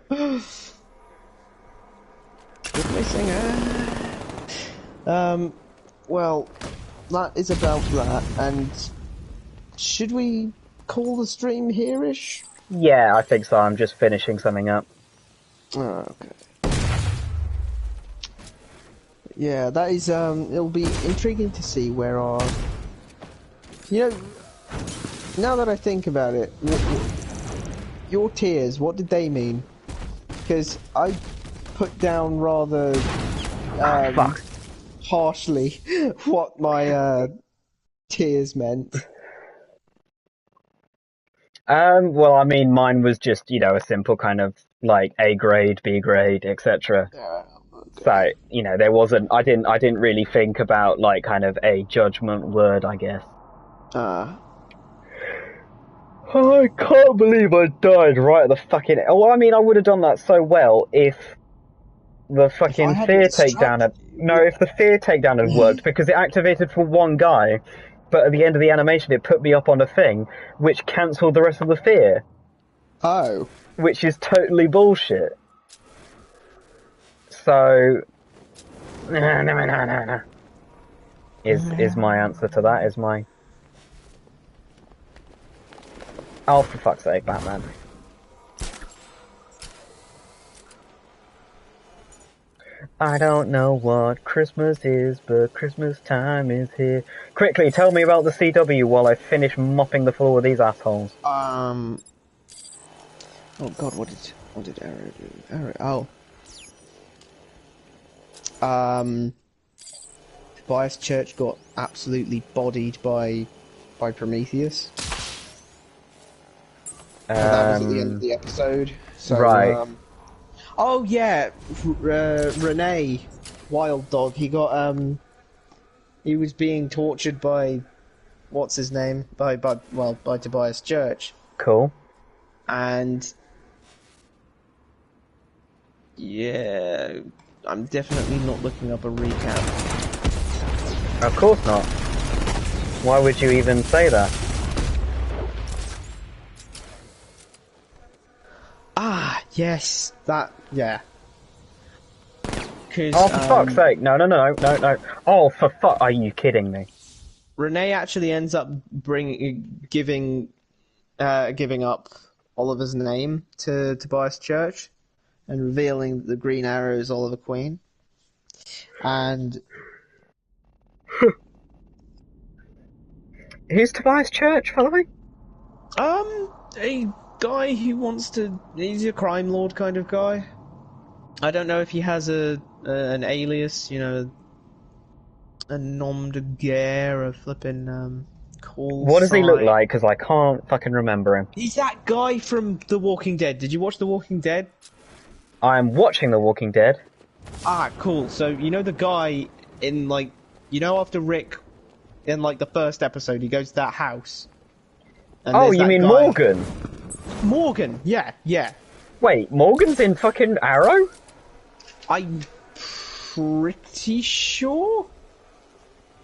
What's missing? Well, that is about that. And should we call the stream here-ish? Yeah, I think so. I'm just finishing something up. Oh, okay. Yeah, that is, it'll be intriguing to see where our... You know, now that I think about it, your tiers, what did they mean? Because I put down rather harshly what my tiers meant. Well, I mean, mine was just, you know, a simple kind of like A grade, B grade, etc. Yeah. So, you know, there wasn't, I didn't really think about like kind of a judgment word, I guess. I can't believe I died right at the fucking... Oh, I mean, I would have done that so well if the fucking fear takedown had... No, if the fear takedown had worked, because it activated for one guy, but at the end of the animation it put me up on a thing, which cancelled the rest of the fear. Oh. Which is totally bullshit. So... No. Is my answer to that, is my... Oh, for fuck's sake, Batman. I don't know what Christmas is, but Christmas time is here. Quickly, tell me about the CW while I finish mopping the floor with these assholes. Oh god, what did Arrow do? Tobias Church got absolutely bodied by Prometheus. That was at the end of the episode. So, right. Oh yeah, Renee, Wild Dog. He got he was being tortured by what's his name? By Tobias Church. Cool. And yeah, I'm definitely not looking up a recap. Of course not. Why would you even say that? Ah, yes, that, yeah. Oh, for fuck's sake, no. Oh, for fuck, are you kidding me? Renee actually ends up giving up Oliver's name to Tobias Church and revealing that the Green Arrow is Oliver Queen. And... Who's Tobias Church, by the way? A guy who wants to... He's a crime lord kind of guy. I don't know if he has an alias, you know, a nom de guerre, a flippin' call What does he look sign. like? Because I can't fucking remember him. He's that guy from The Walking Dead. Did you watch The Walking Dead? I'm watching The Walking Dead. Ah, cool. So, you know the guy in, like... You know after Rick, in, like, the first episode, he goes to that house? And Oh, you mean guy... Morgan? Morgan, yeah. Wait, Morgan's in fucking Arrow? I'm pretty sure.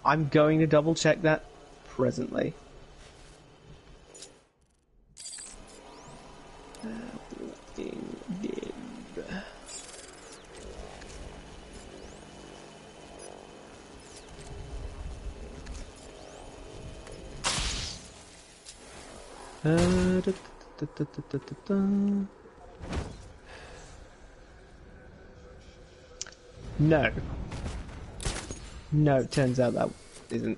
I'm going to double check that presently. Walking Dead. No. No, it turns out that isn't.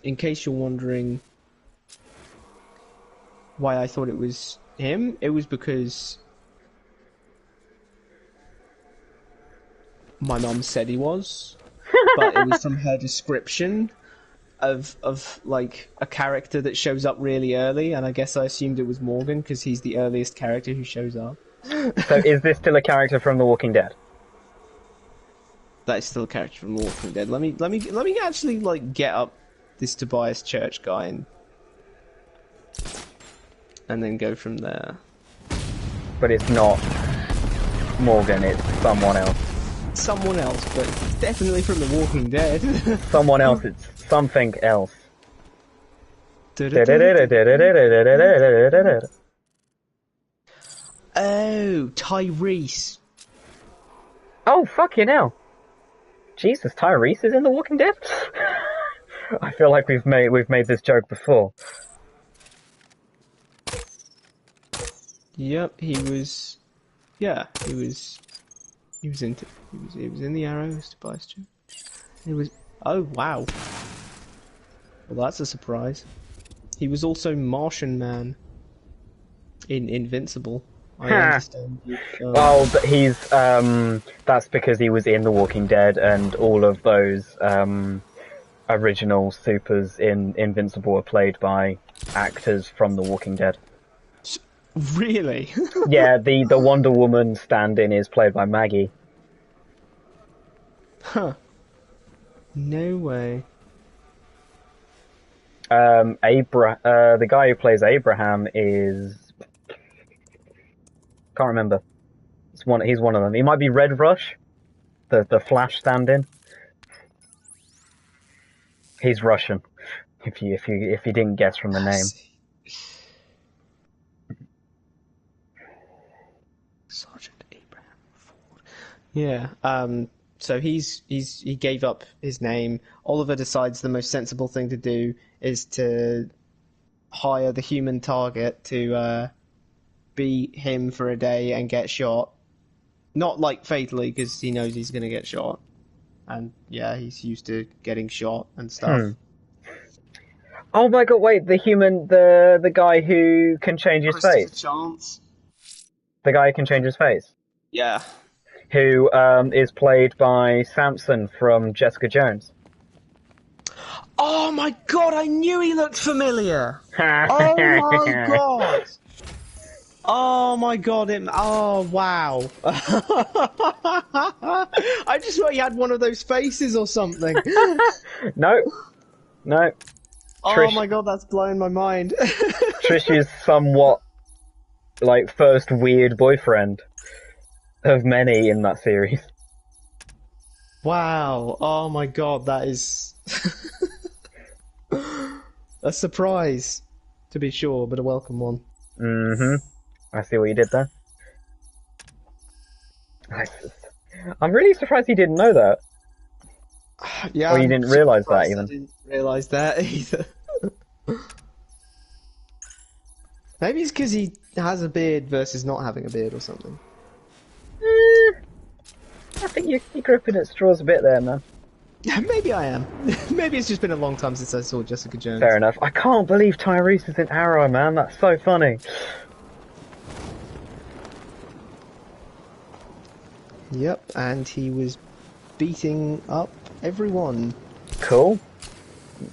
In case you're wondering why I thought it was him, it was because my mum said he was, but it was from her description of like a character that shows up really early, and I guess I assumed it was Morgan because he's the earliest character who shows up. So is this still a character from The Walking Dead? That is still a character from The Walking Dead. Let me actually like get up this Tobias Church guy and then go from there. But it's not Morgan, it's someone else. Someone else, but it's definitely from The Walking Dead. Someone else, it's something else. Oh, Tyrese. Oh, fucking hell. Jesus, Tyrese is in The Walking Dead? I feel like we've made this joke before. Yep, he was. Yeah, he was in the Arrowverse Tobias Church. He was. Oh wow. Well, that's a surprise. He was also Martian Man in Invincible. I understand. Well, but he's that's because he was in The Walking Dead, and all of those original supers in Invincible are played by actors from The Walking Dead. Really? Yeah, the Wonder Woman stand-in is played by Maggie. Huh. No way. The guy who plays Abraham is... Can't remember. He's one of them. He might be Red Rush, the Flash stand-in. He's Russian. If you didn't guess from the name. Sergeant Abraham Ford. Yeah. So he gave up his name. Oliver decides the most sensible thing to do is to hire the human target to be him for a day and get shot. Not like fatally, because he knows he's going to get shot. And yeah, he's used to getting shot and stuff. Oh my god, wait, the guy who can change his face. Chance. The guy who can change his face. Yeah. Who is played by Samson from Jessica Jones. Oh my god, I knew he looked familiar! Oh my god! Oh my god, oh wow. I just thought he had one of those faces or something. No. Oh Trish, my god, that's blowing my mind. Trish is somewhat like first weird boyfriend of many in that series. Wow, oh my god, that is a surprise, to be sure, but a welcome one. I see what you did there. I'm really surprised he didn't know that. Yeah, or you didn't realise that even. I didn't realise that either. Maybe it's because he has a beard versus not having a beard or something. I think you're gripping at straws a bit there, man. Maybe I am. Maybe it's just been a long time since I saw Jessica Jones. Fair enough. I can't believe Tyrese is in Arrow, man. That's so funny. Yep, and he was beating up everyone. Cool.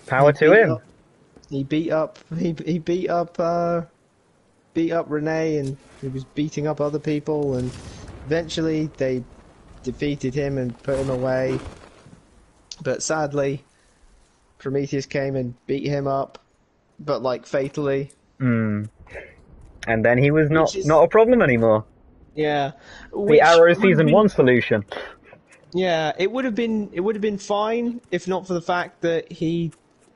Power to him. He beat up Renee, and he was beating up other people, and eventually they defeated him and put him away. But sadly, Prometheus came and beat him up, but like fatally. And then he was not a problem anymore. Yeah. The Arrow Season 1 solution. Yeah, it would have been fine if not for the fact that he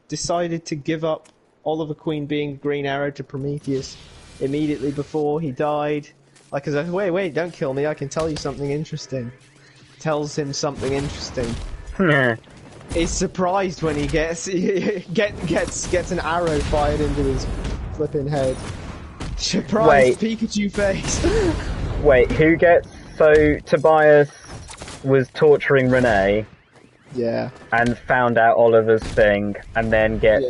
decided to give up Oliver Queen being Green Arrow to Prometheus immediately before he died. Like, as I wait, don't kill me, I can tell you something interesting. Tells him something interesting. He's surprised when he gets an arrow fired into his flipping head. Surprise, Pikachu face. Wait, who gets... So, Tobias was torturing Renee. Yeah. And found out Oliver's thing, and then gets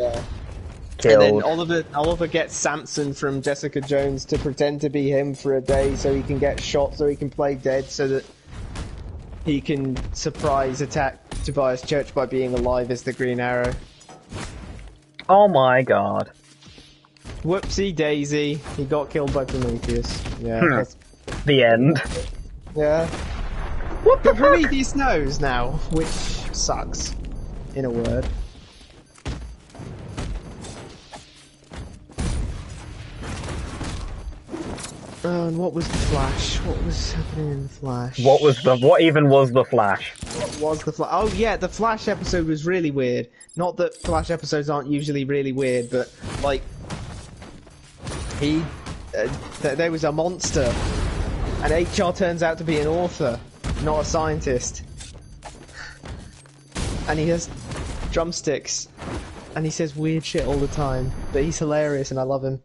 killed. And then Oliver gets Samson from Jessica Jones to pretend to be him for a day so he can get shot, so he can play dead, so that he can surprise attack Tobias Church by being alive as the Green Arrow. Oh my god. Whoopsie daisy, he got killed by Prometheus. Yeah. The end. Yeah. What the fuck? Prometheus knows now, which sucks, in a word. And what was the Flash? What was happening in the Flash? What even was the Flash? What was the Flash? Oh yeah, the Flash episode was really weird. Not that Flash episodes aren't usually really weird, but like there was a monster, and HR turns out to be an author, not a scientist, and he has drumsticks, and he says weird shit all the time, but he's hilarious, and I love him.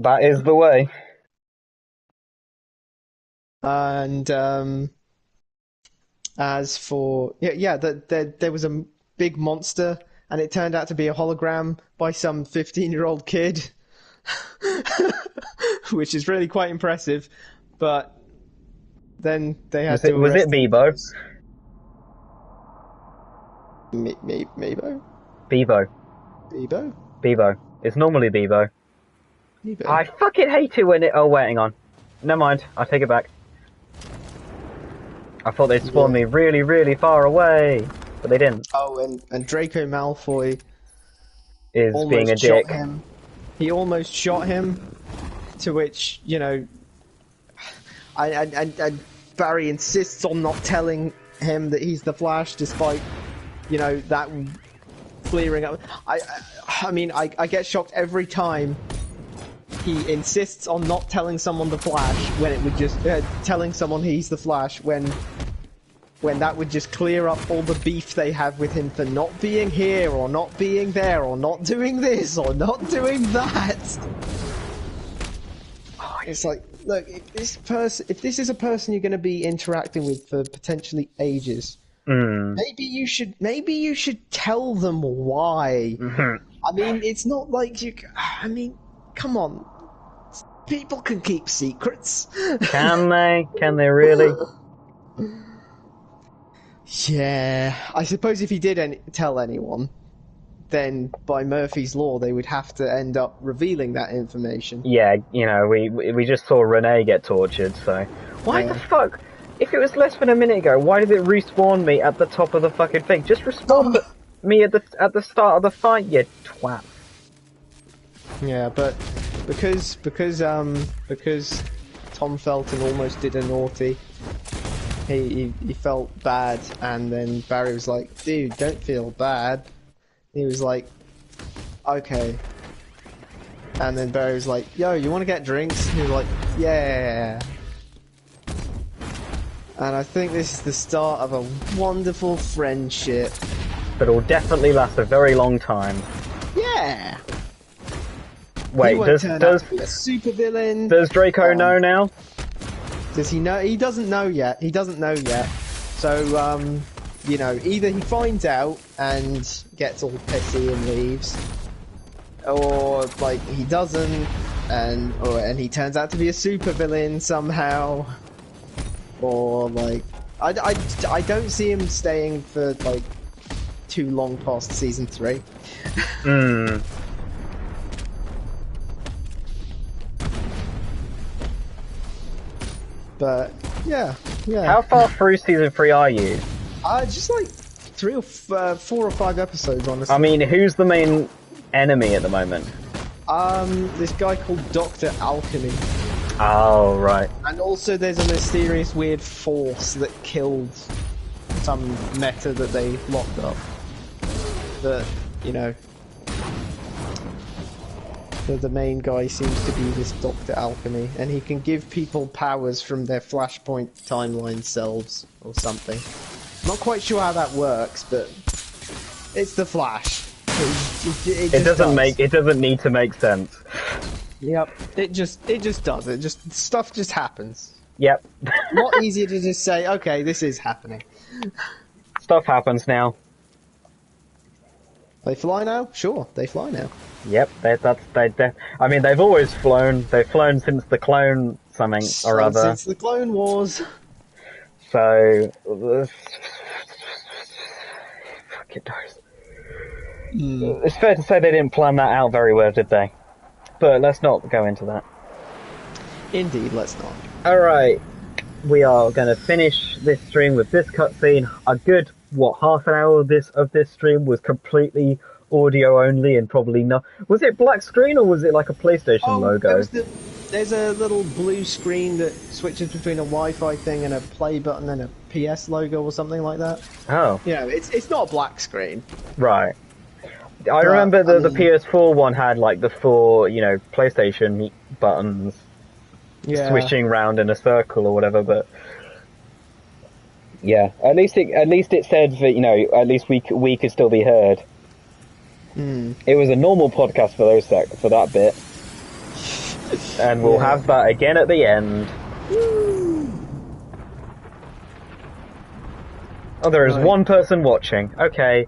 That is the way. And as for there was a big monster, and it turned out to be a hologram by some 15-year-old kid, which is really quite impressive. But then they had to. Was it Bebo? Mebo? Bebo. Bebo? Bebo. It's normally Bebo. Bebo. I fucking hate it when it... Oh, wait, hang on. Never mind. I'll take it back. I thought they'd spawn me really, really far away, but they didn't. Oh, and Draco Malfoy is being a shot dick. Him. He almost shot him, to which, you know, I Barry insists on not telling him that he's the Flash, despite, you know, that clearing up. I mean, I get shocked every time he insists on not telling someone the Flash when it would just telling someone he's the Flash when that would just clear up all the beef they have with him for not being here or not being there or not doing this or not doing that. Oh, it's like, look, if this is a person you're going to be interacting with for potentially ages, maybe you should tell them why. I mean, it's not like you. I mean, come on, people can keep secrets. Can they? Can they really? Yeah, I suppose if he did tell anyone, then by Murphy's Law they would have to end up revealing that information. Yeah, you know, we just saw Renee get tortured, so... Why the fuck? If it was less than a minute ago, why did it respawn me at the top of the fucking thing? Just respawn me at the start of the fight, you twat. Yeah, but because Tom Felton almost did a naughty, he felt bad, and then Barry was like, dude, don't feel bad. He was like, okay. And then Barry was like, yo, you want to get drinks? He was like, yeah. And I think this is the start of a wonderful friendship. But it'll definitely last a very long time. Yeah. Wait, does a super villain? Does Draco know now? Does he know? He doesn't know yet. So, you know, either he finds out and gets all pissy and leaves, or like he doesn't, and he turns out to be a supervillain somehow, or like I don't see him staying for like too long past season 3. But yeah. How far through season 3 are you? Just like 3 or 4 or 5 episodes, honestly. I mean, who's the main enemy at the moment? This guy called Dr. Alchemy. Oh, right. And also there's a mysterious weird force that killed some meta that they locked up. That, you know, the main guy seems to be this Dr. Alchemy, and he can give people powers from their Flashpoint timeline selves, or something. Not quite sure how that works, but it's the Flash. It doesn't need to make sense. Yep, it just does. Stuff just happens. Yep. A lot easier to just say, okay, this is happening. Stuff happens now. They fly now? Sure, they fly now. Yep, I mean, they've always flown. They've flown since the clone something or other. Since the Clone Wars. So, fucking doors. It's fair to say they didn't plan that out very well, did they? But let's not go into that. Indeed, let's not. Alright, we are going to finish this stream with this cutscene. A good, half an hour of this stream was completely audio only and probably not... Was it black screen or was it like a PlayStation logo? There's a little blue screen that switches between a Wi-Fi thing and a play button and a PS logo or something like that. Oh. You know, it's not a black screen. Right. I remember the PS4 one had like the 4, PlayStation buttons switching round in a circle or whatever, but yeah, at least it said that, at least we could still be heard. It was a normal podcast for that bit. And we'll have that again at the end. Oh, there is one person watching. Okay.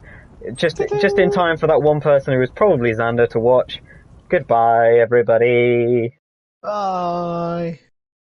Just in time for that one person who was probably Xander to watch. Goodbye, everybody. Bye.